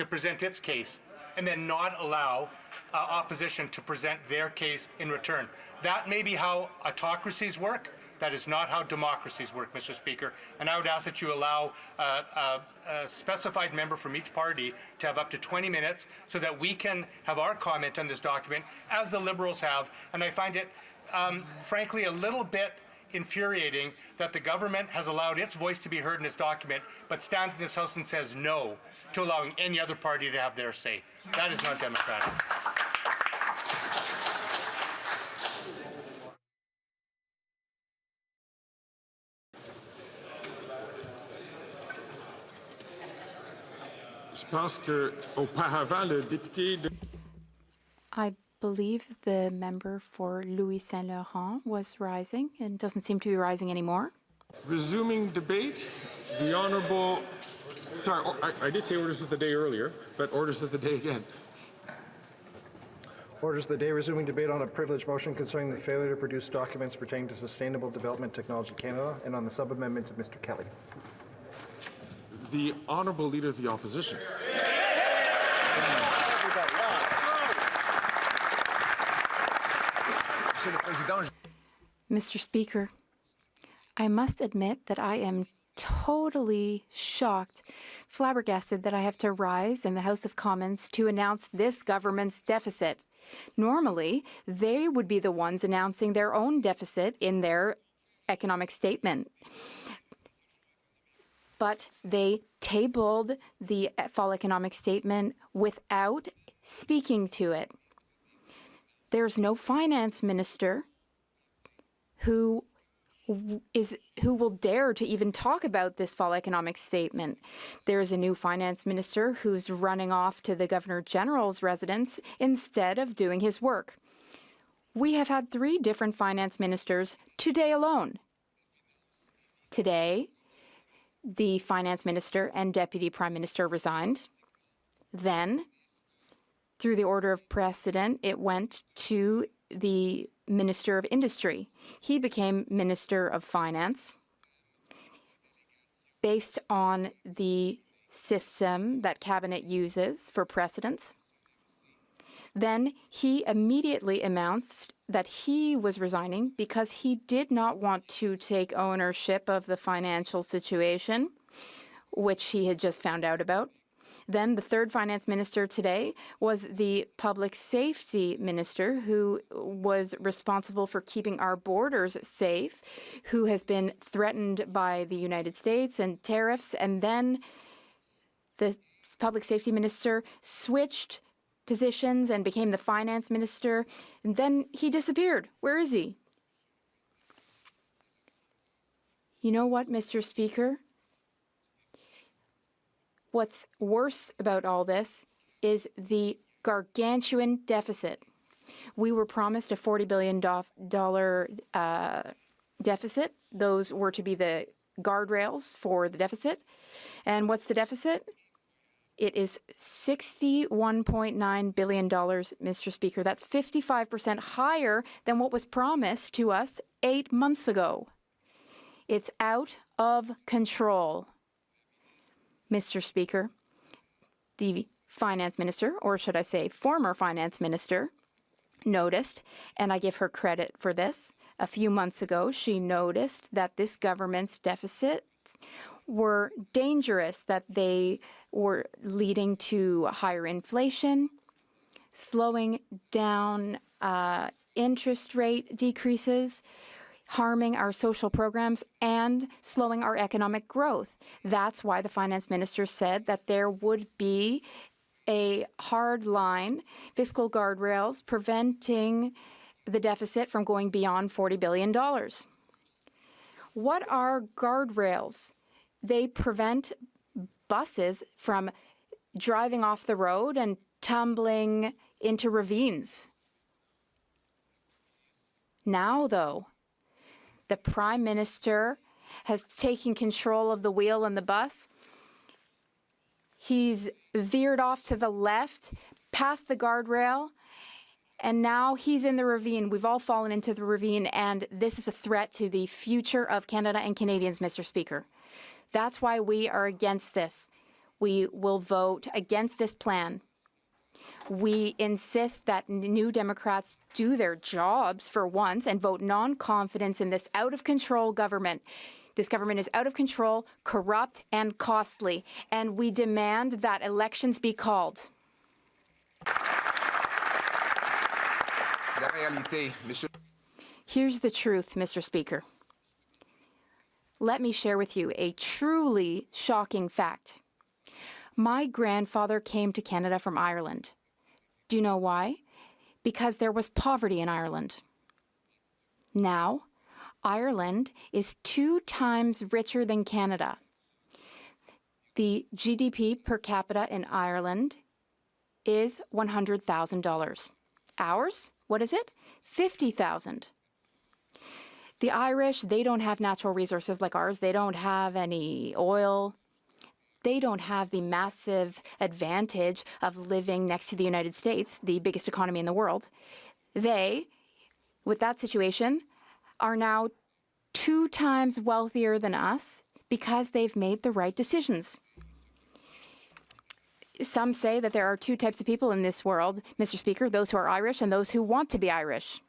[SPEAKER 4] present its case and then not allow opposition to present their case in return. That may be how autocracies work. That is not how democracies work, Mr. Speaker. And I would ask that you allow a specified member from each party to have up to 20 minutes so that we can have our comment on this document, as the Liberals have. And I find it, frankly, a little bit infuriating that the government has allowed its voice to be heard in this document, but stands in this House and says no to allowing any other party to have their say. That is not democratic.
[SPEAKER 18] I believe the member for Louis Saint Laurent was rising and doesn't seem to be rising anymore.
[SPEAKER 13] Resuming debate, the honourable. Sorry, I did say orders of the day earlier, but orders of the day again.
[SPEAKER 19] Orders of the day, resuming debate on a privileged motion concerning the failure to produce documents pertaining to Sustainable Development Technology Canada and on the sub-amendment of Mr. Kelly.
[SPEAKER 13] The honourable leader of the opposition.
[SPEAKER 18] Mr. Speaker, I must admit that I am totally shocked, flabbergasted that I have to rise in the House of Commons to announce this government's deficit. Normally, they would be the ones announcing their own deficit in their economic statement. But they tabled the fall economic statement without speaking to it. There's no finance minister who will dare to even talk about this fall economic statement. There's a new finance minister who's running off to the Governor General's residence instead of doing his work. We have had 3 different finance ministers today alone. Today, the finance minister and deputy prime minister resigned. Then, through the order of precedent, it went to the Minister of Industry. He became Minister of Finance based on the system that Cabinet uses for precedents. Then he immediately announced that he was resigning because he did not want to take ownership of the financial situation, which he had just found out about. Then the third finance minister today was the public safety minister, who was responsible for keeping our borders safe, who has been threatened by the United States and tariffs. And then the public safety minister switched positions and became the finance minister. And then he disappeared. Where is he? You know what, Mr. Speaker? What's worse about all this is the gargantuan deficit. We were promised a $40 billion deficit. Those were to be the guardrails for the deficit. And what's the deficit? It is $61.9 billion, Mr. Speaker. That's 55% higher than what was promised to us 8 months ago. It's out of control. Mr. Speaker, the finance minister, or should I say former finance minister, noticed, and I give her credit for this, a few months ago she noticed that this government's deficits were dangerous, that they were leading to higher inflation, slowing down interest rate decreases, harming our social programs, and slowing our economic growth. That's why the finance minister said that there would be a hard line, fiscal guardrails, preventing the deficit from going beyond $40 billion. What are guardrails? They prevent buses from driving off the road and tumbling into ravines. Now, though, the Prime Minister has taken control of the wheel in the bus. He's veered off to the left, past the guardrail, and now he's in the ravine. We've all fallen into the ravine, and this is a threat to the future of Canada and Canadians, Mr. Speaker. That's why we are against this. We will vote against this plan. We insist that New Democrats do their jobs for once and vote non-confidence in this out-of-control government. This government is out of control, corrupt, and costly, and we demand that elections be called. Here's the truth, Mr. Speaker. Let me share with you a truly shocking fact. My grandfather came to Canada from Ireland. Do you know why? Because there was poverty in Ireland. Now, Ireland is 2 times richer than Canada. The GDP per capita in Ireland is $100,000. Ours, what is it? $50,000. The Irish, they don't have natural resources like ours. They don't have any oil. They don't have the massive advantage of living next to the United States, the biggest economy in the world. They, with that situation, are now 2 times wealthier than us because they've made the right decisions. Some say that there are 2 types of people in this world, Mr. Speaker, those who are Irish and those who want to be Irish.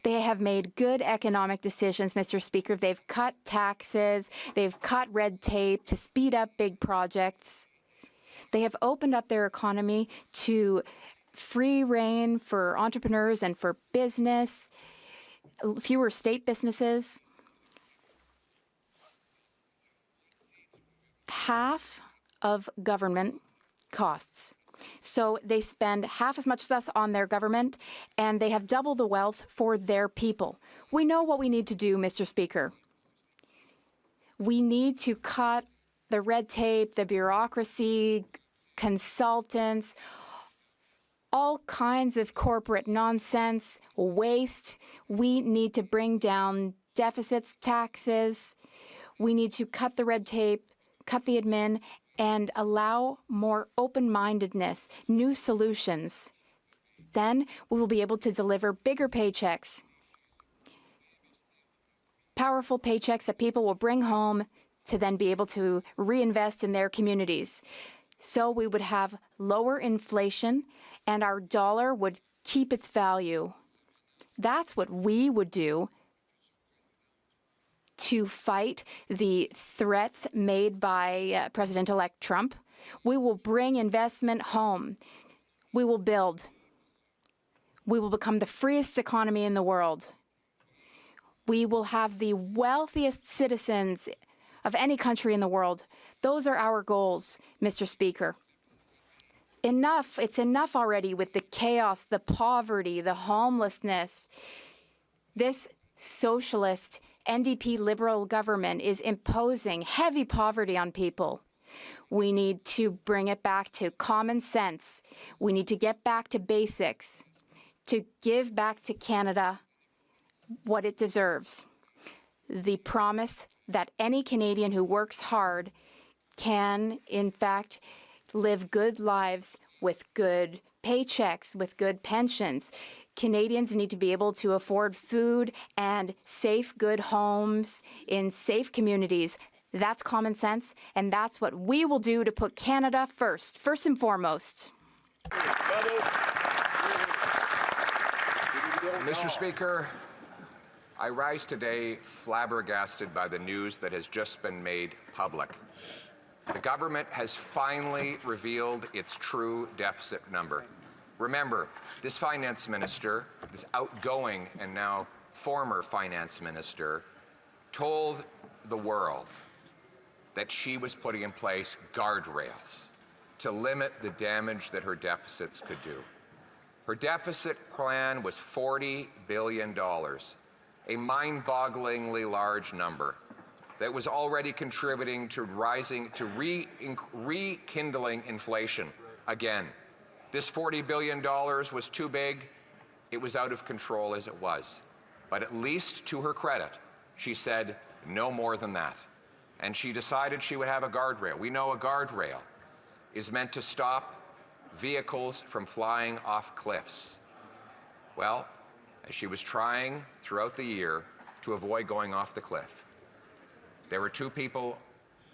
[SPEAKER 18] They have made good economic decisions, Mr. Speaker. They've cut taxes. They've cut red tape to speed up big projects. They have opened up their economy to free rein for entrepreneurs and for business, fewer state businesses. Half of government costs. So they spend half as much as us on their government, and they have double the wealth for their people. We know what we need to do, Mr. Speaker. We need to cut the red tape, the bureaucracy, consultants, all kinds of corporate nonsense, waste. We need to bring down deficits, taxes. We need to cut the red tape, cut the admin, and allow more open-mindedness, new solutions. Then we will be able to deliver bigger paychecks, powerful paychecks that people will bring home to then be able to reinvest in their communities. So we would have lower inflation and our dollar would keep its value. That's what we would do. to fight the threats made by President-elect Trump. We will bring investment home. We will build. We will become the freest economy in the world. We will have the wealthiest citizens of any country in the world. Those are our goals, Mr. Speaker. Enough. It's enough already with the chaos, the poverty, the homelessness. This socialist NDP Liberal government is imposing heavy poverty on people. We need to bring it back to common sense. We need to get back to basics, to give back to Canada what it deserves. The promise that any Canadian who works hard can, in fact, live good lives with good paychecks, with good pensions. Canadians need to be able to afford food and safe, good homes in safe communities. That's common sense, and that's what we will do to put Canada first and foremost.
[SPEAKER 9] Mr. Speaker, I rise today flabbergasted by the news that has just been made public. The government has finally revealed its true deficit number. Remember, this finance minister, this outgoing and now former finance minister, told the world that she was putting in place guardrails to limit the damage that her deficits could do. Her deficit plan was $40 billion, a mind-bogglingly large number that was already contributing to rekindling inflation again. This $40 billion was too big. It was out of control as it was. But at least to her credit, she said no more than that. And she decided she would have a guardrail. We know a guardrail is meant to stop vehicles from flying off cliffs. Well, as she was trying throughout the year to avoid going off the cliff, there were two people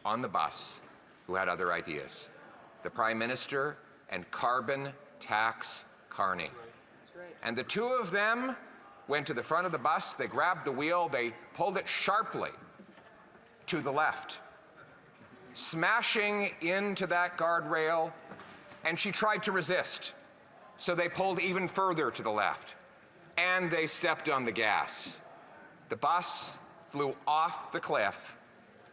[SPEAKER 9] on the bus who had other ideas. The Prime Minister and carbon tax Carney. And the two of them went to the front of the bus, they grabbed the wheel, they pulled it sharply to the left, smashing into that guardrail, and she tried to resist. So they pulled even further to the left, and they stepped on the gas. The bus flew off the cliff,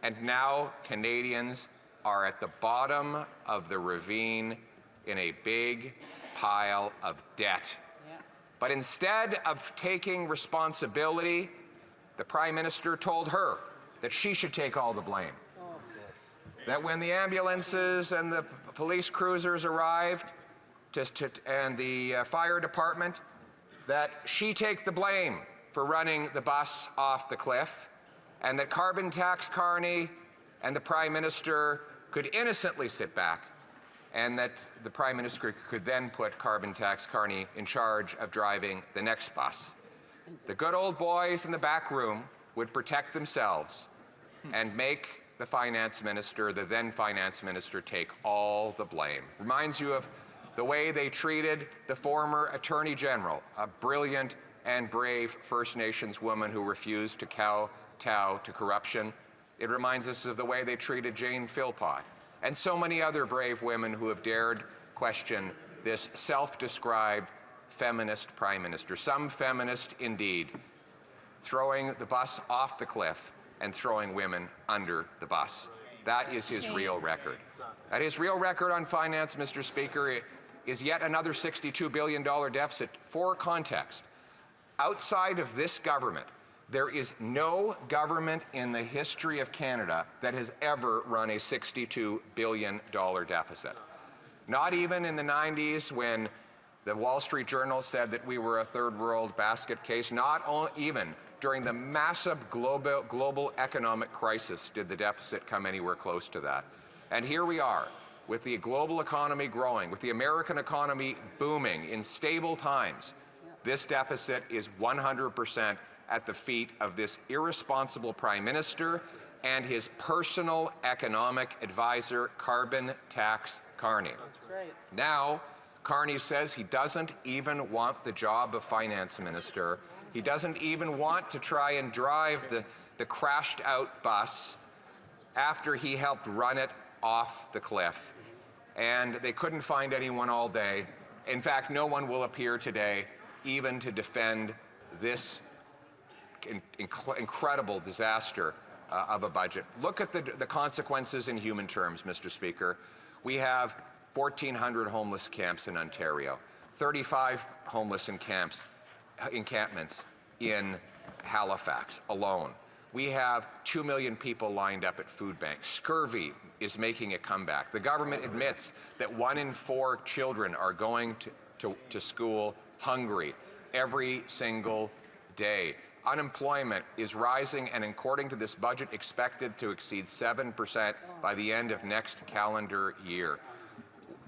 [SPEAKER 9] and now Canadians are at the bottom of the ravine in a big pile of debt. But instead of taking responsibility, the Prime Minister told her that she should take all the blame. That when the ambulances and the police cruisers arrived, and the fire department, that she take the blame for running the bus off the cliff, and that carbon tax Carney and the Prime Minister could innocently sit back, and that the Prime Minister could then put carbon tax Carney in charge of driving the next bus. The good old boys in the back room would protect themselves and make the Finance Minister, the then Finance Minister, take all the blame. Reminds you of the way they treated the former Attorney General, a brilliant and brave First Nations woman who refused to kowtow to corruption. It reminds us of the way they treated Jane Philpott and so many other brave women who have dared question this self-described feminist Prime Minister, some feminist indeed, throwing the bus off the cliff and throwing women under the bus. That is his real record. That his real record on finance, Mr. Speaker, is yet another $62 billion deficit. For context, outside of this government, there is no government in the history of Canada that has ever run a $62 billion deficit. Not even in the 90s when the Wall Street Journal said that we were a third world basket case. Not even during the massive global economic crisis did the deficit come anywhere close to that. And here we are, with the global economy growing, with the American economy booming in stable times. This deficit is 100% at the feet of this irresponsible Prime Minister and his personal economic advisor, carbon tax Carney. That's right. Now, Carney says he doesn't even want the job of Finance Minister. He doesn't even want to try and drive the the crashed out bus after he helped run it off the cliff. And they couldn't find anyone all day. In fact, no one will appear today even to defend this incredible disaster of a budget. Look at the consequences in human terms, Mr. Speaker. We have 1,400 homeless camps in Ontario, 35 homeless encampments in Halifax alone. We have 2 million people lined up at food banks. Scurvy is making a comeback. The government admits that 1 in 4 children are going to school hungry every single day. Unemployment is rising, and according to this budget, expected to exceed 7% by the end of next calendar year.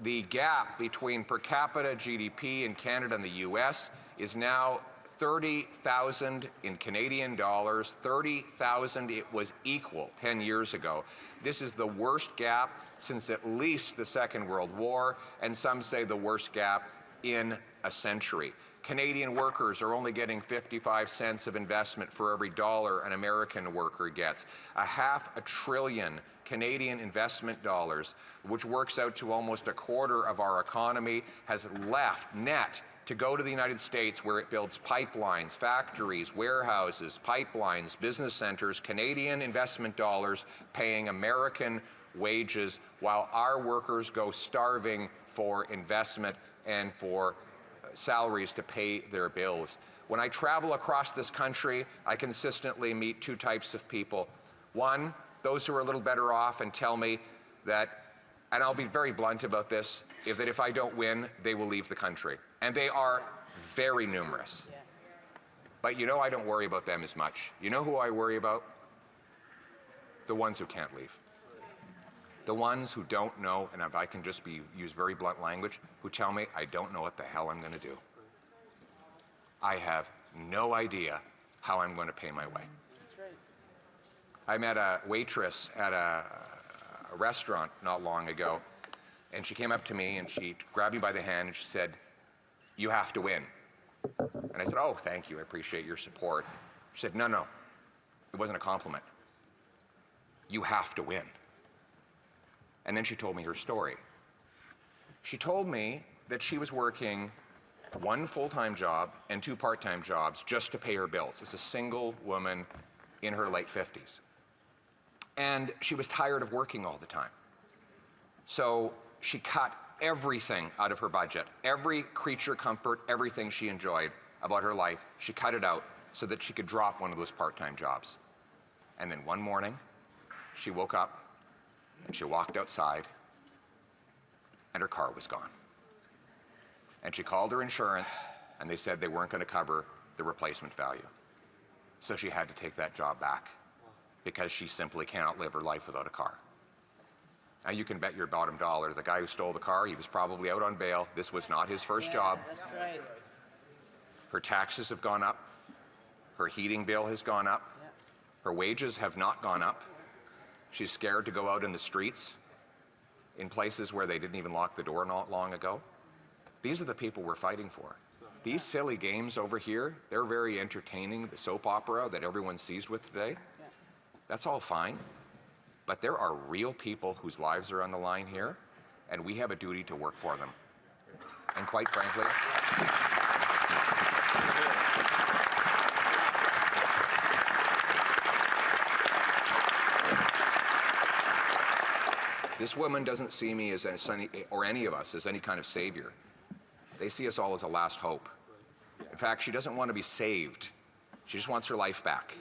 [SPEAKER 9] The gap between per capita GDP in Canada and the US is now 30,000 in Canadian dollars, 30,000 it was equal 10 years ago. This is the worst gap since at least the Second World War, and some say the worst gap in a century. Canadian workers are only getting 55 cents of investment for every dollar an American worker gets. $500 billion Canadian investment dollars, which works out to almost a quarter of our economy, has left net to go to the United States, where it builds pipelines, factories, warehouses, pipelines, business centers, Canadian investment dollars paying American wages, while our workers go starving for investment and for salaries to pay their bills. When I travel across this country, I consistently meet 2 types of people. One, those who are a little better off and tell me that, and I'll be very blunt about this, that if I don't win, they will leave the country. And they are very numerous. Yes. But you know, I don't worry about them as much. You know who I worry about? The ones who can't leave. The ones who don't know, and if I can just use very blunt language, who tell me, I don't know what the hell I'm going to do. I have no idea how I'm going to pay my way. That's right. I met a waitress at a restaurant not long ago, and she came up to me and she grabbed me by the hand and she said, "You have to win." And I said, "Oh, thank you, I appreciate your support." She said, "No, no, it wasn't a compliment. You have to win." And then she told me her story. She told me that she was working 1 full-time job and 2 part-time jobs just to pay her bills. As a single woman in her late 50s. And she was tired of working all the time. So she cut everything out of her budget, every creature comfort, everything she enjoyed about her life, she cut it out so that she could drop one of those part-time jobs. And then one morning, she woke up and she walked outside and her car was gone. And she called her insurance and they said they weren't going to cover the replacement value. So she had to take that job back because she simply cannot live her life without a car. Now you can bet your bottom dollar the guy who stole the car, he was probably out on bail. This was not his first job.
[SPEAKER 6] That's right.
[SPEAKER 9] Her taxes have gone up. Her heating bill has gone up. Her wages have not gone up. She's scared to go out in the streets in places where they didn't even lock the door not long ago. These are the people we're fighting for. These silly games over here, they're very entertaining. The soap opera that everyone's seized with today, that's all fine. But there are real people whose lives are on the line here, and we have a duty to work for them. And quite frankly, this woman doesn't see me as any, or any of us as any kind of savior. They see us all as a last hope. In fact, she doesn't want to be saved. She just wants her life back.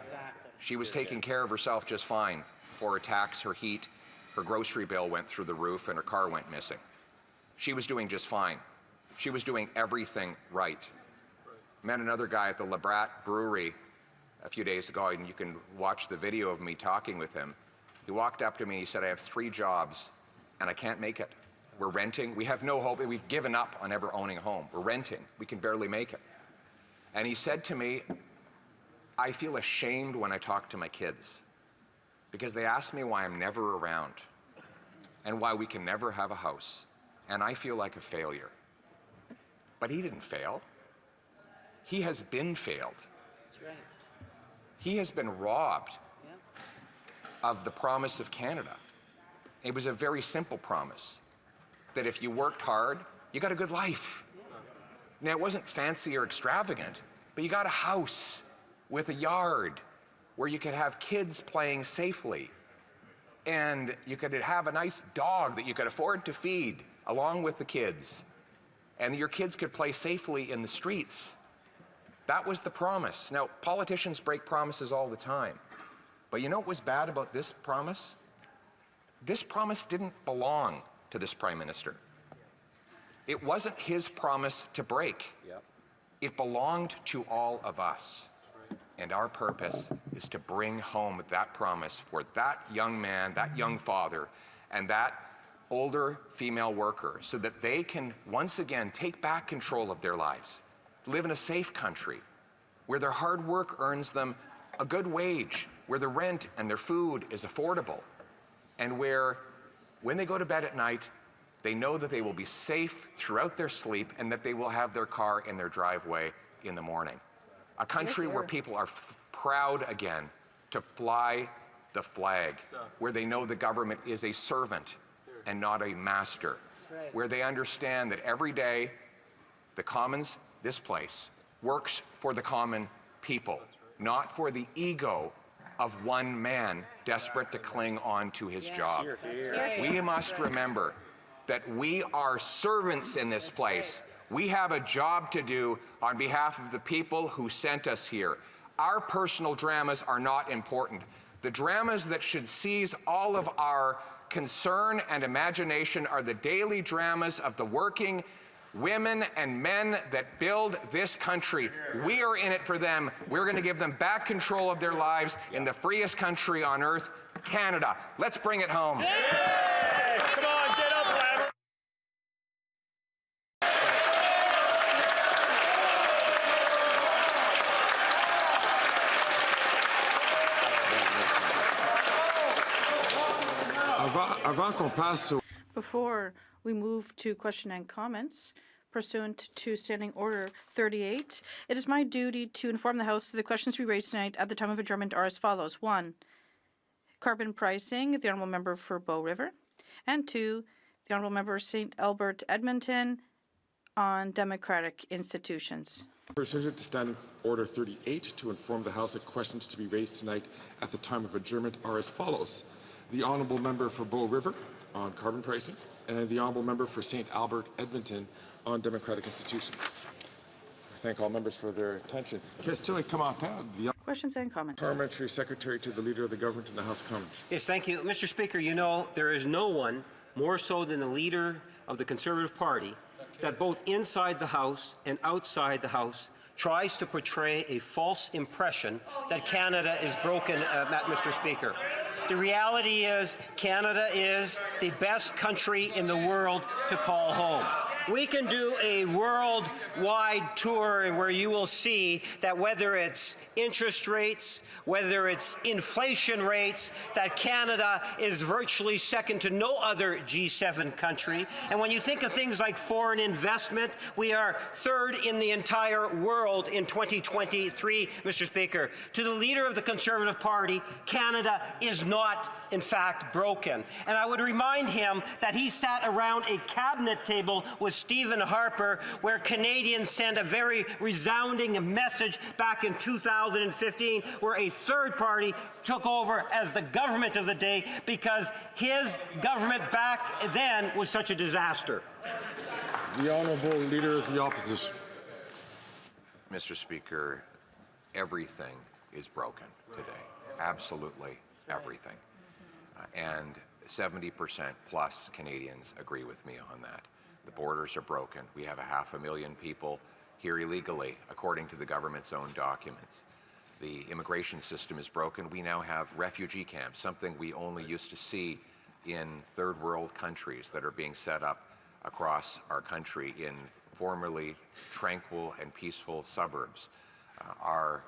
[SPEAKER 6] Exactly.
[SPEAKER 9] She was taking care of herself just fine before her tax, her heat, her grocery bill went through the roof and her car went missing. She was doing just fine. She was doing everything right. Met another guy at the Le Brat Brewery a few days ago, and you can watch the video of me talking with him. He walked up to me and he said, "I have 3 jobs and I can't make it. We're renting. We have no hope. We've given up on ever owning a home. We're renting. We can barely make it." And he said to me, "I feel ashamed when I talk to my kids because they ask me why I'm never around and why we can never have a house. And I feel like a failure." But he didn't fail. He has been failed.
[SPEAKER 6] That's right.
[SPEAKER 9] He has been robbed of the promise of Canada. It was a very simple promise, that if you worked hard, you got a good life. Now, it wasn't fancy or extravagant, but you got a house with a yard where you could have kids playing safely, and you could have a nice dog that you could afford to feed along with the kids, and your kids could play safely in the streets. That was the promise. Now, politicians break promises all the time, but you know what was bad about this promise? This promise didn't belong to this Prime Minister. It wasn't his promise to break. It belonged to all of us. And our purpose is to bring home that promise for that young man, that young father, and that older female worker, so that they can once again take back control of their lives, live in a safe country where their hard work earns them a good wage, where their rent and their food is affordable, and where when they go to bed at night, they know that they will be safe throughout their sleep and that they will have their car in their driveway in the morning. A country where people are proud again to fly the flag, where they know the government is a servant and not a master, where they understand that every day the Commons, this place, works for the common people, not for the ego of one man desperate to cling on to his job. We must remember that we are servants in this place. We have a job to do on behalf of the people who sent us here. Our personal dramas are not important. The dramas that should seize all of our concern and imagination are the daily dramas of the working women and men that build this country. We are in it for them. We're going to give them back control of their lives in the freest country on earth, Canada. Let's bring it home.
[SPEAKER 27] Yay! Come on, get up, Lambert.
[SPEAKER 10] Before we move to question and comments, pursuant to Standing Order 38, it is my duty to inform the House that the questions to be raised tonight at the time of adjournment are as follows. 1. Carbon pricing, the Honourable Member for Bow River. And 2. The Honourable Member St. Albert Edmonton on democratic institutions.
[SPEAKER 13] Pursuant to Standing Order 38, to inform the House that questions to be raised tonight at the time of adjournment are as follows. The Honourable Member for Bow River on carbon pricing, and the Honourable Member for St. Albert Edmonton on democratic institutions. I thank all members for their attention.
[SPEAKER 10] Questions and comments.
[SPEAKER 13] Parliamentary Secretary to the Leader of the Government in the House of Commons.
[SPEAKER 27] Yes, thank you. Mr. Speaker, you know, there is no one more so than the Leader of the Conservative Party that both inside the House and outside the House tries to portray a false impression that Canada is broken, Mr. Speaker. The reality is Canada is the best country in the world to call home. We can do a worldwide tour where you will see that whether it's interest rates, whether it's inflation rates, that Canada is virtually second to no other G7 country. And when you think of things like foreign investment, we are third in the entire world in 2023, Mr. Speaker. To the Leader of the Conservative Party, Canada is not, in fact, broken. And I would remind him that he sat around a cabinet table with Stephen Harper, where Canadians sent a very resounding message back in 2015, where a third party took over as the government of the day because his government back then was such a disaster.
[SPEAKER 13] The Honourable Leader of the Opposition.
[SPEAKER 9] Mr. Speaker, everything is broken today. Absolutely everything. And 70% plus Canadians agree with me on that. The borders are broken. We have 500,000 people here illegally, according to the government's own documents. The immigration system is broken. We now have refugee camps, something we only used to see in third world countries that are being set up across our country in formerly tranquil and peaceful suburbs. Our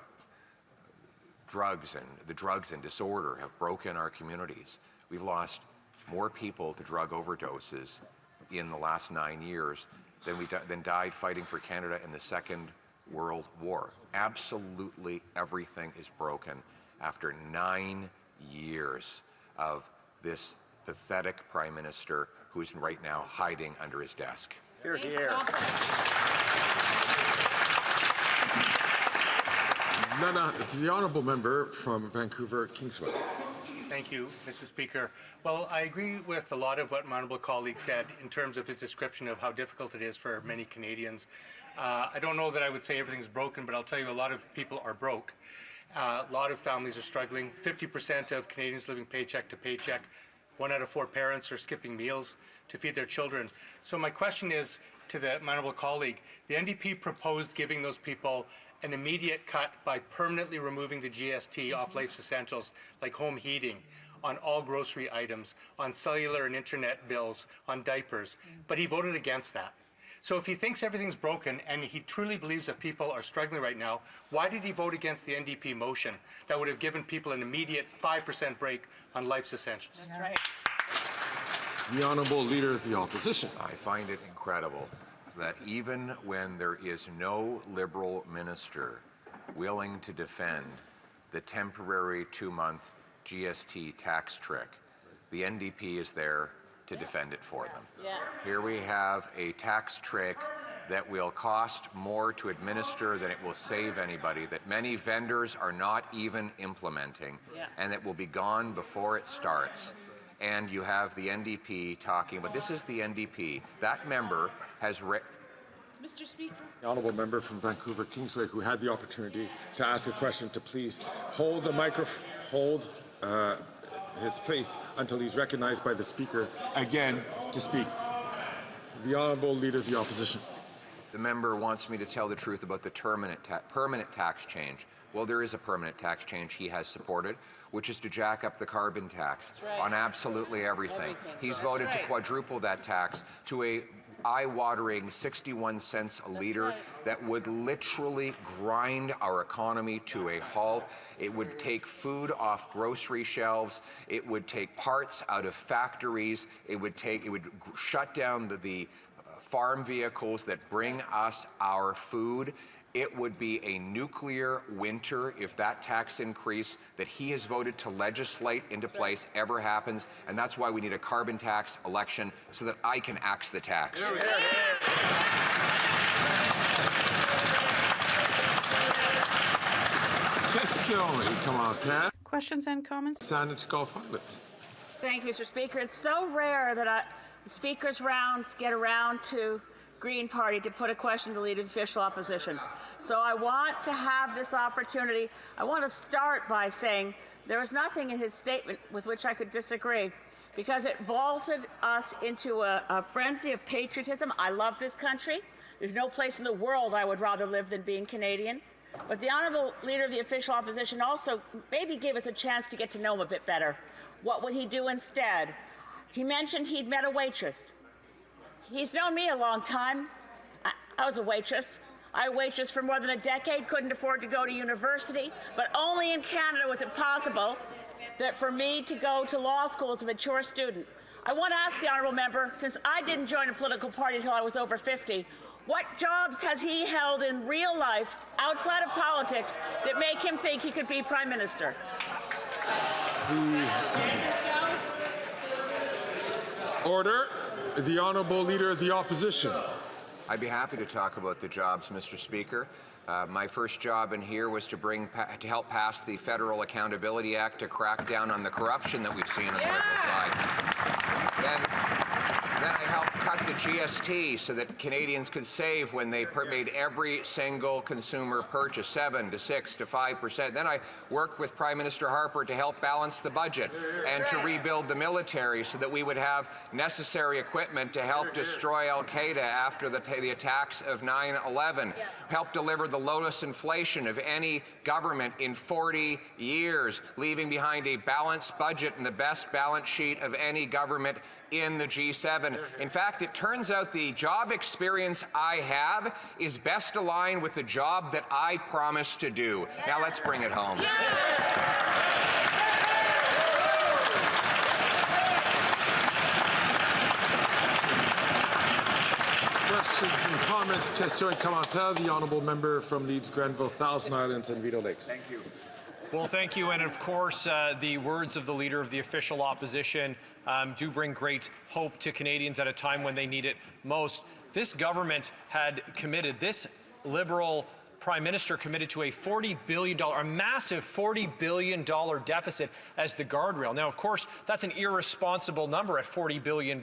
[SPEAKER 9] drugs and disorder have broken our communities. We've lost more people to drug overdoses in the last 9 years than died fighting for Canada in the Second World War. Absolutely everything is broken after 9 years of this pathetic Prime Minister who's right now hiding under his desk.
[SPEAKER 27] Hear, hear.
[SPEAKER 13] The honourable member from Vancouver, Kingsway.
[SPEAKER 4] Thank you, Mr. Speaker. Well, I agree with a lot of what my honourable colleague said in terms of his description of how difficult it is for many Canadians. I don't know that I would say everything's broken, but I'll tell you a lot of people are broke. A lot of families are struggling. 50% of Canadians living paycheck to paycheck. 1 out of 4 parents are skipping meals to feed their children. So my question is to my honourable colleague, the NDP proposed giving those people an immediate cut by permanently removing the GST off life's essentials like home heating, on all grocery items, on cellular and internet bills, on diapers. But he voted against that. So if he thinks everything's broken and he truly believes that people are struggling right now, why did he vote against the NDP motion that would have given people an immediate 5% break on life's essentials?
[SPEAKER 6] That's right.
[SPEAKER 13] The Honourable Leader of the Opposition.
[SPEAKER 9] I find it incredible that even when there is no Liberal minister willing to defend the temporary 2-month GST tax trick, the NDP is there to defend it for them.
[SPEAKER 6] Yeah.
[SPEAKER 9] Here we have a tax trick that will cost more to administer than it will save anybody, that many vendors are not even implementing, and that will be gone before it starts. And you have the NDP talking, but this is the NDP. That member has
[SPEAKER 6] Mr. Speaker.
[SPEAKER 13] The honourable member from Vancouver Kingsway, who had the opportunity to ask a question, to please hold the microphone, hold his place until he's recognized by the Speaker again to speak. The Honourable Leader of the Opposition.
[SPEAKER 9] The member wants me to tell the truth about the permanent tax change. Well, there is a permanent tax change he has supported, which is to jack up the carbon tax on absolutely everything. He's voted to quadruple that tax to a eye-watering 61 cents a litre that would literally grind our economy to a halt. It would take food off grocery shelves. It would take parts out of factories. It would shut down the farm vehicles that bring us our food. It would be a nuclear winter if that tax increase that he has voted to legislate into place ever happens, and that's why we need a carbon tax election so that I can axe the tax.
[SPEAKER 10] Questions and comments?
[SPEAKER 13] Senate Golf Islands.
[SPEAKER 6] Thank you, Mr. Speaker. It's so rare that the Speaker's rounds get around to Green Party to put a question to the Leader of the Official Opposition. So I want to have this opportunity. I want to start by saying there was nothing in his statement with which I could disagree, because it vaulted us into a frenzy of patriotism. I love this country. There's no place in the world I would rather live than being Canadian. But the Honourable Leader of the Official Opposition also maybe gave us a chance to get to know him a bit better. What would he do instead? He mentioned he'd met a waitress. He's known me a long time. I was a waitress. I waitressed for more than a decade, couldn't afford to go to university, but only in Canada was it possible that for me to go to law school as a mature student. I want to ask the honourable member, since I didn't join a political party until I was over 50, what jobs has he held in real life outside of politics that make him think he could be Prime Minister?
[SPEAKER 13] Order. The Honourable Leader of the Opposition.
[SPEAKER 9] I'd be happy to talk about the jobs, Mr. Speaker. My first job in here was to help pass the Federal Accountability Act to crack down on the corruption that we've seen on the Liberal side. Then I helped cut the GST so that Canadians could save when they made every single consumer purchase 7 to 6 to 5%. Then I worked with Prime Minister Harper to help balance the budget and to rebuild the military so that we would have necessary equipment to help destroy Al-Qaeda after the attacks of 9/11. Helped deliver the lowest inflation of any government in 40 years, leaving behind a balanced budget and the best balance sheet of any government in the G7. In fact, it turns out the job experience I have is best aligned with the job that I promised to do. Now let's bring it home.
[SPEAKER 13] Questions and comments, questions and commentaires. The honourable member from Leeds, Grenville, Thousand Islands and Rideau Lakes.
[SPEAKER 5] Thank you. Well, thank you. And of course, the words of the Leader of the Official Opposition do bring great hope to Canadians at a time when they need it most. This government had committed, this Liberal Prime Minister committed to a $40 billion, a massive $40 billion deficit as the guardrail. Now, of course, that's an irresponsible number at $40 billion,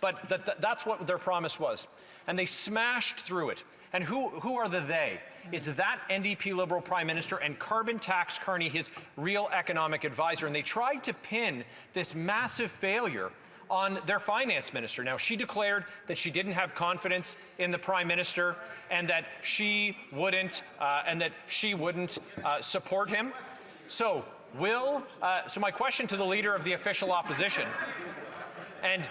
[SPEAKER 5] but that's what their promise was. And they smashed through it. And who are the they? It's that NDP Liberal Prime Minister and Carbon Tax Carney, his real economic advisor. And they tried to pin this massive failure on their finance minister. Now, she declared that she didn't have confidence in the Prime Minister and that she wouldn't support him. So my question to the Leader of the Official Opposition, and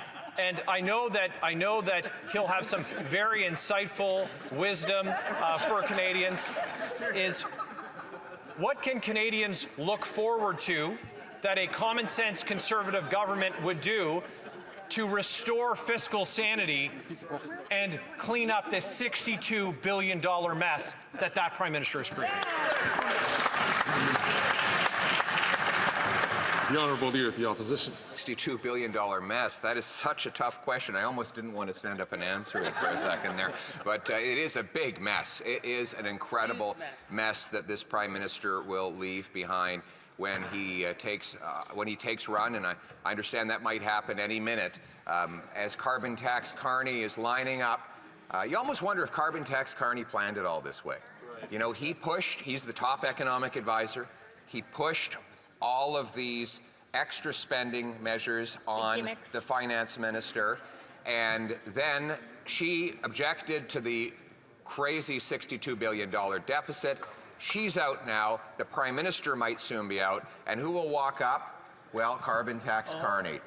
[SPEAKER 5] I know that he'll have some very insightful wisdom for Canadians, is what can Canadians look forward to that a common sense Conservative government would do to restore fiscal sanity and clean up this $62 billion mess that Prime Minister has created?
[SPEAKER 13] The Honourable Leader of the Opposition.
[SPEAKER 9] $62 billion mess. That is such a tough question. I almost didn't want to stand up and answer it for a second there. But it is a big mess. It is an incredible mess that this Prime Minister will leave behind when he takes run, and I understand that might happen any minute. As Carbon Tax Carney is lining up, you almost wonder if Carbon Tax Carney planned it all this way. Right. You know, he's the top economic advisor. He pushed all of these extra spending measures on the finance minister, and then she objected to the crazy $62 billion deficit. She's out now. The Prime Minister might soon be out. And who will walk up? Well, Carbon Tax Carney,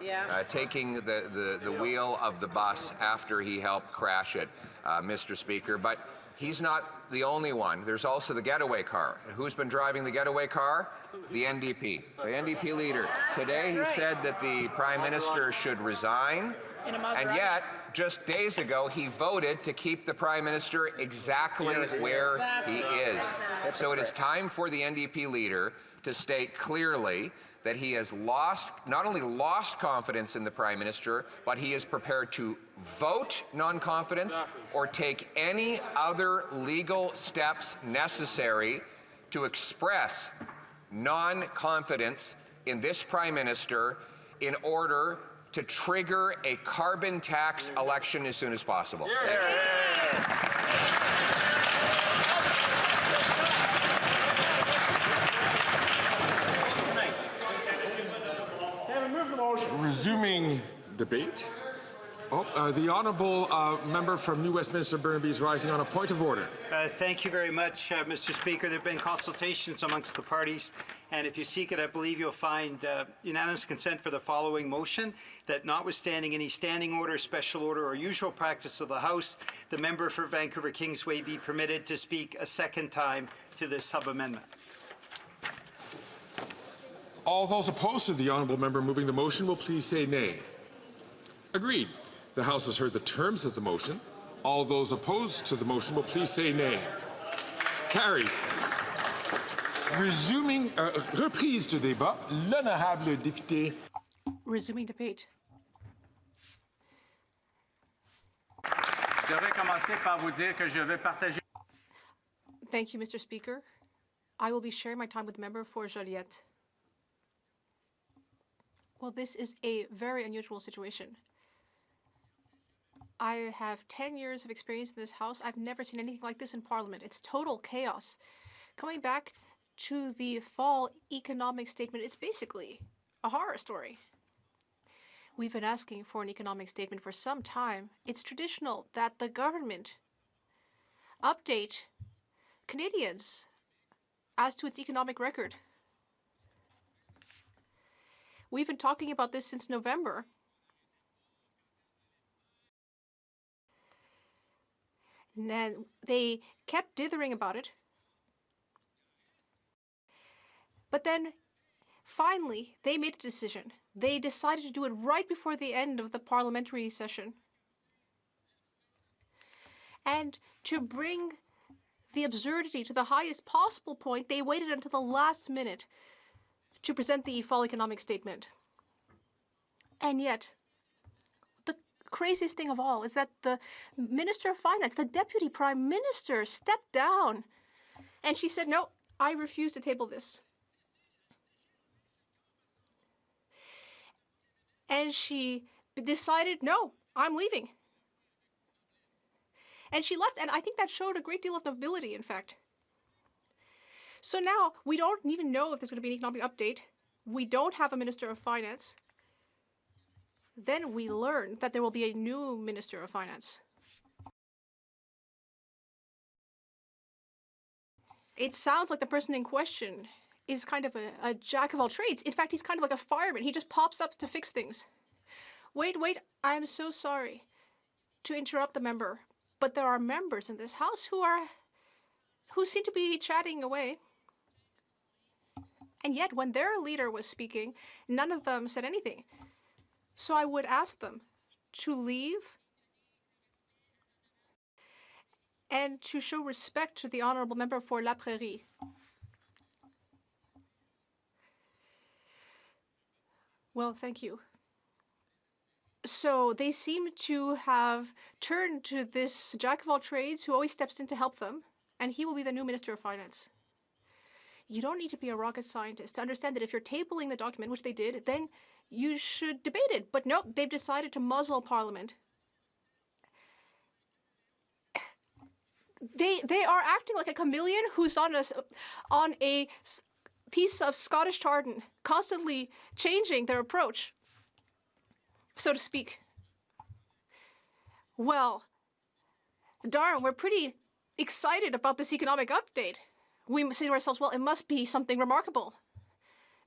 [SPEAKER 9] taking the wheel of the bus after he helped crash it, Mr. Speaker. But he's not the only one. There's also the getaway car. Who's been driving the getaway car? The NDP. The NDP leader. Today he said that the Prime Minister should resign, and yet, just days ago, he voted to keep the Prime Minister exactly where he is. So it is time for the NDP leader to state clearly that he has not only lost confidence in the Prime Minister, but he is prepared to vote non-confidence or take any other legal steps necessary to express non-confidence in this Prime Minister in order to trigger a carbon tax election as soon as possible.
[SPEAKER 13] Resuming debate. The honourable member from New Westminster Burnaby is rising on a point of order.
[SPEAKER 3] Thank you very much, Mr. Speaker. There have been consultations amongst the parties, and if you seek it, I believe you'll find unanimous consent for the following motion, that notwithstanding any standing order, special order, or usual practice of the House, the member for Vancouver Kingsway be permitted to speak a second time to this sub-amendment.
[SPEAKER 13] All those opposed to the honourable member moving the motion will please say nay. Agreed. The House has heard the terms of the motion. All those opposed to the motion will please say nay. Carried. Resuming, reprise de débat, l'honorable député.
[SPEAKER 1] Resuming debate.
[SPEAKER 12] Je devrais commencer par vous dire que je vais partager.
[SPEAKER 1] Thank you, Mr. Speaker. I will be sharing my time with the member for Joliette. Well, this is a very unusual situation. I have 10 years of experience in this House. I've never seen anything like this in Parliament. It's total chaos. Coming back to the fall economic statement, it's basically a horror story. We've been asking for an economic statement for some time. It's traditional that the government update Canadians as to its economic record. We've been talking about this since November. And they kept dithering about it. But then, finally, they made a decision. They decided to do it right before the end of the parliamentary session. And to bring the absurdity to the highest possible point, they waited until the last minute to present the fall economic statement. And yet, the craziest thing of all is that the Minister of Finance, the Deputy Prime Minister, stepped down. And she said, no, I refuse to table this. And she decided, no, I'm leaving. And she left, and I think that showed a great deal of nobility, in fact. So now, we don't even know if there's going to be an economic update. We don't have a Minister of Finance. Then we learn that there will be a new Minister of Finance. It sounds like the person in question is kind of a jack of all trades. In fact, he's kind of like a fireman. He just pops up to fix things. Wait, I'm so sorry to interrupt the member, but there are members in this house who seem to be chatting away. And yet, when their leader was speaking, none of them said anything. So I would ask them to leave and to show respect to the honorable member for La Prairie. Well, thank you. So they seem to have turned to this jack of all trades who always steps in to help them, and he will be the new Minister of Finance. You don't need to be a rocket scientist to understand that if you're tabling the document, which they did, then you should debate it. But nope, they've decided to muzzle Parliament. They are acting like a chameleon who's on a piece of Scottish tartan, constantly changing their approach, so to speak. Well, darn, we're pretty excited about this economic update. We say to ourselves, well, it must be something remarkable.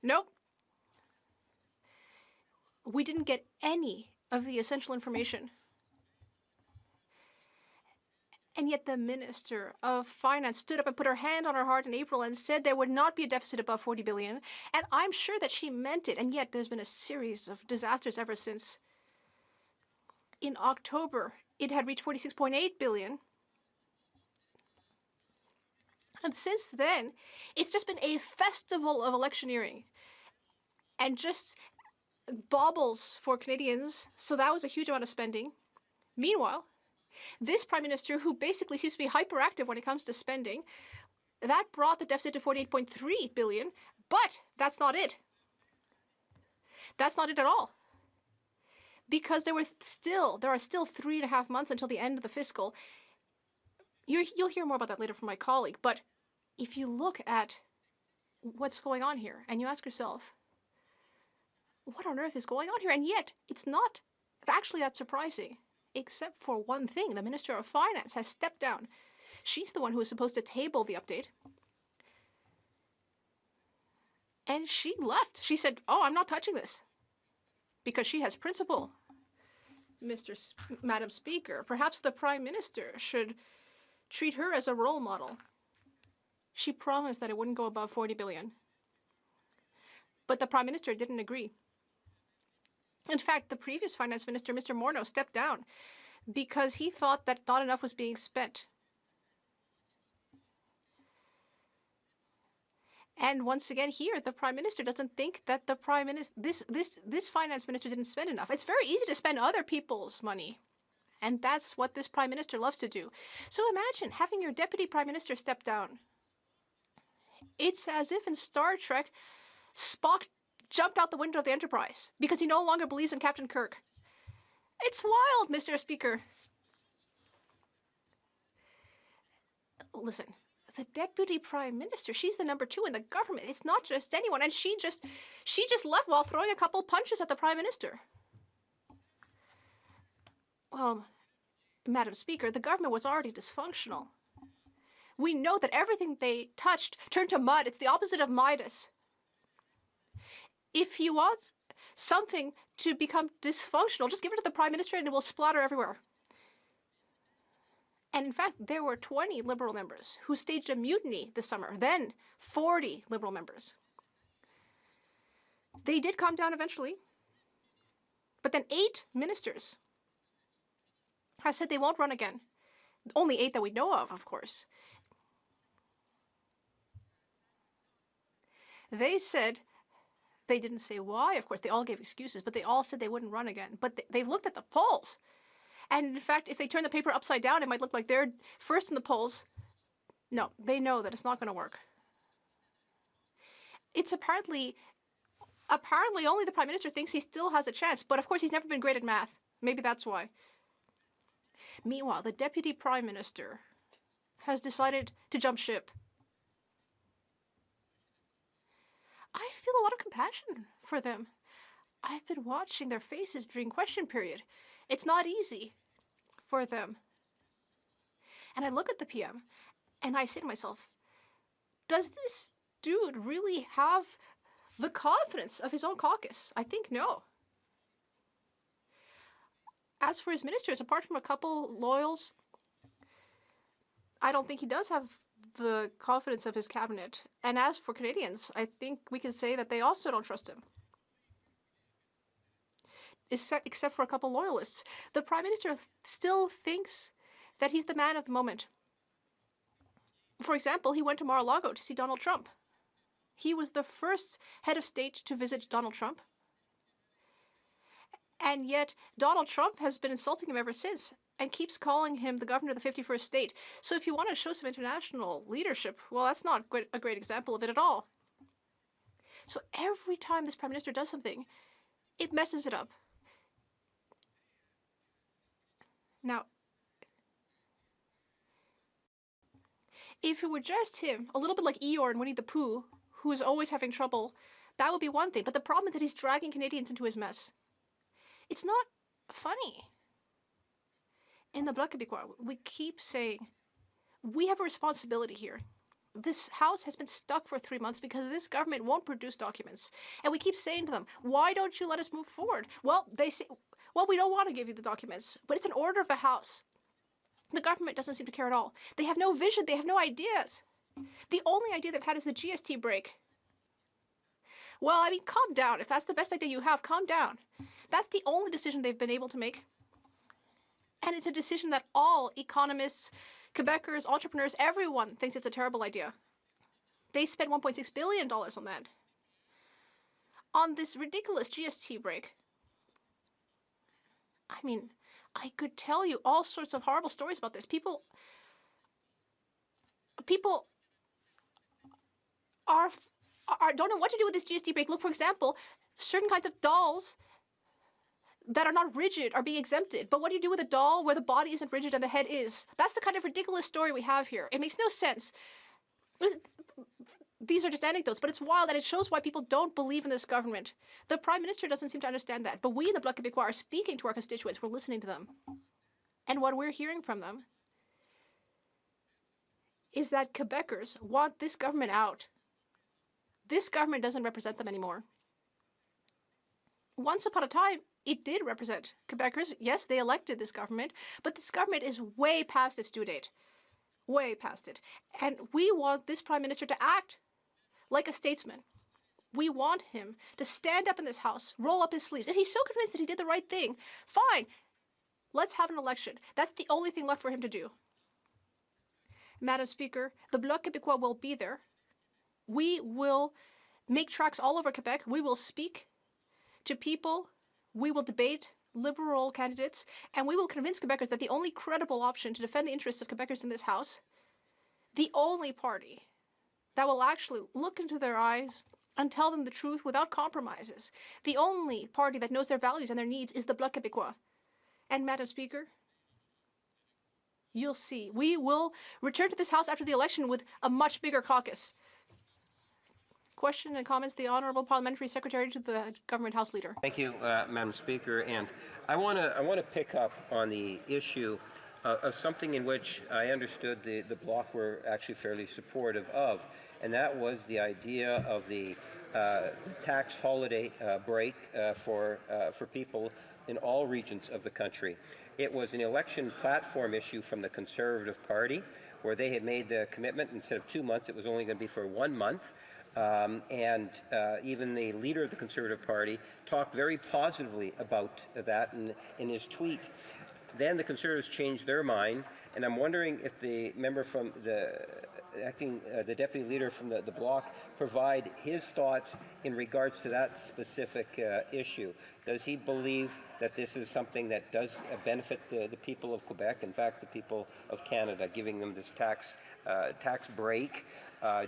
[SPEAKER 1] Nope. We didn't get any of the essential information. And yet the Minister of Finance stood up and put her hand on her heart in April and said there would not be a deficit above 40 billion. And I'm sure that she meant it. And yet there's been a series of disasters ever since. In October, it had reached 46.8 billion. And since then, it's just been a festival of electioneering and just baubles for Canadians. So that was a huge amount of spending. Meanwhile, this Prime Minister, who basically seems to be hyperactive when it comes to spending, that brought the deficit to 48.3 billion, but that's not it. That's not it at all. Because there are still 3.5 months until the end of the fiscal. You'll hear more about that later from my colleague, but if you look at what's going on here and you ask yourself, what on earth is going on here? And yet, it's not actually that surprising, except for one thing. The Minister of Finance has stepped down. She's the one who was supposed to table the update. And she left. She said, oh, I'm not touching this. Because she has principle. Madam Speaker, perhaps the Prime Minister should treat her as a role model. She promised that it wouldn't go above 40 billion. But the Prime Minister didn't agree. In fact, the previous Finance Minister, Mr. Morneau, stepped down because he thought that not enough was being spent. And once again here, the Prime Minister doesn't think that the Prime Minister, this Finance Minister didn't spend enough. It's very easy to spend other people's money. And that's what this Prime Minister loves to do. So imagine having your Deputy Prime Minister step down. It's as if in Star Trek, Spock jumped out the window of the Enterprise because he no longer believes in Captain Kirk. It's wild, Mr. Speaker. Listen, the Deputy Prime Minister, she's the number 2 in the government. It's not just anyone. And she just left while throwing a couple punches at the Prime Minister. Well, Madam Speaker, the government was already dysfunctional. We know that everything they touched turned to mud. It's the opposite of Midas. If you want something to become dysfunctional, just give it to the Prime Minister and it will splatter everywhere. And in fact, there were 20 Liberal members who staged a mutiny this summer, then 40 Liberal members. They did calm down eventually, but then 8 ministers have said they won't run again. Only 8 that we know of course. They said, they didn't say why, of course, they all gave excuses, but they all said they wouldn't run again. But they've looked at the polls. And in fact, if they turn the paper upside down, it might look like they're first in the polls. No, they know that it's not going to work. It's apparently only the Prime Minister thinks he still has a chance, but of course he's never been great at math. Maybe that's why. Meanwhile, the Deputy Prime Minister has decided to jump ship. I feel a lot of compassion for them. I've been watching their faces during question period. It's not easy for them. And I look at the PM and I say to myself, does this dude really have the confidence of his own caucus? I think no. As for his ministers, apart from a couple loyals, I don't think he does have the confidence of his cabinet. And as for Canadians, I think we can say that they also don't trust him. Except for a couple loyalists. The Prime Minister still thinks that he's the man of the moment. For example, he went to Mar-a-Lago to see Donald Trump. He was the first head of state to visit Donald Trump. And yet, Donald Trump has been insulting him ever since and keeps calling him the governor of the 51st state. So if you want to show some international leadership, well, that's not a great example of it at all. So every time this Prime Minister does something, it messes it up. Now, if it were just him, a little bit like Eeyore in Winnie the Pooh, who is always having trouble, that would be one thing. But the problem is that he's dragging Canadians into his mess. It's not funny. In the Bloc Québécois, we keep saying, we have a responsibility here. This House has been stuck for 3 months because this government won't produce documents. And we keep saying to them, why don't you let us move forward? Well, they say, well, we don't want to give you the documents, but it's an order of the House. The government doesn't seem to care at all. They have no vision. They have no ideas. The only idea they've had is the GST break. Well, I mean, calm down. If that's the best idea you have, calm down. That's the only decision they've been able to make. And it's a decision that all economists, Quebecers, entrepreneurs, everyone thinks it's a terrible idea. They spent $1.6 billion on that. On this ridiculous GST break. I mean, I could tell you all sorts of horrible stories about this. People don't know what to do with this GST break. Look, for example, certain kinds of dolls that are not rigid are being exempted. But what do you do with a doll where the body isn't rigid and the head is? That's the kind of ridiculous story we have here. It makes no sense. These are just anecdotes, but it's wild and it shows why people don't believe in this government. The Prime Minister doesn't seem to understand that, but we in the Bloc Québécois are speaking to our constituents. We're listening to them. And what we're hearing from them is that Quebecers want this government out. This government doesn't represent them anymore. Once upon a time, it did represent Quebecers. Yes, they elected this government, but this government is way past its due date. Way past it. And we want this Prime Minister to act like a statesman. We want him to stand up in this House, roll up his sleeves. If he's so convinced that he did the right thing, fine. Let's have an election. That's the only thing left for him to do. Madam Speaker, the Bloc Québécois will be there. We will make tracks all over Quebec. We will speak to people. We will debate Liberal candidates, and we will convince Quebecers that the only credible option to defend the interests of Quebecers in this House, the only party that will actually look into their eyes and tell them the truth without compromises, the only party that knows their values and their needs is the Bloc Québécois. And Madam Speaker, you'll see. We will return to this House after the election with a much bigger caucus. Question and comments, the Honourable Parliamentary Secretary to the Government House Leader.
[SPEAKER 27] Thank you, Madam Speaker. And I want to pick up on the issue of something in which I understood the Bloc were actually fairly supportive of, and that was the idea of the tax holiday break for people in all regions of the country. It was an election platform issue from the Conservative Party, where they had made the commitment, instead of 2 months, it was only going to be for 1 month. Even the leader of the Conservative Party talked very positively about that in his tweet. Then the Conservatives changed their mind, and I'm wondering if the member from the the deputy leader from the Bloc provide his thoughts in regards to that specific issue. Does he believe that this is something that does benefit the people of Quebec, in fact, the people of Canada, giving them this tax break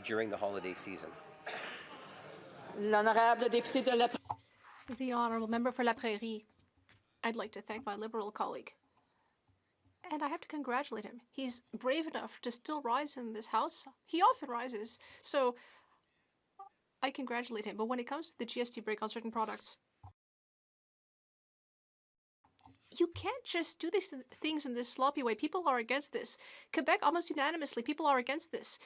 [SPEAKER 27] during the holiday season?
[SPEAKER 1] The honourable member for La Prairie. I'd like to thank my Liberal colleague. And I have to congratulate him. He's brave enough to still rise in this House. He often rises. So I congratulate him. But when it comes to the GST break on certain products, you can't just do these things in this sloppy way. People are against this. Quebec, almost unanimously, people are against this.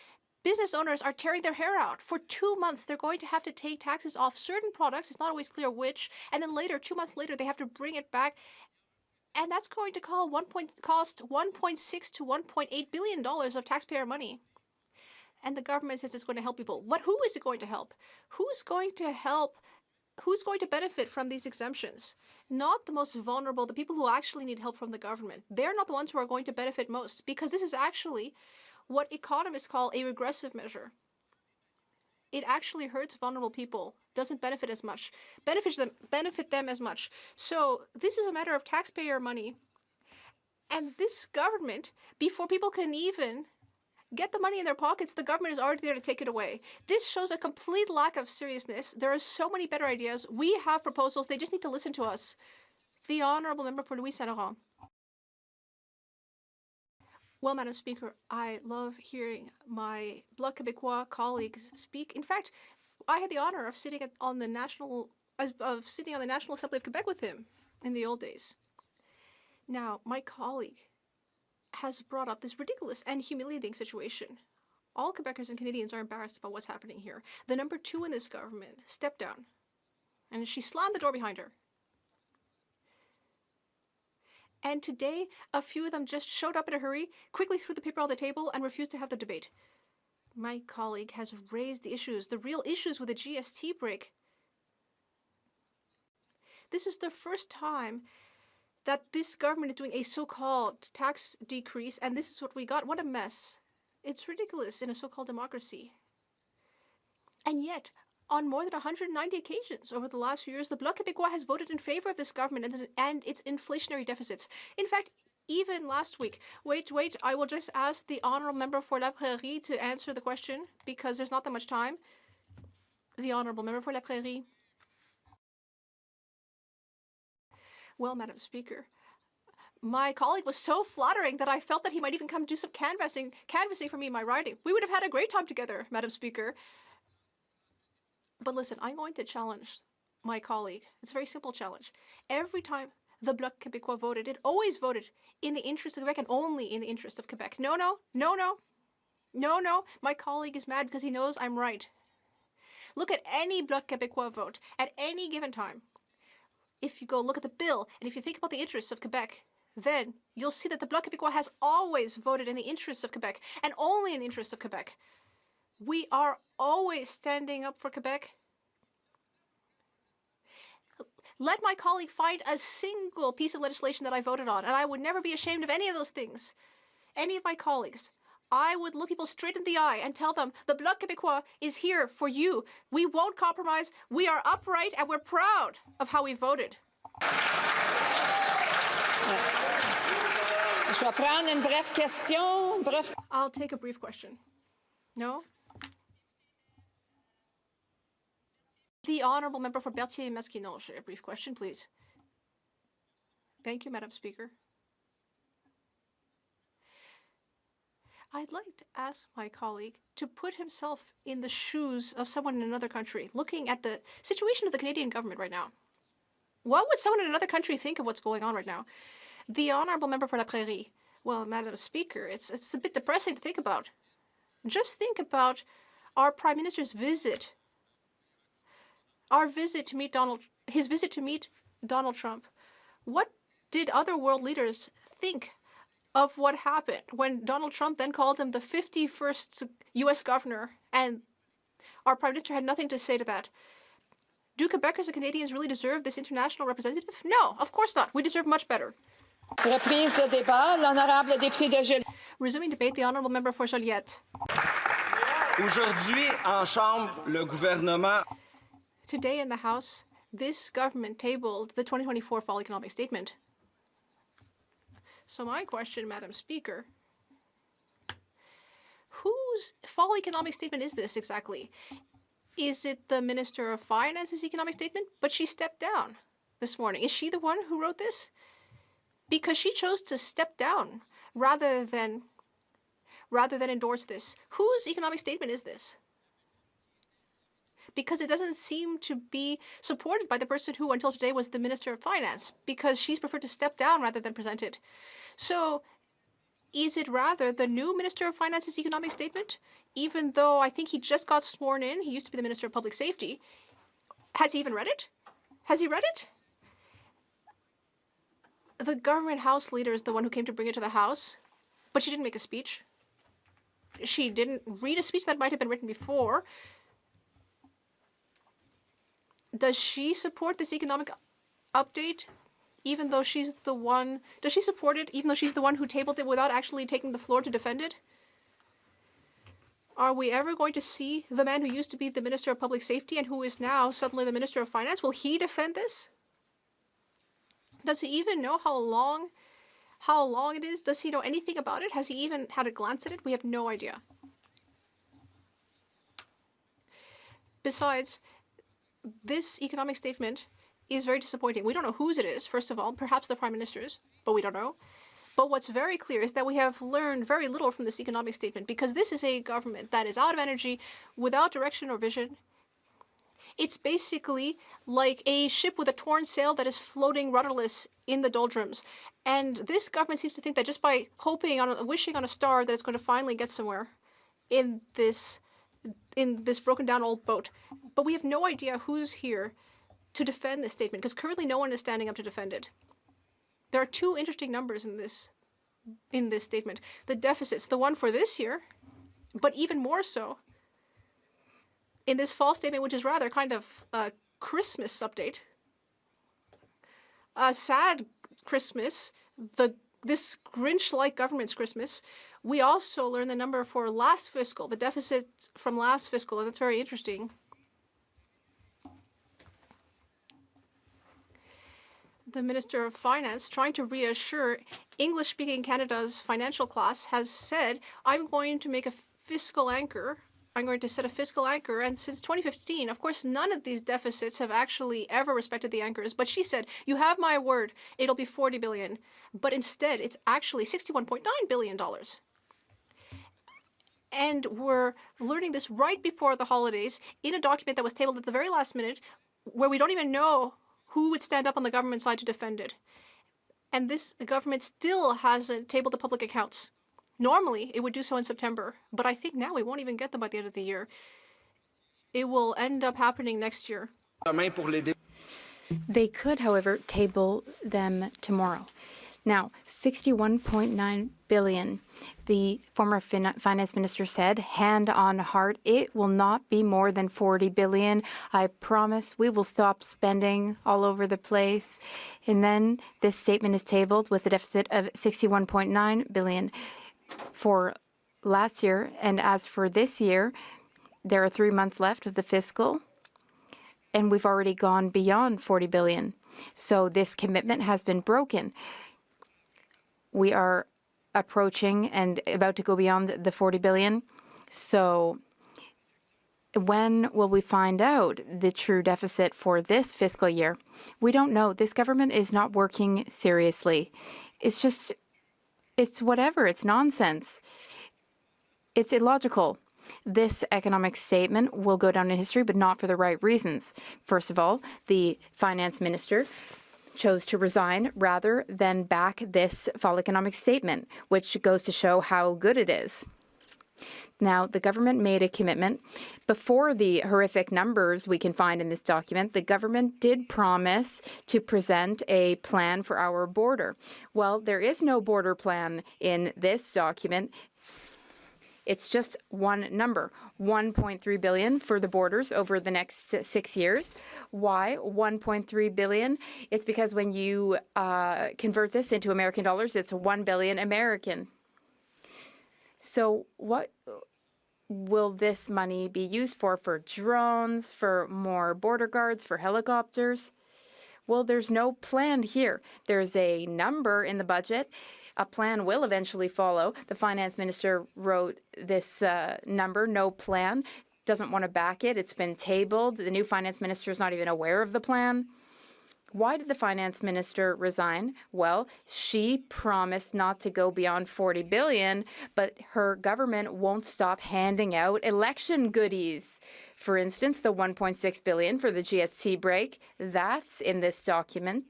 [SPEAKER 1] Business owners are tearing their hair out. For 2 months, they're going to have to take taxes off certain products. It's not always clear which. And then later, 2 months later, they have to bring it back. And that's going to cost $1.6 to $1.8 billion of taxpayer money. And the government says it's going to help people. Who is it going to help? Who's going to help? Who's going to benefit from these exemptions? Not the most vulnerable, the people who actually need help from the government. They're not the ones who are going to benefit most, because this is actually what economists call a regressive measure. It actually hurts vulnerable people, doesn't benefit as much, benefit them as much. So this is a matter of taxpayer money. And this government, before people can even get the money in their pockets, the government is already there to take it away. This shows a complete lack of seriousness. There are so many better ideas. We have proposals. They just need to listen to us. The honourable member for Louis Saint-Laurent. Well, Madam Speaker, I love hearing my Bloc Québécois colleagues speak. In fact, I had the honor of sitting on the National Assembly of Quebec with him in the old days. Now, my colleague has brought up this ridiculous and humiliating situation. All Quebecers and Canadians are embarrassed about what's happening here. The number 2 in this government stepped down, and she slammed the door behind her. And today, a few of them just showed up in a hurry, quickly threw the paper on the table, and refused to have the debate. My colleague has raised the issues, the real issues with the GST break. This is the first time that this government is doing a so-called tax decrease, and this is what we got. What a mess. It's ridiculous in a so-called democracy. And yet, on more than 190 occasions over the last few years, the Bloc Québécois has voted in favor of this government and its inflationary deficits. In fact, even last week, wait, I will just ask the honourable member for La Prairie to answer the question, because there's not that much time. The honourable member for La Prairie. Well, Madam Speaker, my colleague was so flattering that I felt that he might even come do some canvassing for me in my riding. We would have had a great time together, Madam Speaker. But listen, I'm going to challenge my colleague. It's a very simple challenge. Every time the Bloc Québécois voted, it always voted in the interest of Quebec and only in the interest of Quebec. No. My colleague is mad because he knows I'm right. Look at any Bloc Québécois vote at any given time. If you go look at the bill and if you think about the interests of Quebec, then you'll see that the Bloc Québécois has always voted in the interests of Quebec and only in the interests of Quebec. We are always standing up for Quebec. Let my colleague find a single piece of legislation that I voted on, and I would never be ashamed of any of those things. Any of my colleagues. I would look people straight in the eye and tell them, the Bloc Québécois is here for you. We won't compromise. We are upright, and we're proud of how we voted. I'll take a brief question. No? The honourable member for Berthier-Masquinonge, a brief question, please. Thank you, Madam Speaker. I'd like to ask my colleague to put himself in the shoes of someone in another country, looking at the situation of the Canadian government right now. What would someone in another country think of what's going on right now? The honourable member for La Prairie. Well, Madam Speaker, it's a bit depressing to think about. Just think about our Prime Minister's visit. His visit to meet Donald Trump. What did other world leaders think of what happened when Donald Trump then called him the 51st U.S. governor, and our Prime Minister had nothing to say to that? Do Quebecers and Canadians really deserve this international representative? No, of course not. We deserve much better.
[SPEAKER 7] Reprise de débat, l'honorable député de Joliette.
[SPEAKER 1] Resuming debate, the honourable member for Joliette.
[SPEAKER 27] Aujourd'hui, en Chambre, le gouvernement...
[SPEAKER 1] Today in the House, this government tabled the 2024 Fall Economic Statement. So my question, Madam Speaker, whose Fall Economic Statement is this exactly? Is it the Minister of Finance's economic statement? But she stepped down this morning. Is she the one who wrote this? Because she chose to step down rather than endorse this. Whose economic statement is this? Because it doesn't seem to be supported by the person who until today was the Minister of Finance, because she's preferred to step down rather than present it. So is it rather the new Minister of Finance's economic statement? Even though I think he just got sworn in, he used to be the Minister of Public Safety. Has he even read it? Has he read it? The government House leader is the one who came to bring it to the House, but she didn't make a speech. She didn't read a speech that might have been written before. Does she support this economic update, even though she's the one... Does she support it, even though she's the one who tabled it without actually taking the floor to defend it? Are we ever going to see the man who used to be the Minister of Public Safety and who is now suddenly the Minister of Finance? Will he defend this? Does he even know how long it is? Does he know anything about it? Has he even had a glance at it? We have no idea. Besides, this economic statement is very disappointing. We don't know whose it is, first of all, perhaps the Prime Minister's, but we don't know. But what's very clear is that we have learned very little from this economic statement, because this is a government that is out of energy, without direction or vision. It's basically like a ship with a torn sail that is floating rudderless in the doldrums. And this government seems to think that just by wishing on a star that it's going to finally get somewhere in this broken down old boat. But we have no idea who's here to defend this statement, because currently no one is standing up to defend it. There are two interesting numbers in this statement. The deficits, the one for this year, but even more so in this fall statement, which is rather kind of a Christmas update. A sad Christmas, this Grinch-like government's Christmas. We also learned the number for last fiscal, the deficit from last fiscal, and that's very interesting. The Minister of Finance, trying to reassure English-speaking Canada's financial class, has said, I'm going to make a fiscal anchor. I'm going to set a fiscal anchor. And since 2015, of course, none of these deficits have actually ever respected the anchors. But she said, you have my word, it'll be $40 billion. But instead, it's actually $61.9 billion. And we're learning this right before the holidays in a document that was tabled at the very last minute, where we don't even know who would stand up on the government side to defend it. And this government still hasn't tabled the public accounts. Normally, it would do so in September, but I think now we won't even get them by the end of the year. It will end up happening next year.
[SPEAKER 18] They could, however, table them tomorrow. Now, $61.9 billion. The former finance minister said, hand on heart, it will not be more than $40 billion. I promise we will stop spending all over the place. And then this statement is tabled with a deficit of $61.9 billion for last year. And as for this year, there are 3 months left of the fiscal, and we've already gone beyond $40 billion. So this commitment has been broken. We are approaching and about to go beyond the $40 billion. So when will we find out the true deficit for this fiscal year? We don't know. This government is not working seriously. It's whatever. It's nonsense. It's illogical. This economic statement will go down in history, but not for the right reasons. First of all, the finance minister chose to resign rather than back this fall economic statement, which goes to show how good it is. Now, the government made a commitment. Before the horrific numbers we can find in this document, the government did promise to present a plan for our border. Well, there is no border plan in this document. It's just one number, $1.3 billion for the borders over the next 6 years. Why $1.3 billion? It's because when you convert this into American dollars, it's 1 billion American. So what will this money be used for? For drones, for more border guards, for helicopters? Well, there's no plan here. There's a number in the budget. A plan will eventually follow. The finance minister wrote this number, no plan, doesn't want to back it. It's been tabled. The new finance minister is not even aware of the plan. Why did the finance minister resign? Well, she promised not to go beyond $40 billion, but her government won't stop handing out election goodies. For instance, the $1.6 billion for the GST break, that's in this document.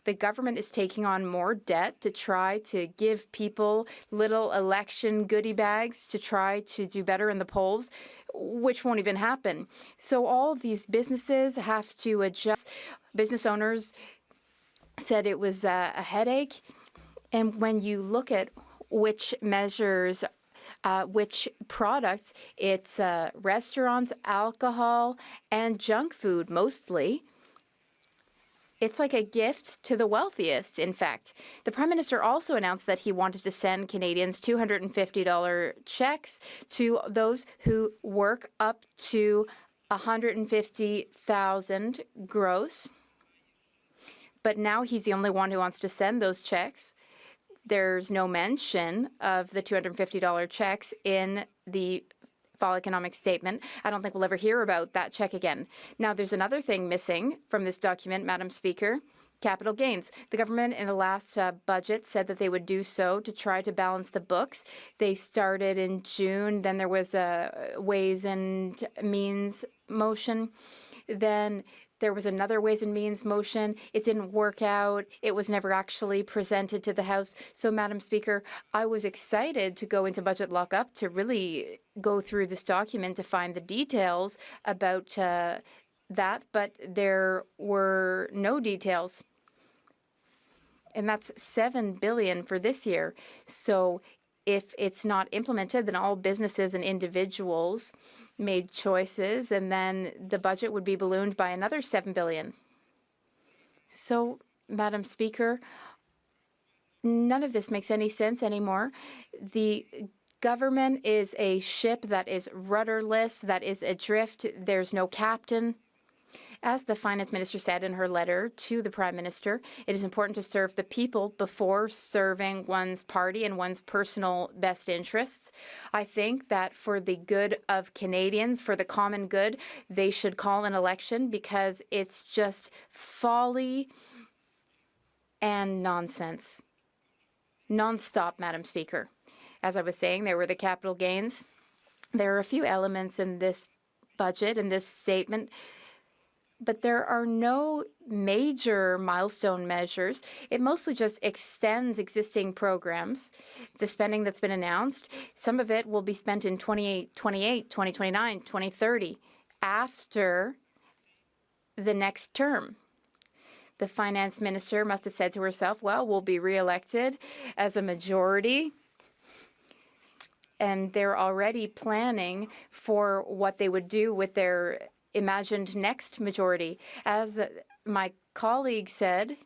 [SPEAKER 18] The government is taking on more debt to try to give people little election goodie bags to try to do better in the polls, which won't even happen. So all of these businesses have to adjust. Business owners said it was a headache. And when you look at which measures, which products, it's restaurants, alcohol, and junk food mostly. It's like a gift to the wealthiest, in fact. The Prime Minister also announced that he wanted to send Canadians $250 checks to those who work up to $150,000 gross. But now he's the only one who wants to send those checks. There's no mention of the $250 checks in the fall economic statement. I don't think we'll ever hear about that check again. Now, there's another thing missing from this document, Madam Speaker, capital gains. The government in the last budget said that they would do so to try to balance the books. They started in June. Then there was a Ways and Means motion. Then there was another Ways and Means motion. It didn't work out. It was never actually presented to the House. So, Madam Speaker, I was excited to go into budget lockup to really go through this document to find the details about that, but there were no details. And that's $7 billion for this year. So if it's not implemented, then all businesses and individuals made choices, and then the budget would be ballooned by another $7 billion. So, Madam Speaker, none of this makes any sense anymore. The government is a ship that is rudderless, that is adrift. There's no captain. As the finance minister said in her letter to the Prime Minister, it is important to serve the people before serving one's party and one's personal best interests. I think that for the good of Canadians, for the common good, they should call an election because it's just folly and nonsense. Non-stop, Madam Speaker. As I was saying, there were the capital gains. There are a few elements in this budget, in this statement, but there are no major milestone measures. It mostly just extends existing programs. The spending that's been announced, some of it will be spent in 2028, 2029, 2030, after the next term. The finance minister must have said to herself, well, we'll be reelected as a majority. And they're already planning for what they would do with their imagined next majority. As my colleague said,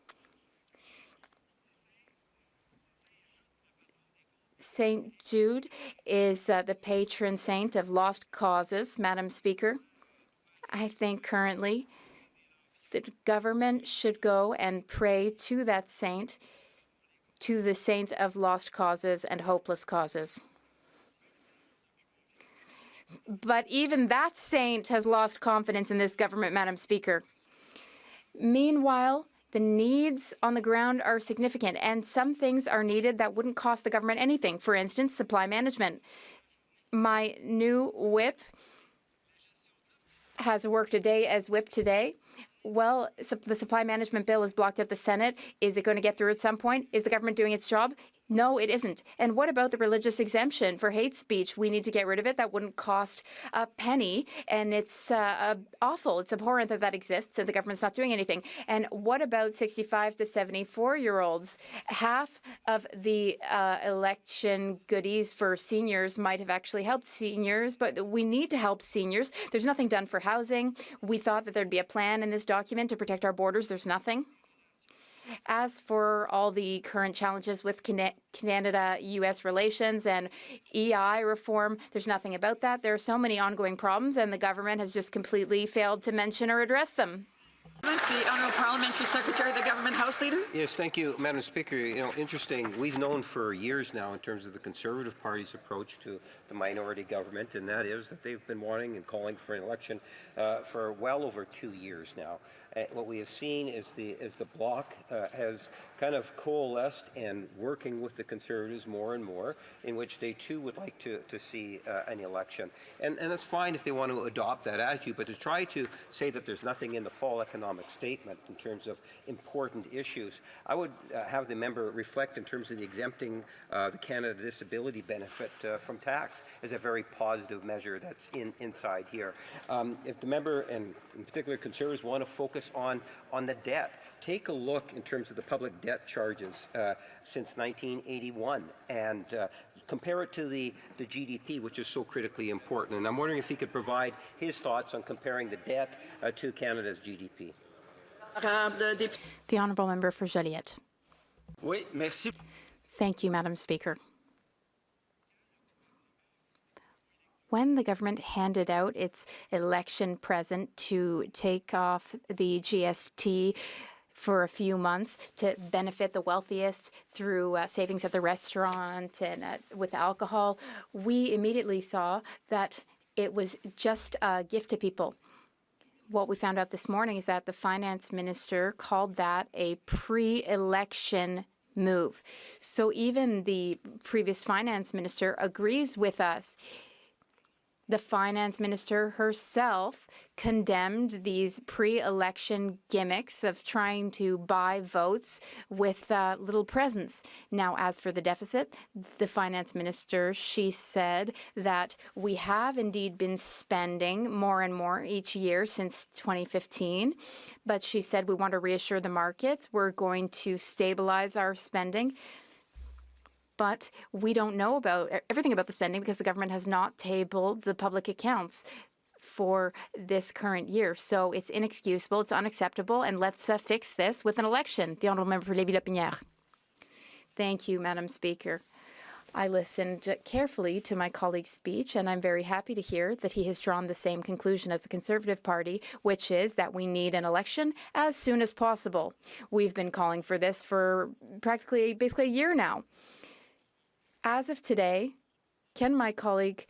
[SPEAKER 18] St. Jude is the patron saint of lost causes, Madam Speaker. I think currently the government should go and pray to that saint, to the saint of lost causes and hopeless causes. But even that saint has lost confidence in this government, Madam Speaker. Meanwhile, the needs on the ground are significant, and some things are needed that wouldn't cost the government anything. For instance, supply management. My new whip has worked a day as whip today. Well, the supply management bill is blocked at the Senate. Is it going to get through at some point? Is the government doing its job? No, it isn't. And what about the religious exemption for hate speech? We need to get rid of it. That wouldn't cost a penny. And it's awful. It's abhorrent that that exists and the government's not doing anything. And what about 65 to 74-year-olds? Half of the election goodies for seniors might have actually helped seniors, but we need to help seniors. There's nothing done for housing. We thought that there'd be a plan in this document to protect our borders. There's nothing. As for all the current challenges with Canada-U.S. relations and EI reform, there's nothing about that. There are so many ongoing problems, and the government has just completely failed to mention or address them.
[SPEAKER 15] The Honourable Parliamentary Secretary, the Government House Leader.
[SPEAKER 27] Yes, thank you, Madam Speaker. You know, interesting. We've known for years now in terms of the Conservative Party's approach to the minority government, and that is that they've been wanting and calling for an election for well over 2 years now. What we have seen is the Bloc has kind of coalesced and working with the Conservatives more and more, in which they too would like to see an election. And that's fine if they want to adopt that attitude, but to try to say that there's nothing in the fall economic statement in terms of important issues, I would have the member reflect in terms of the exempting the Canada disability benefit from tax as a very positive measure that's inside here. If the member, and in particular Conservatives, want to focus on the debt, take a look in terms of the public debt charges since 1981 and compare it to the GDP, which is so critically important. And I'm wondering if he could provide his thoughts on comparing the debt to Canada's GDP.
[SPEAKER 18] The Honourable Member for Joliette.
[SPEAKER 27] Oui, merci.
[SPEAKER 18] Thank you, Madam Speaker. When the government handed out its election present to take off the GST for a few months to benefit the wealthiest through savings at the restaurant and with alcohol, we immediately saw that it was just a gift to people. What we found out this morning is that the Finance Minister called that a pre-election move. So even the previous Finance Minister agrees with us. The Finance Minister herself condemned these pre-election gimmicks of trying to buy votes with little presents. Now, as for the deficit, the Finance Minister, she said that we have indeed been spending more and more each year since 2015, but she said we want to reassure the markets. We're going to stabilize our spending. But we don't know about everything about the spending because the government has not tabled the public accounts for this current year. So it's inexcusable, it's unacceptable, and let's fix this with an election. The Honourable Member for Lévis-Lapinière. Thank you, Madam Speaker. I listened carefully to my colleague's speech, and I'm very happy to hear that he has drawn the same conclusion as the Conservative Party, which is that we need an election as soon as possible. We've been calling for this for basically a year now. As of today, can my colleague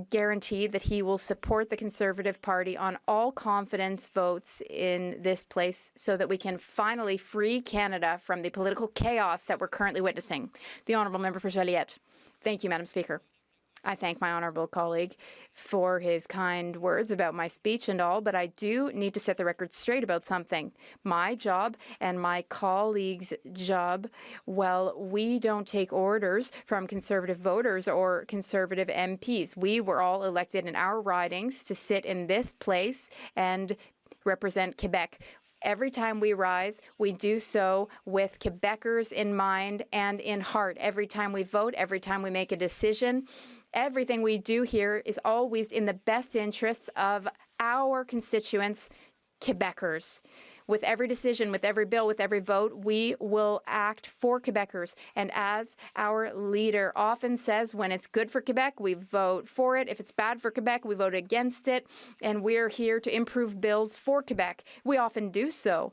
[SPEAKER 18] guarantee that he will support the Conservative Party on all confidence votes in this place so that we can finally free Canada from the political chaos that we're currently witnessing? The Honourable Member for Joliette. Thank you, Madam Speaker. I thank my honourable colleague for his kind words about my speech and all, but I do need to set the record straight about something. My job and my colleague's job, well, we don't take orders from Conservative voters or Conservative MPs. We were all elected in our ridings to sit in this place and represent Quebec. Every time we rise, we do so with Quebecers in mind and in heart. Every time we vote, every time we make a decision, everything we do here is always in the best interests of our constituents, Quebecers. With every decision, with every bill, with every vote, we will act for Quebecers. And as our leader often says, when it's good for Quebec, we vote for it. If it's bad for Quebec, we vote against it. And we're here to improve bills for Quebec. We often do so.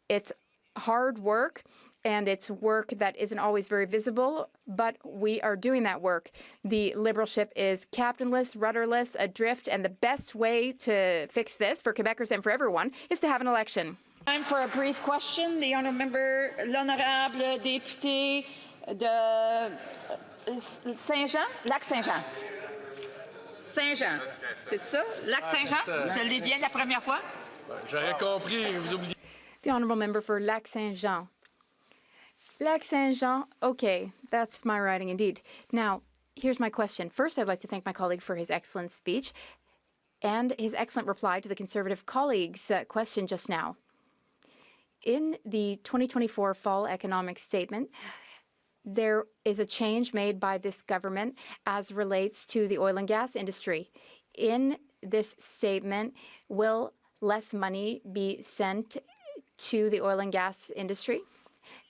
[SPEAKER 18] It's hard work, and it's work that isn't always very visible, but we are doing that work. The Liberal ship is captainless, rudderless, adrift, and the best way to fix this for Quebecers and for everyone is to have an election.
[SPEAKER 7] Time for a brief question. The honourable member, l'honorable député de Saint-Jean, Lac Saint-Jean. Saint-Jean, c'est ça? Lac Saint-Jean? Je l'ai bien la première fois?
[SPEAKER 14] J'aurais compris, vous oubliez.
[SPEAKER 18] The honourable member for Lac Saint-Jean. Lac Saint-Jean, okay, that's my writing indeed. Now, here's my question. First, I'd like to thank my colleague for his excellent speech and his excellent reply to the Conservative colleague's question just now. In the 2024 Fall Economic Statement, there is a change made by this government as relates to the oil and gas industry. In this statement, will less money be sent to the oil and gas industry?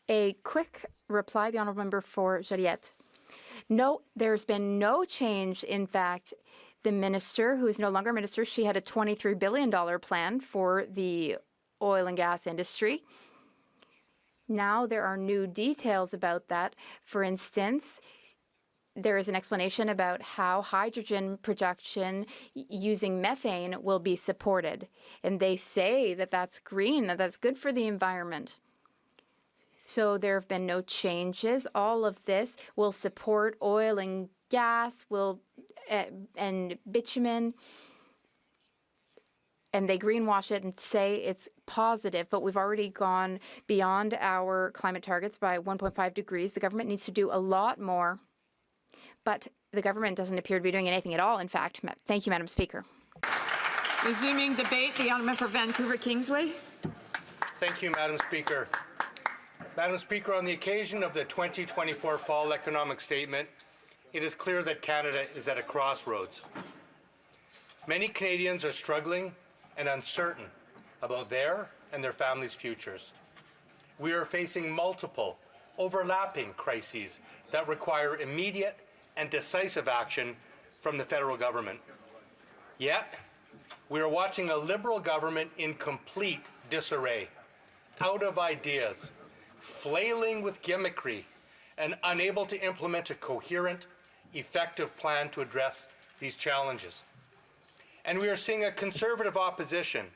[SPEAKER 18] A quick reply, the honourable member for Joliette. No, there's been no change. In fact, the minister, who is no longer minister, she had a $23 billion plan for the oil and gas industry. Now there are new details about that. For instance, there is an explanation about how hydrogen production using methane will be supported. And they say that that's green, that that's good for the environment. So there have been no changes. All of this will support oil and gas, and bitumen. And they greenwash it and say it's positive, but we've already gone beyond our climate targets by 1.5 degrees. The government needs to do a lot more, but the government doesn't appear to be doing anything at all, in fact. Thank you, Madam Speaker.
[SPEAKER 15] Resuming debate, the honourable for Vancouver Kingsway.
[SPEAKER 4] Thank you, Madam Speaker. Madam Speaker, on the occasion of the 2024 Fall Economic Statement, it is clear that Canada is at a crossroads. Many Canadians are struggling and uncertain about their and their families' futures. We are facing multiple, overlapping crises that require immediate and decisive action from the federal government. Yet, we are watching a Liberal government in complete disarray, out of ideas, flailing with gimmickry, and unable to implement a coherent, effective plan to address these challenges. And we are seeing a Conservative opposition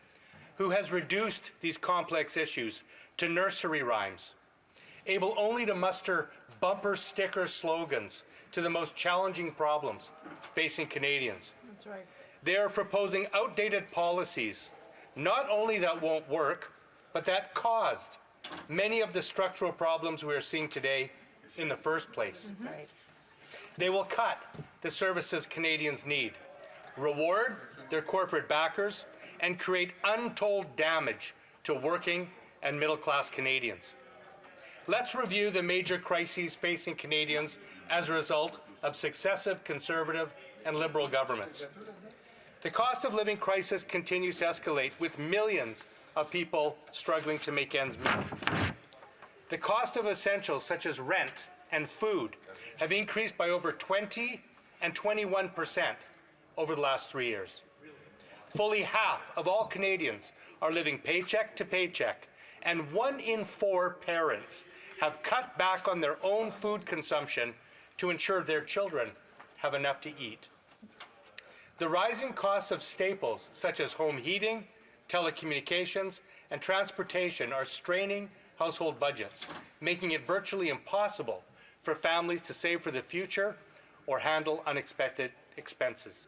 [SPEAKER 4] who has reduced these complex issues to nursery rhymes, able only to muster bumper sticker slogans to the most challenging problems facing Canadians.
[SPEAKER 1] That's right.
[SPEAKER 4] They are proposing outdated policies, not only that won't work, but that caused many of the structural problems we are seeing today in the first place.
[SPEAKER 1] Right.
[SPEAKER 4] They will cut the services Canadians need, reward their corporate backers, and create untold damage to working and middle-class Canadians. Let's review the major crises facing Canadians as a result of successive Conservative and Liberal governments. The cost of living crisis continues to escalate, with millions of people struggling to make ends meet. The cost of essentials such as rent and food have increased by over 20 and 21% over the last 3 years. Fully half of all Canadians are living paycheck to paycheck, and 1 in 4 parents have cut back on their own food consumption to ensure their children have enough to eat. The rising costs of staples such as home heating, telecommunications, and transportation are straining household budgets, making it virtually impossible for families to save for the future or handle unexpected expenses.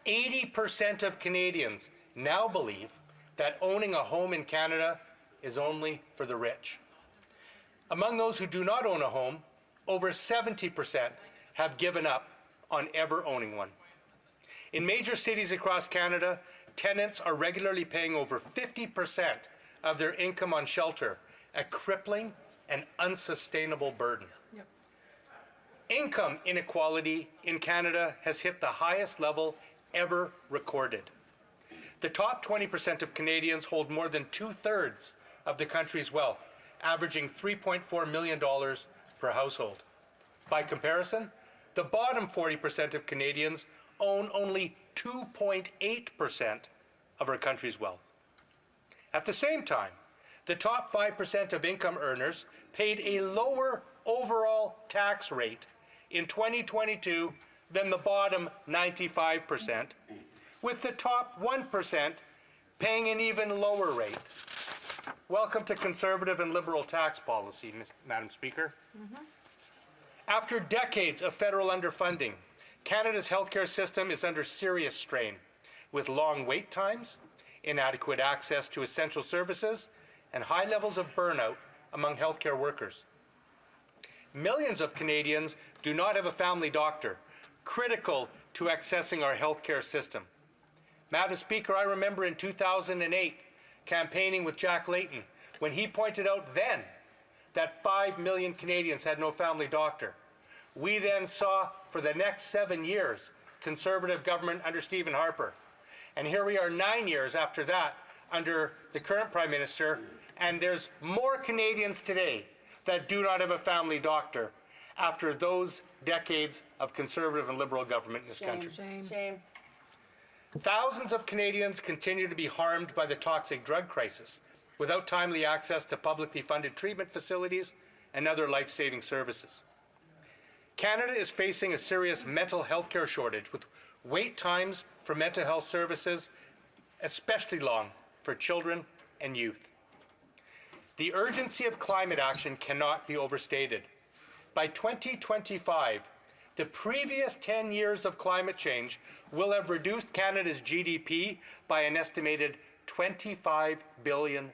[SPEAKER 4] 80% of Canadians now believe that owning a home in Canada is only for the rich. Among those who do not own a home, over 70% have given up on ever owning one. In major cities across Canada, tenants are regularly paying over 50% of their income on shelter, a crippling and unsustainable burden.
[SPEAKER 1] Yep.
[SPEAKER 4] Income inequality in Canada has hit the highest level ever recorded. The top 20% of Canadians hold more than 2/3 of the country's wealth, averaging $3.4 million per household. By comparison, the bottom 40% of Canadians own only 2.8% of our country's wealth. At the same time, the top 5% of income earners paid a lower overall tax rate in 2022 than the bottom 95%, with the top 1% paying an even lower rate. Welcome to Conservative and Liberal tax policy, Madam Speaker. After decades of federal underfunding, Canada's healthcare system is under serious strain, with long wait times, inadequate access to essential services, and high levels of burnout among healthcare workers. Millions of Canadians do not have a family doctor, critical to accessing our healthcare system. Madam Speaker, I remember in 2008 campaigning with Jack Layton when he pointed out then that 5 million Canadians had no family doctor. We then saw for the next 7 years Conservative government under Stephen Harper. And here we are 9 years after that under the current Prime Minister, and there's more Canadians today that do not have a family doctor after those decades of Conservative and Liberal government in this country.
[SPEAKER 6] Shame.
[SPEAKER 4] Thousands of Canadians continue to be harmed by the toxic drug crisis without timely access to publicly funded treatment facilities and other life-saving services. Canada is facing a serious mental health care shortage with wait times for mental health services especially long for children and youth. The urgency of climate action cannot be overstated. By 2025, the previous 10 years of climate change will have reduced Canada's GDP by an estimated $25 billion.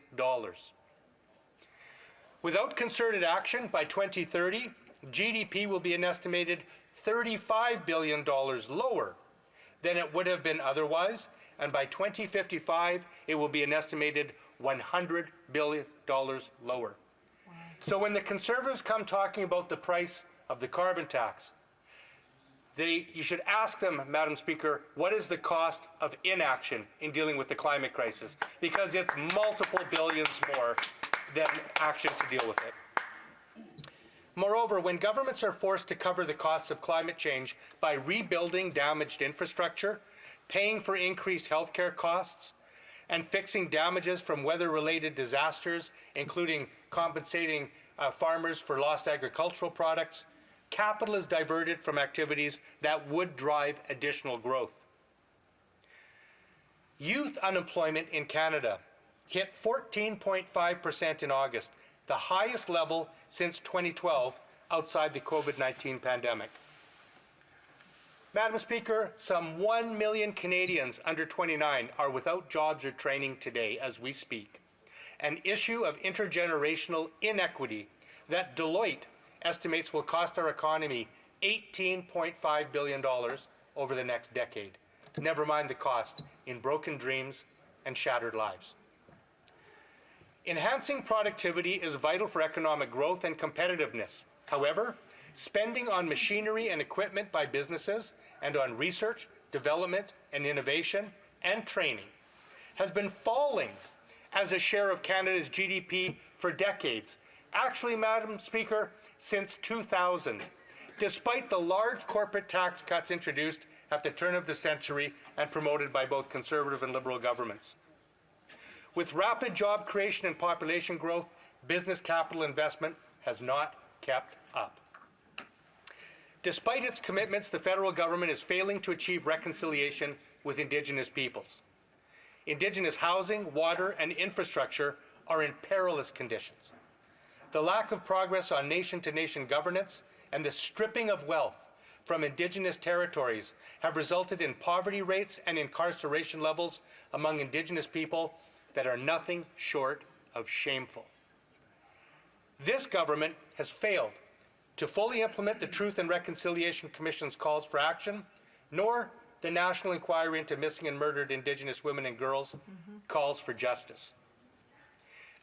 [SPEAKER 4] Without concerted action, by 2030, GDP will be an estimated $35 billion lower than it would have been otherwise, and by 2055, it will be an estimated $100 billion lower. So when the Conservatives come talking about the price of the carbon tax, you should ask them, Madam Speaker, what is the cost of inaction in dealing with the climate crisis? Because it's multiple billions more than action to deal with it. Moreover, when governments are forced to cover the costs of climate change by rebuilding damaged infrastructure, paying for increased healthcare costs, and fixing damages from weather-related disasters, including compensating farmers for lost agricultural products, capital is diverted from activities that would drive additional growth. Youth unemployment in Canada hit 14.5% in August, the highest level since 2012 outside the COVID-19 pandemic. Madam Speaker, some 1 million Canadians under 29 are without jobs or training today as we speak, an issue of intergenerational inequity that Deloitte estimates will cost our economy $18.5 billion over the next decade. Never mind the cost in broken dreams and shattered lives. Enhancing productivity is vital for economic growth and competitiveness. However, spending on machinery and equipment by businesses and on research, development, and innovation and training has been falling as a share of Canada's GDP for decades. Actually, Madam Speaker, since 2000, despite the large corporate tax cuts introduced at the turn of the century and promoted by both Conservative and Liberal governments. With rapid job creation and population growth, business capital investment has not kept up. Despite its commitments, the federal government is failing to achieve reconciliation with Indigenous peoples. Indigenous housing, water, and infrastructure are in perilous conditions. The lack of progress on nation-to-nation governance and the stripping of wealth from Indigenous territories have resulted in poverty rates and incarceration levels among Indigenous people that are nothing short of shameful. This government has failed to fully implement the Truth and Reconciliation Commission's calls for action, nor the National Inquiry into Missing and Murdered Indigenous Women and Girls calls for justice.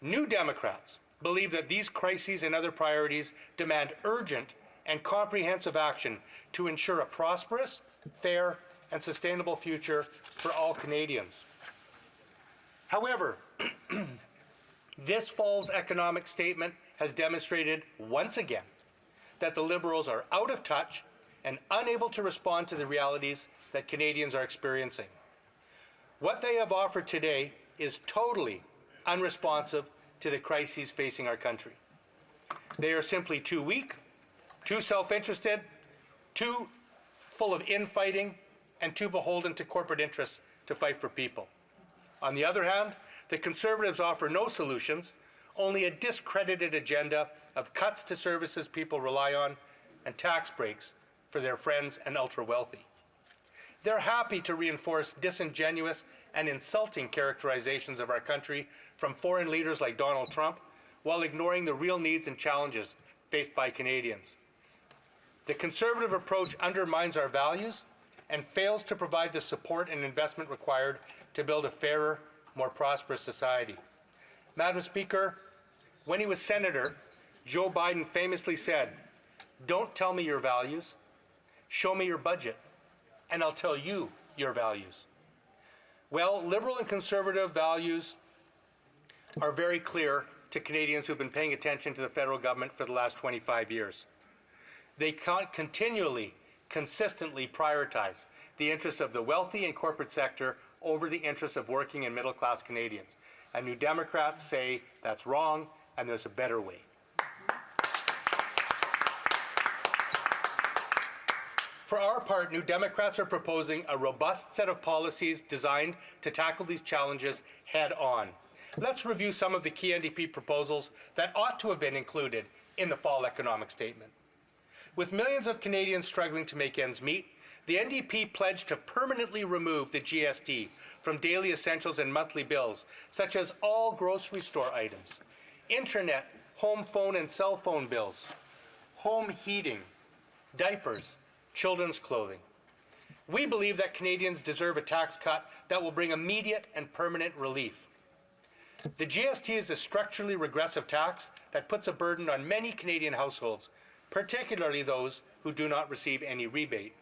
[SPEAKER 4] New Democrats believe that these crises and other priorities demand urgent and comprehensive action to ensure a prosperous, fair, and sustainable future for all Canadians. However, this fall's economic statement has demonstrated once again that the Liberals are out of touch and unable to respond to the realities that Canadians are experiencing. What they have offered today is totally unresponsive to the crises facing our country. They are simply too weak, too self-interested, too full of infighting, and too beholden to corporate interests to fight for people. On the other hand, the Conservatives offer no solutions, only a discredited agenda of cuts to services people rely on and tax breaks for their friends and ultra-wealthy. They're happy to reinforce disingenuous and insulting characterizations of our country from foreign leaders like Donald Trump, while ignoring the real needs and challenges faced by Canadians. The Conservative approach undermines our values and fails to provide the support and investment required to build a fairer, more prosperous society. Madam Speaker, when he was Senator, Joe Biden famously said, "Don't tell me your values, show me your budget, and I'll tell you your values." Well, Liberal and Conservative values are very clear to Canadians who've been paying attention to the federal government for the last 25 years. They continually, consistently prioritize the interests of the wealthy and corporate sector over the interests of working and middle-class Canadians. And New Democrats say that's wrong and there's a better way. For our part, New Democrats are proposing a robust set of policies designed to tackle these challenges head-on. Let's review some of the key NDP proposals that ought to have been included in the fall economic statement. With millions of Canadians struggling to make ends meet, the NDP pledged to permanently remove the GST from daily essentials and monthly bills, such as all grocery store items, internet, home phone and cell phone bills, home heating, diapers, children's clothing. We believe that Canadians deserve a tax cut that will bring immediate and permanent relief. The GST is a structurally regressive tax that puts a burden on many Canadian households, particularly those who do not receive any rebate.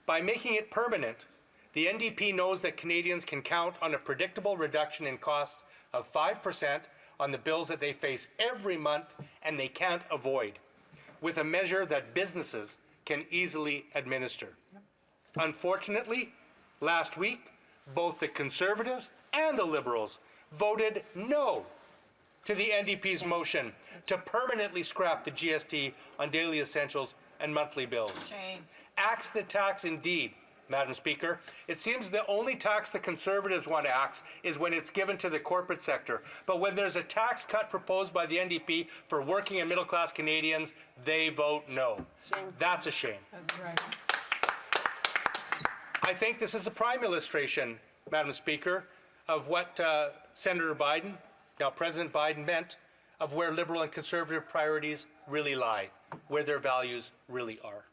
[SPEAKER 4] By making it permanent, the NDP knows that Canadians can count on a predictable reduction in costs of 5% on the bills that they face every month and they can't avoid, with a measure that businesses can easily administer. Unfortunately, last week, both the Conservatives and the Liberals voted no to the NDP's motion to permanently scrap the GST on daily essentials and monthly bills.
[SPEAKER 7] Shame.
[SPEAKER 4] Axe the tax indeed, Madam Speaker. It seems the only tax the Conservatives want to axe is when it's given to the corporate sector. But when there's a tax cut proposed by the NDP for working and middle-class Canadians, they vote no.
[SPEAKER 7] Shame.
[SPEAKER 4] That's a shame.
[SPEAKER 7] That's right.
[SPEAKER 4] I think this is a prime illustration, Madam Speaker, of what Senator Biden, now President Biden, meant of where Liberal and Conservative priorities really lie, where their values really are.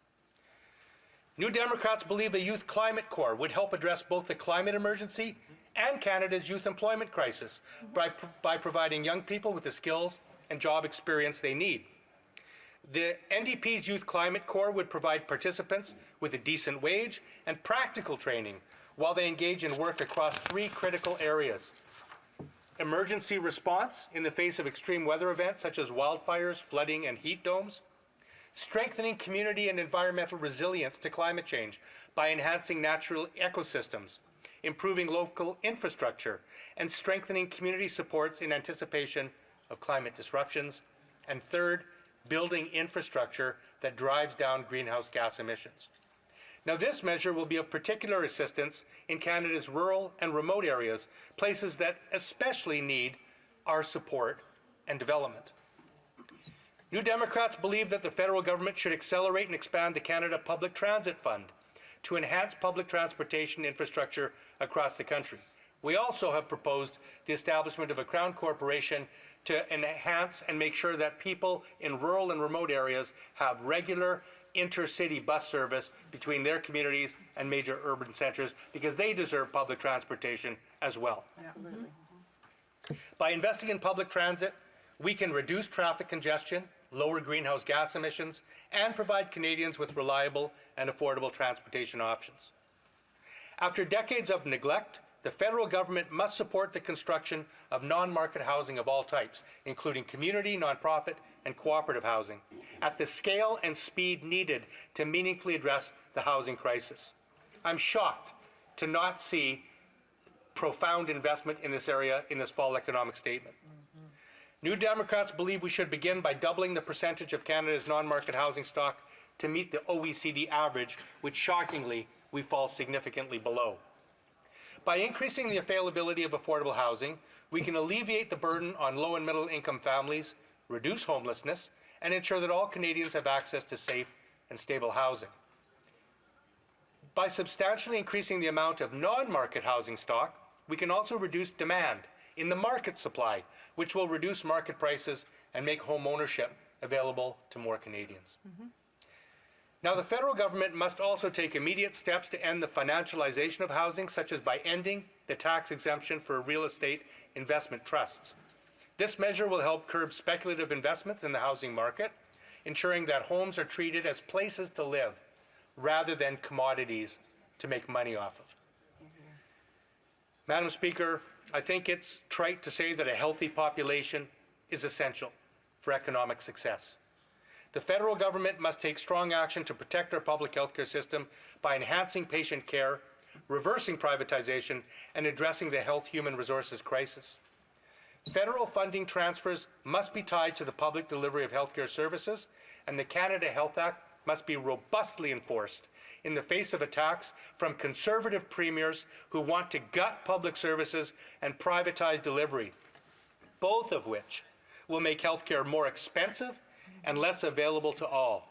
[SPEAKER 4] New Democrats believe a youth climate corps would help address both the climate emergency and Canada's youth employment crisis by providing young people with the skills and job experience they need. The NDP's Youth Climate Corps would provide participants with a decent wage and practical training while they engage in work across 3 critical areas: emergency response in the face of extreme weather events such as wildfires, flooding, and heat domes; strengthening community and environmental resilience to climate change by enhancing natural ecosystems, improving local infrastructure, and strengthening community supports in anticipation of climate disruptions; and third, building infrastructure that drives down greenhouse gas emissions. Now, this measure will be of particular assistance in Canada's rural and remote areas, places that especially need our support and development. New Democrats believe that the federal government should accelerate and expand the Canada Public Transit Fund to enhance public transportation infrastructure across the country. We also have proposed the establishment of a Crown Corporation to enhance and make sure that people in rural and remote areas have regular intercity bus service between their communities and major urban centres, because they deserve public transportation as well.
[SPEAKER 7] Absolutely.
[SPEAKER 4] By investing in public transit, we can reduce traffic congestion, lower greenhouse gas emissions, and provide Canadians with reliable and affordable transportation options. After decades of neglect, the federal government must support the construction of non-market housing of all types, including community, nonprofit, and cooperative housing, at the scale and speed needed to meaningfully address the housing crisis. I'm shocked to not see profound investment in this area in this fall economic statement. New Democrats believe we should begin by doubling the percentage of Canada's non-market housing stock to meet the OECD average, which shockingly we fall significantly below. By increasing the availability of affordable housing, we can alleviate the burden on low and middle income families, reduce homelessness, and ensure that all Canadians have access to safe and stable housing. By substantially increasing the amount of non-market housing stock, we can also reduce demand in the market supply, which will reduce market prices and make home ownership available to more Canadians. Now, the federal government must also take immediate steps to end the financialization of housing, such as by ending the tax exemption for real estate investment trusts. This measure will help curb speculative investments in the housing market, ensuring that homes are treated as places to live rather than commodities to make money off of. Madam Speaker, I think it's trite to say that a healthy population is essential for economic success. The federal government must take strong action to protect our public healthcare system by enhancing patient care, reversing privatization, and addressing the health human resources crisis. Federal funding transfers must be tied to the public delivery of healthcare services, and the Canada Health Act must be robustly enforced in the face of attacks from conservative premiers who want to gut public services and privatize delivery, both of which will make healthcare more expensive and less available to all.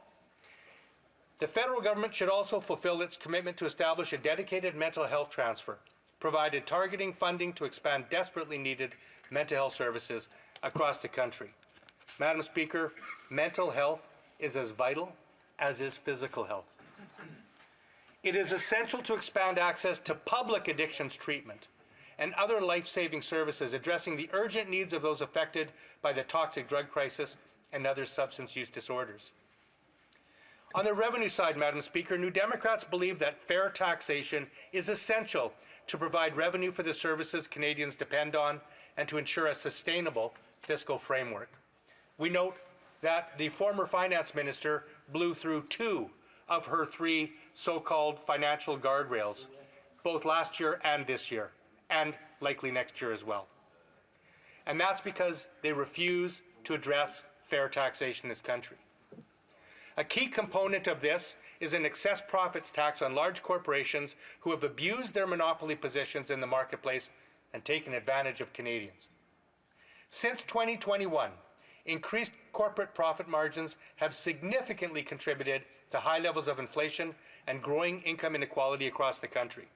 [SPEAKER 4] The federal government should also fulfill its commitment to establish a dedicated mental health transfer, provided targeting funding to expand desperately needed mental health services across the country. Madam Speaker, mental health is as vital as is physical health. It is essential to expand access to public addictions treatment and other life-saving services addressing the urgent needs of those affected by the toxic drug crisis and other substance use disorders. On the revenue side, Madam Speaker, New Democrats believe that fair taxation is essential to provide revenue for the services Canadians depend on and to ensure a sustainable fiscal framework. We note that the former finance minister blew through 2 of her 3 so-called financial guardrails, both last year and this year, and likely next year as well. And that's because they refuse to address fair taxation in this country. A key component of this is an excess profits tax on large corporations who have abused their monopoly positions in the marketplace and taken advantage of Canadians. Since 2021, increased corporate profit margins have significantly contributed to high levels of inflation and growing income inequality across the country.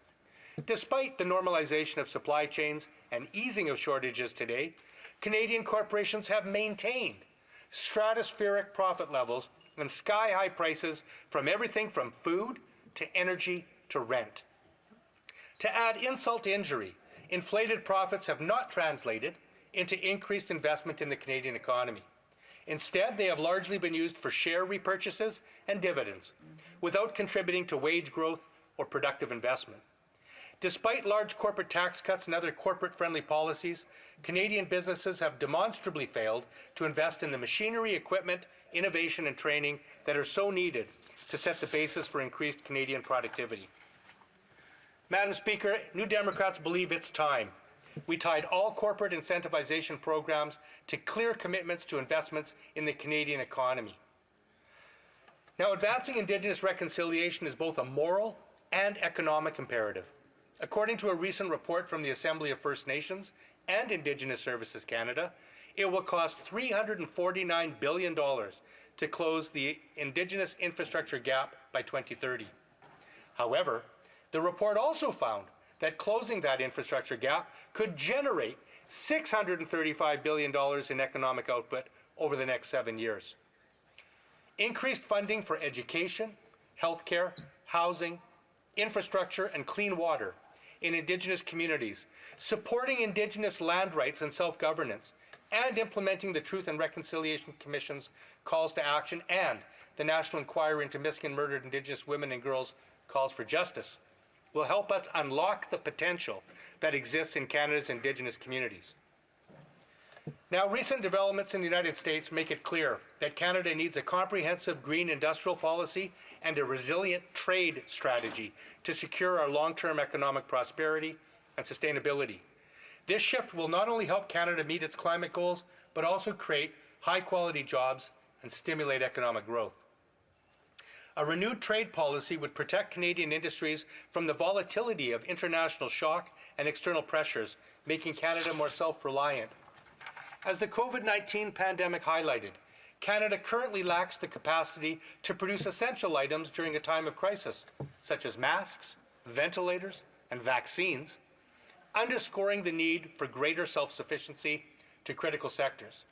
[SPEAKER 4] Despite the normalization of supply chains and easing of shortages today, Canadian corporations have maintained stratospheric profit levels and sky-high prices from everything from food to energy to rent. To add insult to injury, inflated profits have not translated into increased investment in the Canadian economy. Instead, they have largely been used for share repurchases and dividends, without contributing to wage growth or productive investment. Despite large corporate tax cuts and other corporate-friendly policies, Canadian businesses have demonstrably failed to invest in the machinery, equipment, innovation, and training that are so needed to set the basis for increased Canadian productivity. Madam Speaker, New Democrats believe it's time we tied all corporate incentivization programs to clear commitments to investments in the Canadian economy. Now, advancing Indigenous reconciliation is both a moral and economic imperative. According to a recent report from the Assembly of First Nations and Indigenous Services Canada, it will cost $349 billion to close the Indigenous infrastructure gap by 2030. However, the report also found that closing that infrastructure gap could generate $635 billion in economic output over the next 7 years. Increased funding for education, healthcare, housing, infrastructure, and clean water in Indigenous communities, supporting Indigenous land rights and self-governance, and implementing the Truth and Reconciliation Commission's calls to action and the National Inquiry into Missing and Murdered Indigenous Women and Girls calls for justice will help us unlock the potential that exists in Canada's Indigenous communities. Now, recent developments in the United States make it clear that Canada needs a comprehensive green industrial policy and a resilient trade strategy to secure our long-term economic prosperity and sustainability. This shift will not only help Canada meet its climate goals, but also create high-quality jobs and stimulate economic growth. A renewed trade policy would protect Canadian industries from the volatility of international shock and external pressures, making Canada more self-reliant. As the COVID-19 pandemic highlighted, Canada currently lacks the capacity to produce essential items during a time of crisis, such as masks, ventilators, and vaccines. underscoring the need for greater self-sufficiency to critical sectors.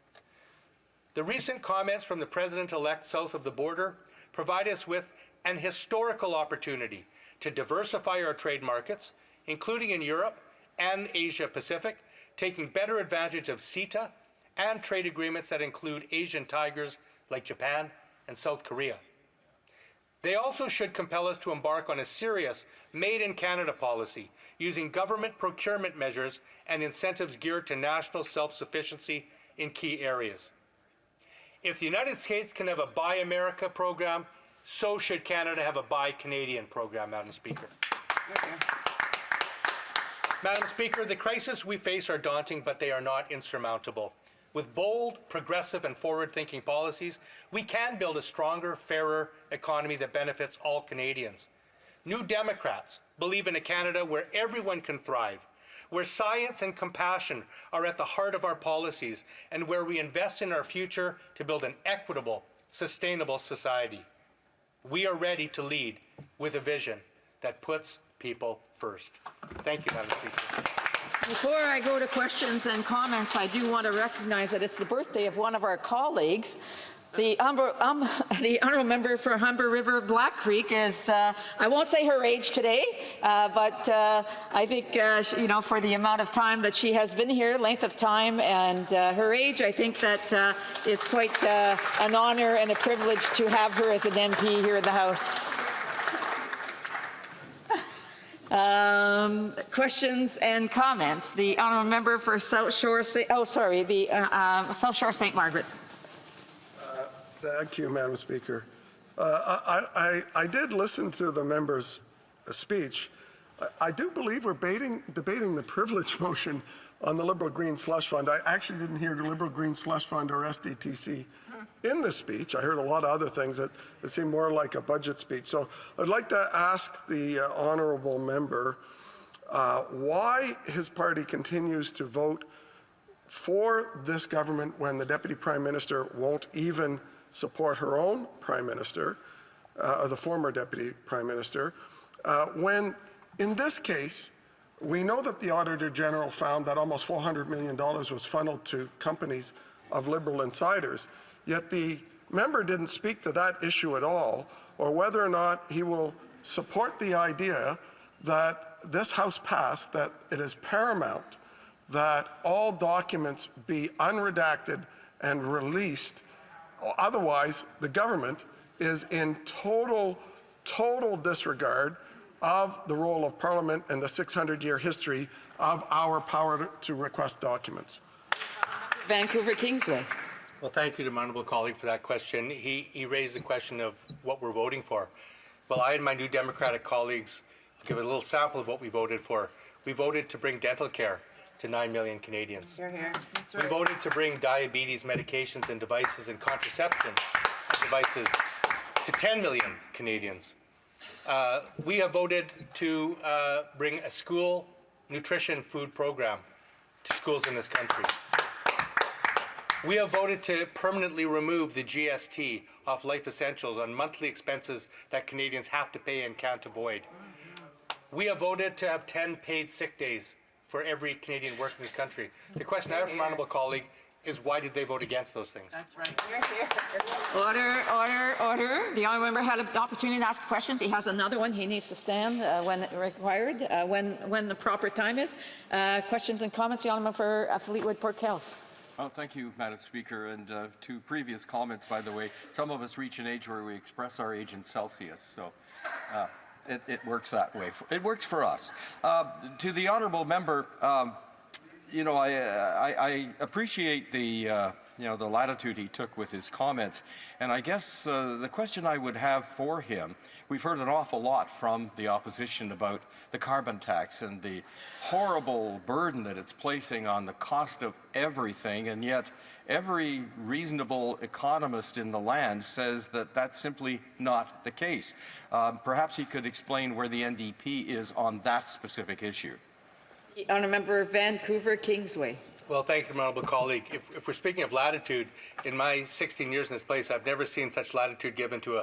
[SPEAKER 4] The recent comments from the President-elect south of the border provide us with an historical opportunity to diversify our trade markets, including in Europe and Asia Pacific, taking better advantage of CETA and trade agreements that include Asian tigers like Japan and South Korea. They also should compel us to embark on a serious Made in Canada policy using government procurement measures and incentives geared to national self-sufficiency in key areas. If the United States can have a Buy America program, so should Canada have a Buy Canadian program, Madam Speaker. Madam Speaker, the crises we face are daunting, but they are not insurmountable. With bold, progressive, and forward-thinking policies, we can build a stronger, fairer economy that benefits all Canadians. New Democrats believe in a Canada where everyone can thrive, where science and compassion are at the heart of our policies, and where we invest in our future to build an equitable, sustainable society. We are ready to lead with a vision that puts people first. Thank you, Madam Speaker.
[SPEAKER 7] Before I go to questions and comments, I do want to recognize that it's the birthday of one of our colleagues. The honourable member for Humber River Black Creek is, I won't say her age today, but I think, you know, for the amount of time that she has been here, length of time, and her age, I think that it's quite an honour and a privilege to have her as an MP here in the House. Questions and comments. The honourable member for South Shore, South Shore St. Margaret.
[SPEAKER 14] Thank you, Madam Speaker. I did listen to the member's speech. I do believe we're debating the privilege motion on the Liberal Green Slush Fund. I actually didn't hear Liberal Green Slush Fund or SDTC in the speech. I heard a lot of other things that seemed more like a budget speech. So I'd like to ask the honourable member why his party continues to vote for this government when the Deputy Prime Minister won't even support her own Prime Minister, or the former Deputy Prime Minister, when in this case, we know that the Auditor General found that almost $400 million was funneled to companies of Liberal insiders, yet the member didn't speak to that issue at all, or whether or not he will support the idea that this House passed that it is paramount that all documents be unredacted and released. Otherwise, the government is in total disregard of the role of Parliament and the 600-year history of our power to request documents.
[SPEAKER 7] Vancouver Kingsway.
[SPEAKER 4] Well, thank you to my honourable colleague for that question. He raised the question of what we're voting for. Well, I and my New Democratic colleagues will give a little sample of what we voted for. We voted to bring dental care to 9 million Canadians.
[SPEAKER 7] You're here. That's right.
[SPEAKER 4] We voted to bring diabetes medications and devices and contraception devices to 10 million Canadians. We have voted to bring a school nutrition food program to schools in this country. We have voted to permanently remove the GST off life essentials on monthly expenses that Canadians have to pay and can't avoid. We have voted to have 10 paid sick days for every Canadian working in this country. The question I have from my honourable colleague is why did they vote against those things?
[SPEAKER 7] That's right. Order, order, order. The honourable member had an opportunity to ask a question. If he has another one, he needs to stand when required, when the proper time is. Questions and comments. The honourable member for Fleetwood Port Kells.
[SPEAKER 20] Oh, thank you, Madam Speaker. And to previous comments, by the way, some of us reach an age where we express our age in Celsius. So it works that way. It works for us. To the honourable member, you know, I appreciate the the latitude he took with his comments, and I guess the question I would have for him, we've heard an awful lot from the opposition about the carbon tax and the horrible burden that it's placing on the cost of everything, and yet every reasonable economist in the land says that that's simply not the case. Perhaps he could explain where the NDP is on that specific issue.
[SPEAKER 7] Honourable member Vancouver Kingsway.
[SPEAKER 4] Well, thank you, my honourable colleague. If we're speaking of latitude, in my 16 years in this place, I've never seen such latitude given to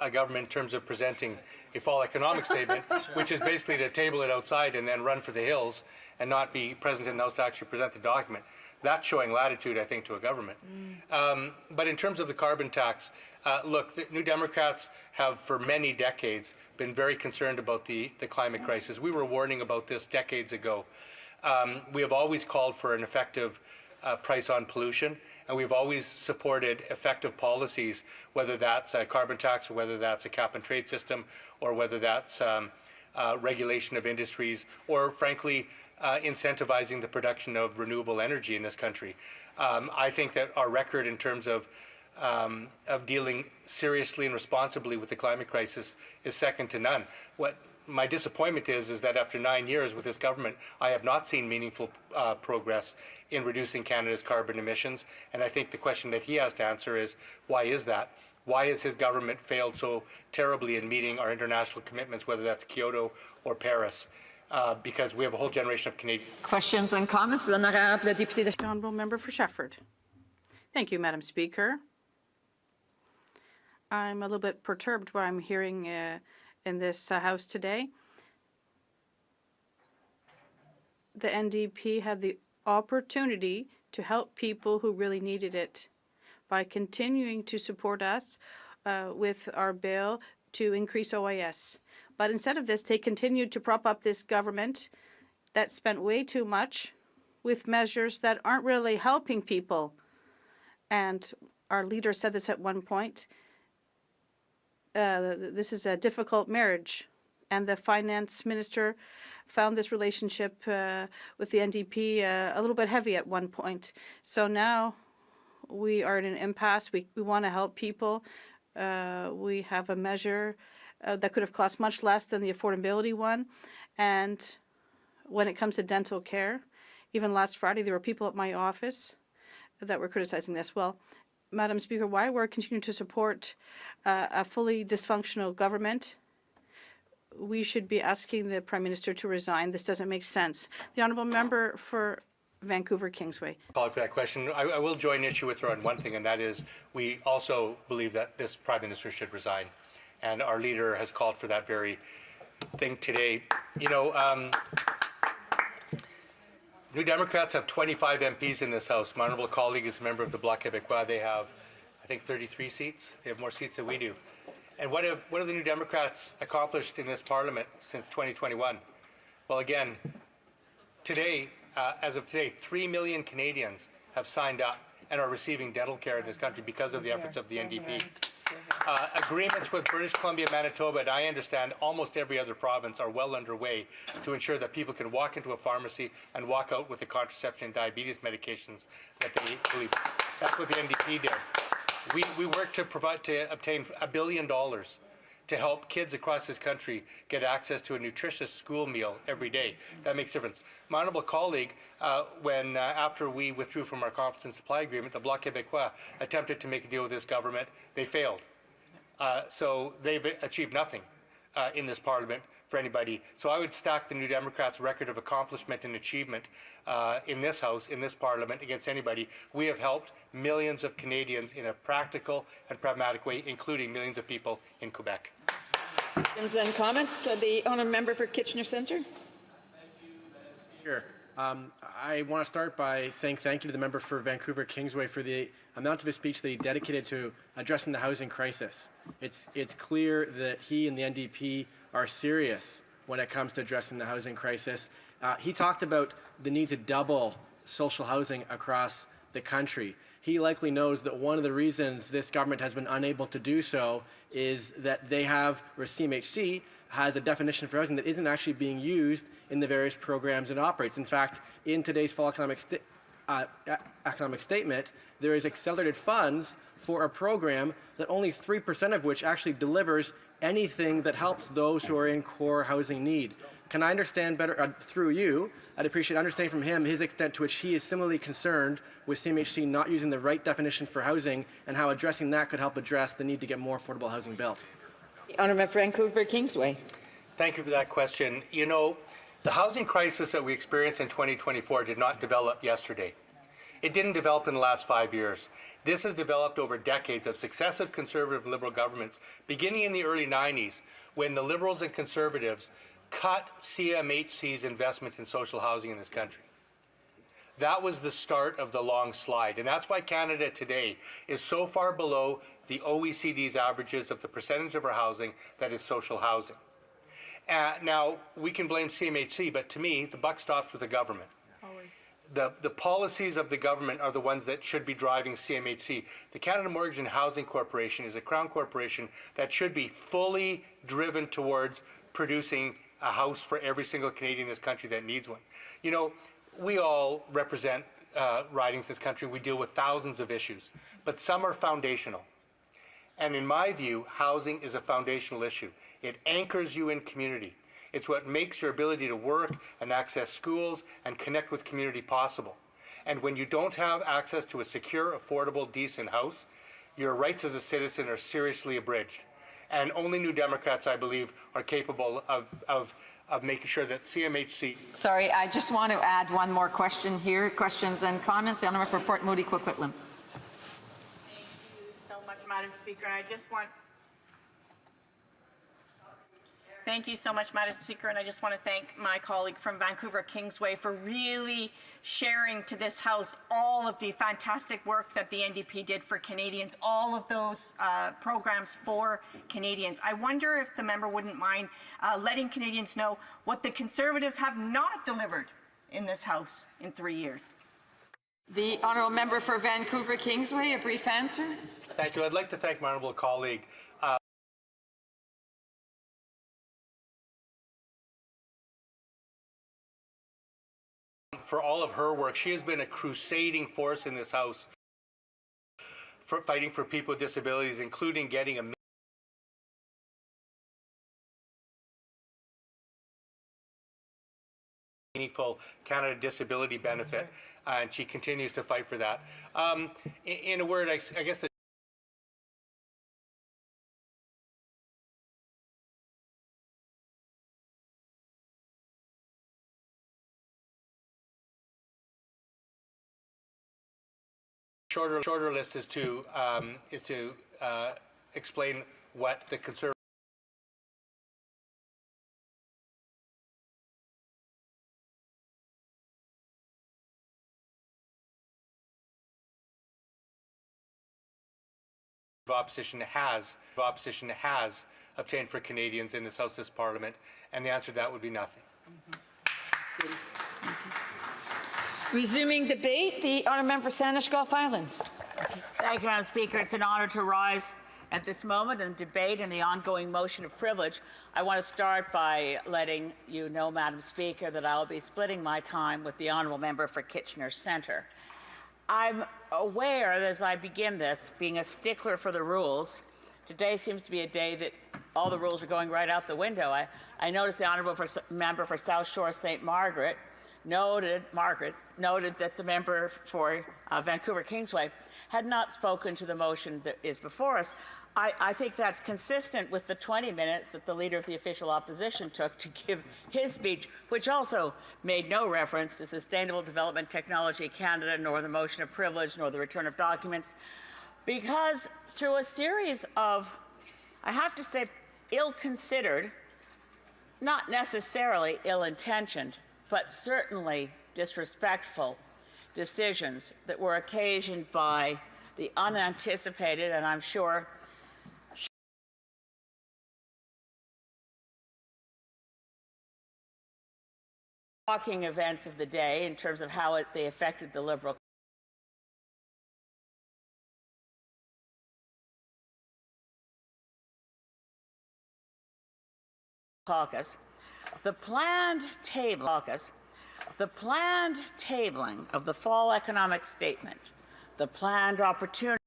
[SPEAKER 4] a government in terms of presenting a fall economic statement, which is basically to table it outside and then run for the hills and not be present in the House to actually present the document. That's showing latitude, I think, to a government. But in terms of the carbon tax, look, the New Democrats have for many decades been very concerned about the climate crisis. We were warning about this decades ago. We have always called for an effective price on pollution, and we've always supported effective policies, whether that's a carbon tax or whether that's a cap and trade system or whether that's regulation of industries or, frankly, incentivizing the production of renewable energy in this country. I think that our record in terms of dealing seriously and responsibly with the climate crisis is second to none. What my disappointment is that after 9 years with this government, I have not seen meaningful progress in reducing Canada's carbon emissions. And I think the question that he has to answer is, why is that? Why has his government failed so terribly in meeting our international commitments, whether that's Kyoto or Paris? Because we have a whole generation of Canadians.
[SPEAKER 7] Questions and comments? L'honorable député de...
[SPEAKER 10] Honourable Member for Shefford. Thank you, Madam Speaker. I'm a little bit perturbed what I'm hearing in this House today. The NDP had the opportunity to help people who really needed it by continuing to support us with our bill to increase OIS. But instead of this, they continued to prop up this government that spent way too much with measures that aren't really helping people. And our leader said this at one point. This is a difficult marriage. And the Finance Minister found this relationship with the NDP a little bit heavy at one point. So now we are in an impasse. We want to help people. We have a measure that could have cost much less than the affordability one. And when it comes to dental care, even last Friday, there were people at my office that were criticizing this. Well, Madam Speaker, why we're continuing to support a fully dysfunctional government, we should be asking the Prime Minister to resign. This doesn't make sense. The Honourable Member for Vancouver Kingsway.
[SPEAKER 4] Call for that question. I will join issue with her on one thing, and that is we also believe that this Prime Minister should resign. And our leader has called for that very thing today. You know, New Democrats have 25 MPs in this House. My honourable colleague is a member of the Bloc Québécois. They have, I think, 33 seats. They have more seats than we do. And what have the New Democrats accomplished in this Parliament since 2021? Well, again, today, as of today, 3 million Canadians have signed up and are receiving dental care in this country because of the efforts of the NDP. Agreements with British Columbia, Manitoba, and I understand almost every other province are well underway to ensure that people can walk into a pharmacy and walk out with the contraception and diabetes medications that they believe. That's what the NDP did. We worked to obtain $1 billion to help kids across this country get access to a nutritious school meal every day. That makes a difference. My honourable colleague, after we withdrew from our confidence and supply agreement, the Bloc Québécois attempted to make a deal with this government. They failed. So they've achieved nothing in this Parliament for anybody. So I would stack the New Democrats' record of accomplishment and achievement in this House, in this Parliament, against anybody. We have helped millions of Canadians in a practical and pragmatic way, including millions of people in Quebec.
[SPEAKER 7] Questions and comments? The honourable member for Kitchener Centre.
[SPEAKER 12] Sure. I want to start by saying thank you to the member for Vancouver Kingsway for the amount of his speech that he dedicated to addressing the housing crisis. It's clear that he and the NDP are serious when it comes to addressing the housing crisis. He talked about the need to double social housing across the country. He likely knows that one of the reasons this government has been unable to do so is that they have, or CMHC, has a definition for housing that isn't actually being used in the various programs it operates. In fact, in today's fall economic statement, there is accelerated funds for a program that only 3% of which actually delivers anything that helps those who are in core housing need. Can I understand better, through you, I'd appreciate understanding from him his extent to which he is similarly concerned with CMHC not using the right definition for housing and how addressing that could help address the need to get more affordable housing built.
[SPEAKER 7] The Honourable Vancouver Kingsway.
[SPEAKER 4] Thank you for that question. You know, the housing crisis that we experienced in 2024 did not develop yesterday. It didn't develop in the last 5 years. This has developed over decades of successive Conservative Liberal governments, beginning in the early 90s, when the Liberals and Conservatives cut CMHC's investment in social housing in this country. That was the start of the long slide, and that's why Canada today is so far below the OECD's averages of the percentage of our housing that is social housing. Now, we can blame CMHC, but to me, the buck stops with the government.
[SPEAKER 1] Always.
[SPEAKER 4] The policies of the government are the ones that should be driving CMHC. The Canada Mortgage and Housing Corporation is a Crown corporation that should be fully driven towards producing a house for every single Canadian in this country that needs one. You know, we all represent ridings in this country. We deal with thousands of issues, but some are foundational. And in my view, housing is a foundational issue. It anchors you in community. It's what makes your ability to work and access schools and connect with community possible. And when you don't have access to a secure, affordable, decent house, your rights as a citizen are seriously abridged. And only New Democrats, I believe, are capable of making sure that CMHC...
[SPEAKER 7] Sorry, I just want to add one more question here. Questions and comments. The Honourable for Port Moody, Coquitlam.
[SPEAKER 6] Thank you so much, Madam Speaker. And I just want... Thank you so much, Madam Speaker, and I just want to thank my colleague from Vancouver Kingsway for really sharing to this House all of the fantastic work that the NDP did for Canadians, all of those programs for Canadians. I wonder if the member wouldn't mind letting Canadians know what the Conservatives have not delivered in this House in 3 years.
[SPEAKER 7] The Honourable Member for Vancouver Kingsway, a brief answer.
[SPEAKER 4] Thank you. I'd like to thank my honourable colleague for all of her work. She has been a crusading force in this House for fighting for people with disabilities, including getting a meaningful Canada disability benefit, and she continues to fight for that. In a word, I guess the shorter list is to explain what the Conservative opposition has obtained for Canadians in this House, this Parliament, and the answer to that would be nothing.
[SPEAKER 7] Resuming debate, the Honourable Member for Saanich Gulf Islands.
[SPEAKER 6] Thank you, Madam Speaker. It's an honour to rise at this moment and debate in the ongoing motion of privilege. I want to start by letting you know, Madam Speaker, that I'll be splitting my time with the Honourable Member for Kitchener Centre. I'm aware that as I begin this, being a stickler for the rules, today seems to be a day that all the rules are going right out the window. I noticed the Honourable Member for South Shore St. Margaret noted that the member for Vancouver Kingsway had not spoken to the motion that is before us. I think that's consistent with the 20 minutes that the Leader of the Official Opposition took to give his speech, which also made no reference to Sustainable Development Technology Canada, nor the motion of privilege, nor the return of documents, because through a series of, I have to say, ill-considered, not necessarily ill-intentioned, but certainly disrespectful decisions that were occasioned by the unanticipated, and I'm sure shocking events of the day in terms of how they affected the Liberal caucus. The planned tabling of the fall economic statement, the planned opportunity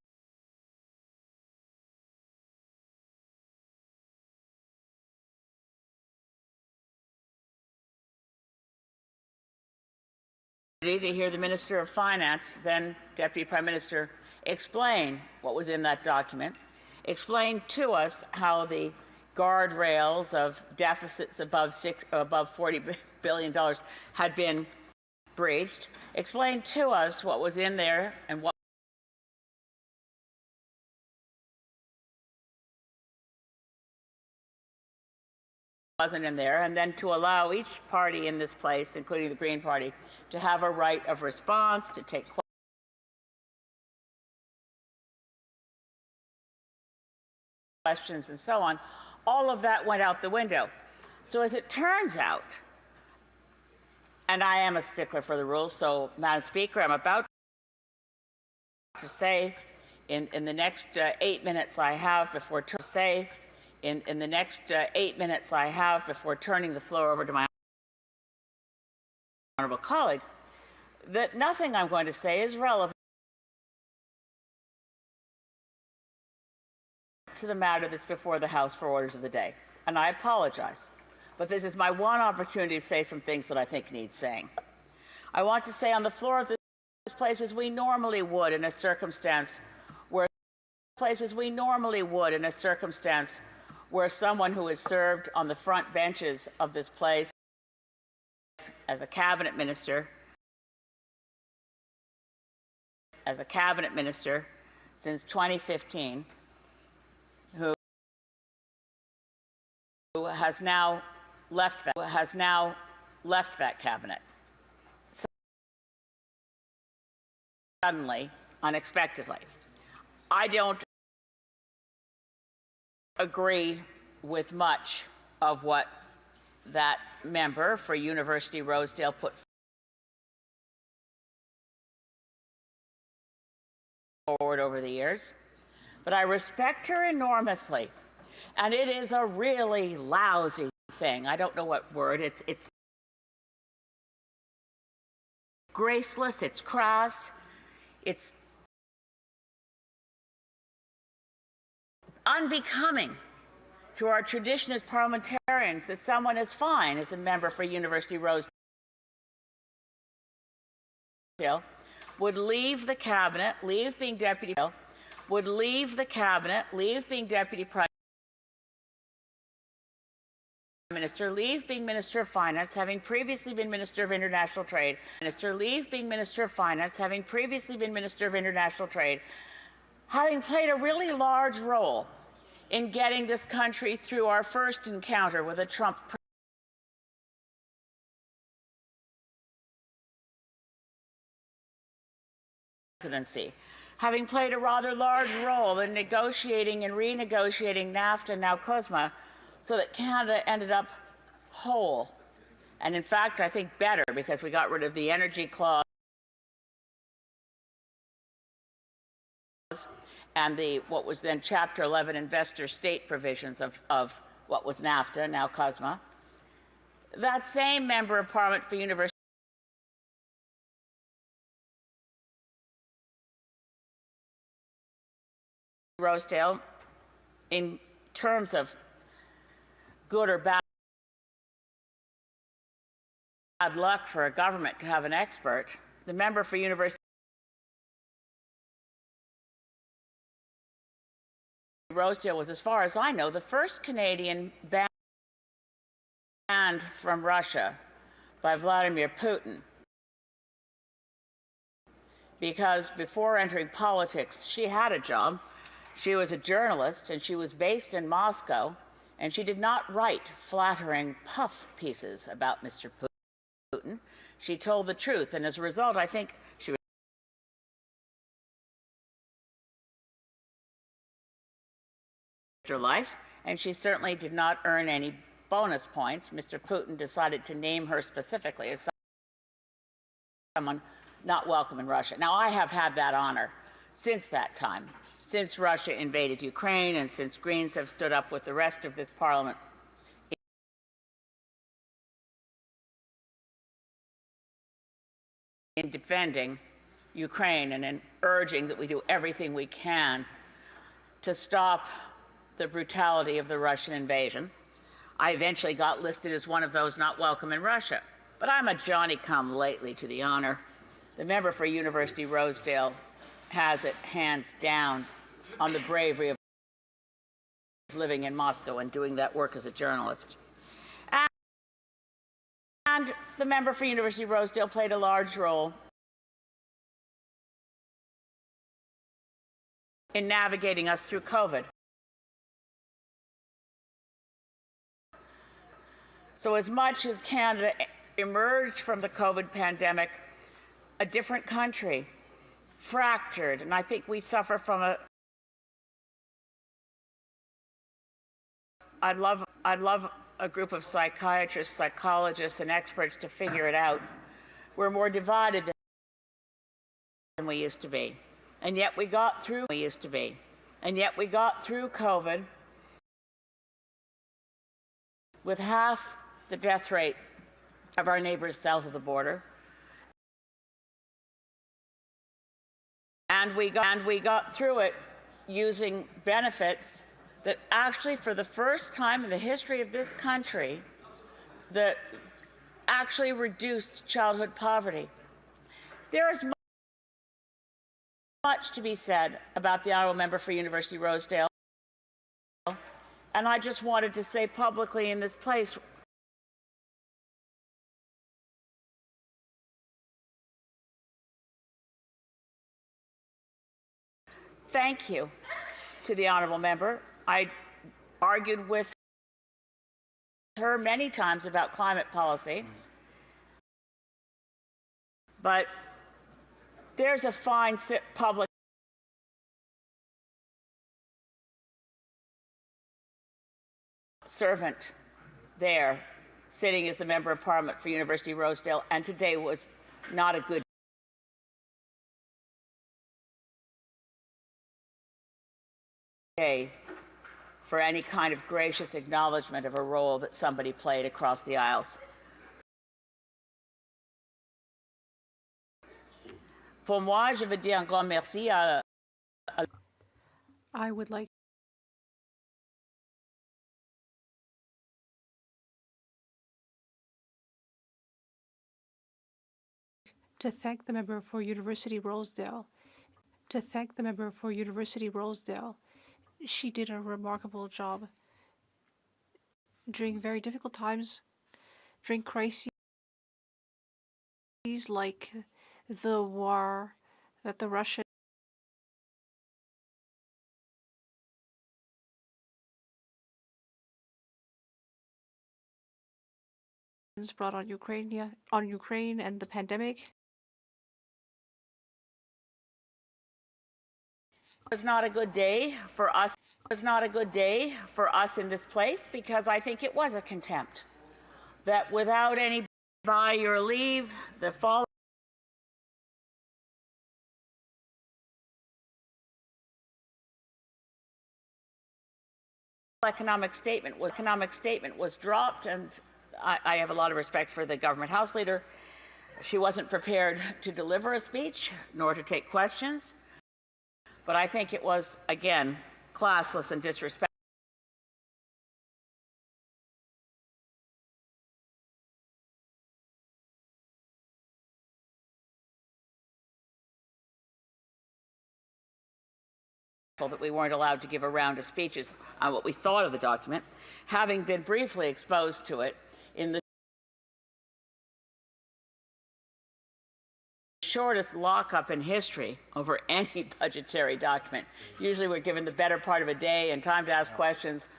[SPEAKER 6] to hear the Minister of Finance, then Deputy Prime Minister, explain what was in that document, explain to us how the guardrails of deficits above $40 billion had been breached. Explain to us what was in there and what wasn't in there, and then to allow each party in this place, including the Green Party, to have a right of response, to take questions and so on. All of that went out the window. So as it turns out, and I am a stickler for the rules, so Madam Speaker, I'm about to say in the next 8 minutes I have before in the next 8 minutes I have before turning the floor over to my honourable colleague, that nothing I'm going to say is relevant to the matter that's before the House for orders of the day. And I apologize, but this is my one opportunity to say some things that I think need saying. I want to say on the floor of this place, as we normally would in a circumstance where someone who has served on the front benches of this place as a cabinet minister since 2015, who has now left that cabinet suddenly, unexpectedly. I don't agree with much of what that member for University Rosedale put forward over the years, but I respect her enormously, and it is a really lousy thing. I don't know what word. It's graceless, it's crass, it's unbecoming to our tradition as parliamentarians that someone as fine as a member for University Rosedale would leave the cabinet, leave being deputy Prime Minister, leave being Minister of Finance, having previously been Minister of International Trade, having played a really large role in getting this country through our first encounter with a Trump presidency, having played a rather large role in negotiating and renegotiating NAFTA, now CUSMA, so that Canada ended up whole. And in fact, I think better, because we got rid of the energy clause and the what was then Chapter 11 investor state provisions of what was NAFTA, now CUSMA. That same member of Parliament for University Rosedale, in terms of good or bad luck for a government to have an expert, the member for University Rosedale was, as far as I know, the first Canadian banned from Russia by Vladimir Putin, because before entering politics, she had a job. She was a journalist, and she was based in Moscow, and she did not write flattering puff pieces about Mr. Putin. She told the truth, and as a result, I think she was her life, and she certainly did not earn any bonus points. Mr. Putin decided to name her specifically as someone not welcome in Russia. Now, I have had that honor since that time, since Russia invaded Ukraine and since Greens have stood up with the rest of this Parliament in defending Ukraine and in urging that we do everything we can to stop the brutality of the Russian invasion. I eventually got listed as one of those not welcome in Russia, but I'm a Johnny-come-lately to the honor. The member for University Rosedale has it hands down on the bravery of living in Moscow and doing that work as a journalist. And the member for University Rosedale played a large role in navigating us through COVID. So as much as Canada emerged from the COVID pandemic a different country, fractured, and I think we suffer from I'd love a group of psychiatrists, psychologists, and experts to figure it out. We're more divided than we used to be. And yet we got through COVID with half the death rate of our neighbors south of the border. And we got through it using benefits that actually, for the first time in the history of this country, that actually reduced childhood poverty. There is much to be said about the honourable member for University Rosedale, and I just wanted to say publicly in this place, thank you to the honourable member. I argued with her many times about climate policy, but there's a fine public servant there sitting as the Member of Parliament for University Rosedale, and today was not a good day for any kind of gracious acknowledgement of a role that somebody played across the aisles. Pour moi, je veux dire un grand merci à
[SPEAKER 1] I would like to thank the member for University Rosedale. She did a remarkable job during very difficult times, during crises like the war that the Russians brought on Ukraine and the pandemic.
[SPEAKER 6] It was not a good day for us. It was not a good day for us in this place, because I think it was a contempt. That without any by your leave, the fall economic statement was dropped, and I have a lot of respect for the government House Leader. She wasn't prepared to deliver a speech nor to take questions. But I think it was, again, classless and disrespectful. That we weren't allowed to give a round of speeches on what we thought of the document, having been briefly exposed to it in the shortest lockup in history over any budgetary document. Usually we're given the better part of a day and time to ask questions.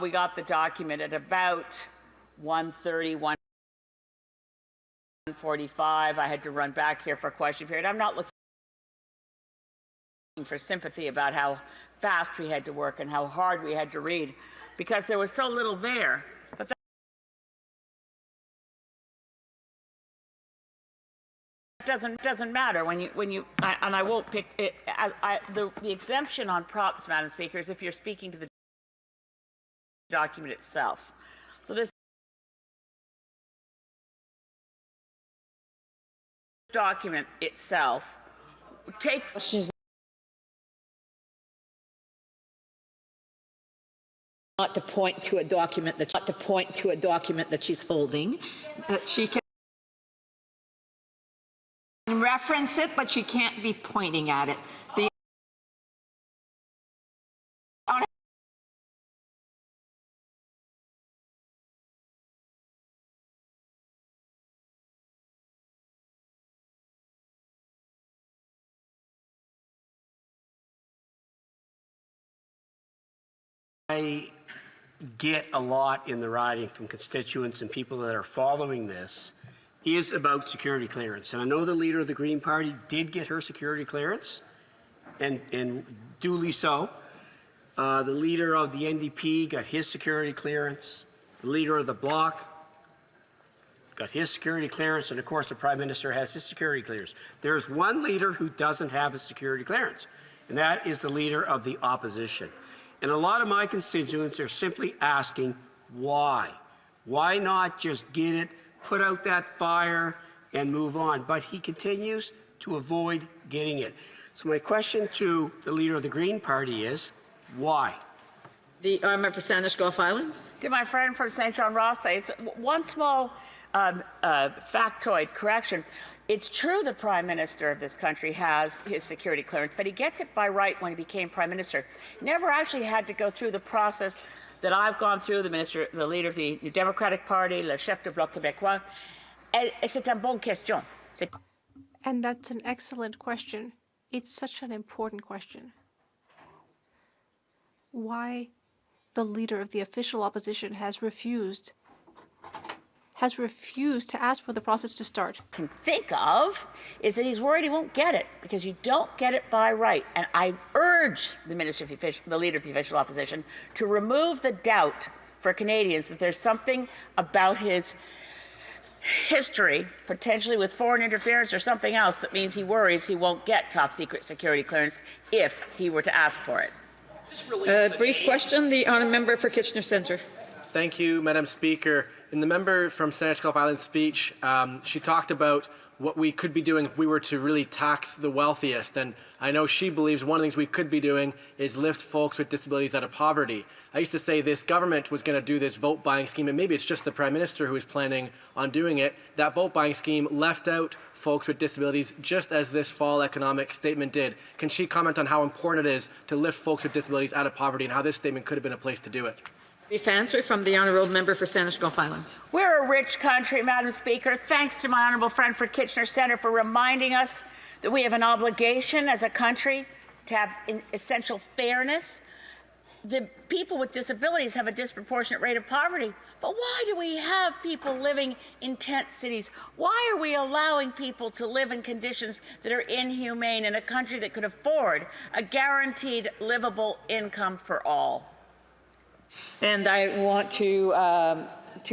[SPEAKER 6] We got the document at about 1:30, 1:45. I had to run back here for a question period. I'm not looking for sympathy about how fast we had to work and how hard we had to read, because there was so little there. But that doesn't matter when you and I won't pick it. The exemption on props, Madam Speaker, is if you're speaking to the document itself. So this document itself takes
[SPEAKER 7] not to point to a document that she's holding. She can reference it, but she can't be pointing at it.
[SPEAKER 16] I get a lot in the riding from constituents and people that are following this is about security clearance. And I know the leader of the Green Party did get her security clearance, and duly so. The leader of the NDP got his security clearance. The leader of the Bloc got his security clearance, and of course the Prime Minister has his security clearance. There's one leader who doesn't have a security clearance, and that is the leader of the opposition. And a lot of my constituents are simply asking why. Why not just get it, put out that fire, and move on? But he continues to avoid getting it. So my question to the leader of the Green Party is, why?
[SPEAKER 7] The member for Sandwich Gulf Islands.
[SPEAKER 6] To my friend from St. John Ross, it's one small factoid correction. It's true the Prime Minister of this country has his security clearance, but he gets it by right when he became Prime Minister. He never actually had to go through the process that I've gone through, the leader of the New Democratic Party, le chef du Bloc québécois. Et c'est une bonne question.
[SPEAKER 1] And that's an excellent question. It's such an important question. Why the leader of the official opposition has refused to ask for the process to start.
[SPEAKER 6] Can think of is that he's worried he won't get it because you don't get it by right. And I urge the leader of the official opposition to remove the doubt for Canadians that there's something about his history, potentially with foreign interference or something else, that means he worries he won't get top secret security clearance if he were to ask for it.
[SPEAKER 7] Brief question, the honourable member for Kitchener Centre.
[SPEAKER 12] Thank you, Madam Speaker. In the member from Sandwich Gulf Islands speech, she talked about what we could be doing if we were to really tax the wealthiest. And I know she believes one of the things we could be doing is lift folks with disabilities out of poverty. I used to say this government was going to do this vote buying scheme, and maybe it's just the Prime Minister who is planning on doing it. That vote buying scheme left out folks with disabilities, just as this fall economic statement did. Can she comment on how important it is to lift folks with disabilities out of poverty and how this statement could have been a place to do it?
[SPEAKER 7] Brief answer from the honourable member for Sandwich Gulf Islands.
[SPEAKER 6] We're a rich country, Madam Speaker. Thanks to my honourable friend for Kitchener Centre for reminding us that we have an obligation as a country to have essential fairness. The people with disabilities have a disproportionate rate of poverty. But why do we have people living in tent cities? Why are we allowing people to live in conditions that are inhumane in a country that could afford a guaranteed livable income for all?
[SPEAKER 7] And I want to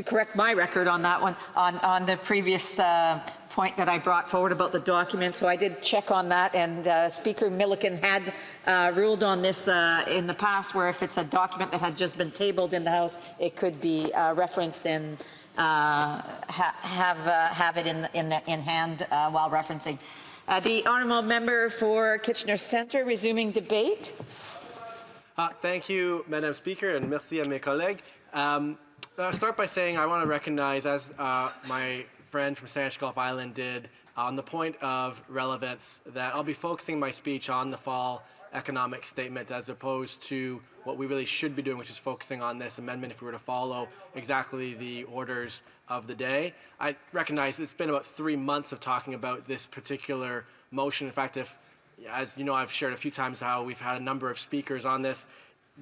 [SPEAKER 7] correct my record on that one, on the previous point that I brought forward about the document. So I did check on that, and Speaker Milliken had ruled on this in the past, where if it's a document that had just been tabled in the House, it could be referenced and have it in hand while referencing. The honourable member for Kitchener Centre resuming debate.
[SPEAKER 12] Thank you, Madam Speaker, and merci à mes collègues. I'll start by saying I want to recognize, as my friend from Sandwich Gulf Island did, on the point of relevance, that I'll be focusing my speech on the fall economic statement as opposed to what we really should be doing, which is focusing on this amendment if we were to follow exactly the orders of the day. I recognize it's been about 3 months of talking about this particular motion. In fact, as you know, I've shared a few times how we've had a number of speakers on this.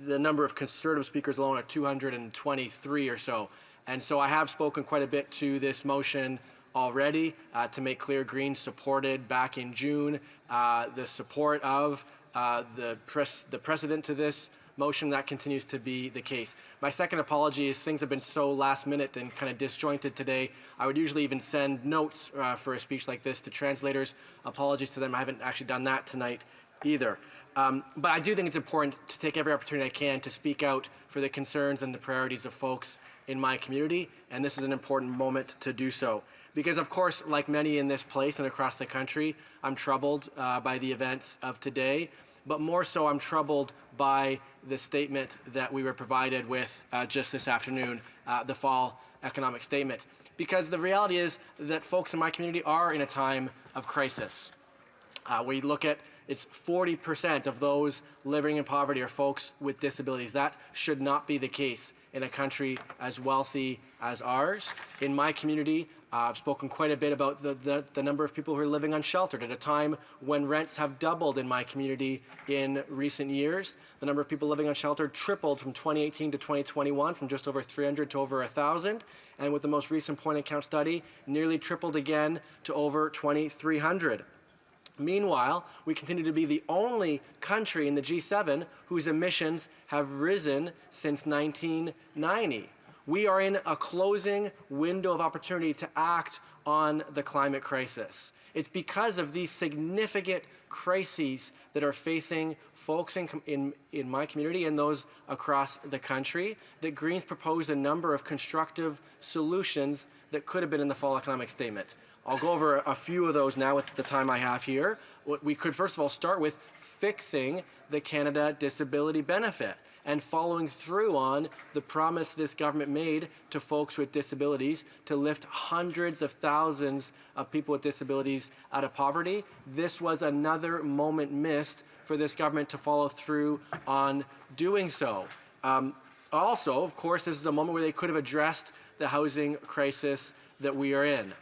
[SPEAKER 12] The number of Conservative speakers alone are 223 or so. And so I have spoken quite a bit to this motion already to make clear Greens supported back in June the support of the precedent to this motion. That continues to be the case. My second apology is things have been so last minute and kind of disjointed today. I would usually even send notes for a speech like this to translators. Apologies to them. I haven't actually done that tonight either. But I do think it's important to take every opportunity I can to speak out for the concerns and the priorities of folks in my community, and this is an important moment to do so. Because, of course, like many in this place and across the country, I'm troubled by the events of today, but more so I'm troubled by the statement that we were provided with just this afternoon, the fall economic statement. Because the reality is that folks in my community are in a time of crisis. We look at it's 40% of those living in poverty are folks with disabilities. That should not be the case in a country as wealthy as ours. In my community, I've spoken quite a bit about the number of people who are living unsheltered at a time when rents have doubled in my community in recent years. The number of people living unsheltered tripled from 2018 to 2021, from just over 300 to over 1,000. And with the most recent point of count study, nearly tripled again to over 2,300. Meanwhile, we continue to be the only country in the G7 whose emissions have risen since 1990. We are in a closing window of opportunity to act on the climate crisis. It's because of these significant crises that are facing folks in my community and those across the country that Greens proposed a number of constructive solutions that could have been in the fall economic statement. I'll go over a few of those now with the time I have here. We could first of all start with fixing the Canada Disability Benefit and following through on the promise this government made to folks with disabilities to lift hundreds of thousands of people with disabilities out of poverty. This was another moment missed for this government to follow through on doing so. Also, of course, this is a moment where they could have addressed the housing crisis that we are in.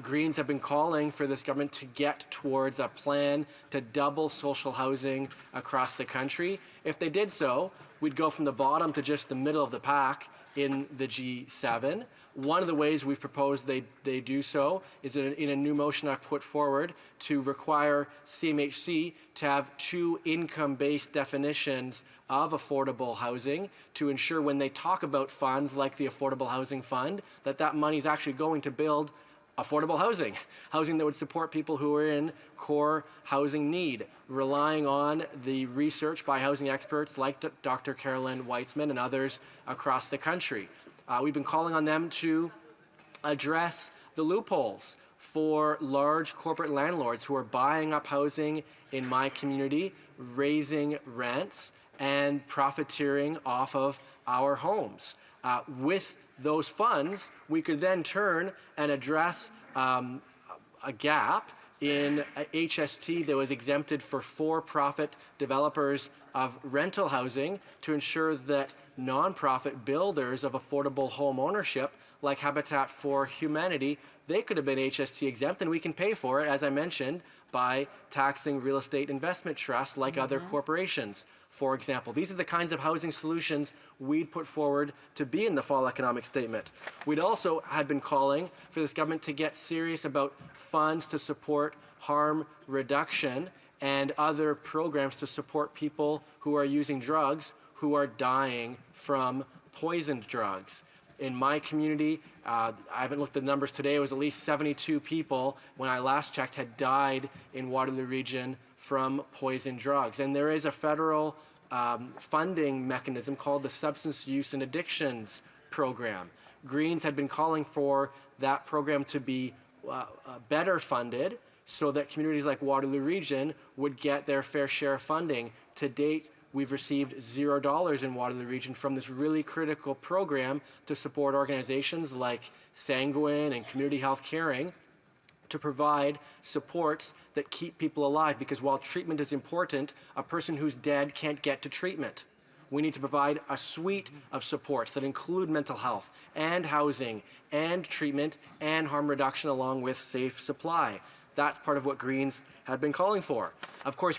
[SPEAKER 12] Greens have been calling for this government to get towards a plan to double social housing across the country. If they did so, we'd go from the bottom to just the middle of the pack in the G7. One of the ways we've proposed they do so is in a new motion I've put forward to require CMHC to have two income-based definitions of affordable housing to ensure when they talk about funds like the Affordable Housing Fund, that money is actually going to build affordable housing, housing that would support people who are in core housing need, relying on the research by housing experts like Dr. Carolyn Weitzman and others across the country. We've been calling on them to address the loopholes for large corporate landlords who are buying up housing in my community, raising rents, and profiteering off of our homes. With those funds, we could then turn and address a gap in HST that was exempted for for-profit developers of rental housing to ensure that nonprofit builders of affordable home ownership, like Habitat for Humanity, they could have been HST exempt, and we can pay for it, as I mentioned, by taxing real estate investment trusts like other corporations. For example, these are the kinds of housing solutions we'd put forward to be in the fall economic statement. We'd also had been calling for this government to get serious about funds to support harm reduction and other programs to support people who are using drugs who are dying from poisoned drugs. In my community, I haven't looked at the numbers today, it was at least 72 people when I last checked had died in Waterloo Region from poisoned drugs. And there is a federal funding mechanism called the Substance Use and Addictions Program. Greens had been calling for that program to be better funded so that communities like Waterloo Region would get their fair share of funding. To date, we've received $0 in Waterloo Region from this really critical program to support organizations like Sanguine and Community Health Caring to provide supports that keep people alive, because while treatment is important, a person who's dead can't get to treatment. We need to provide a suite of supports that include mental health and housing and treatment and harm reduction along with safe supply. That's part of what Greens had been calling for. Of course,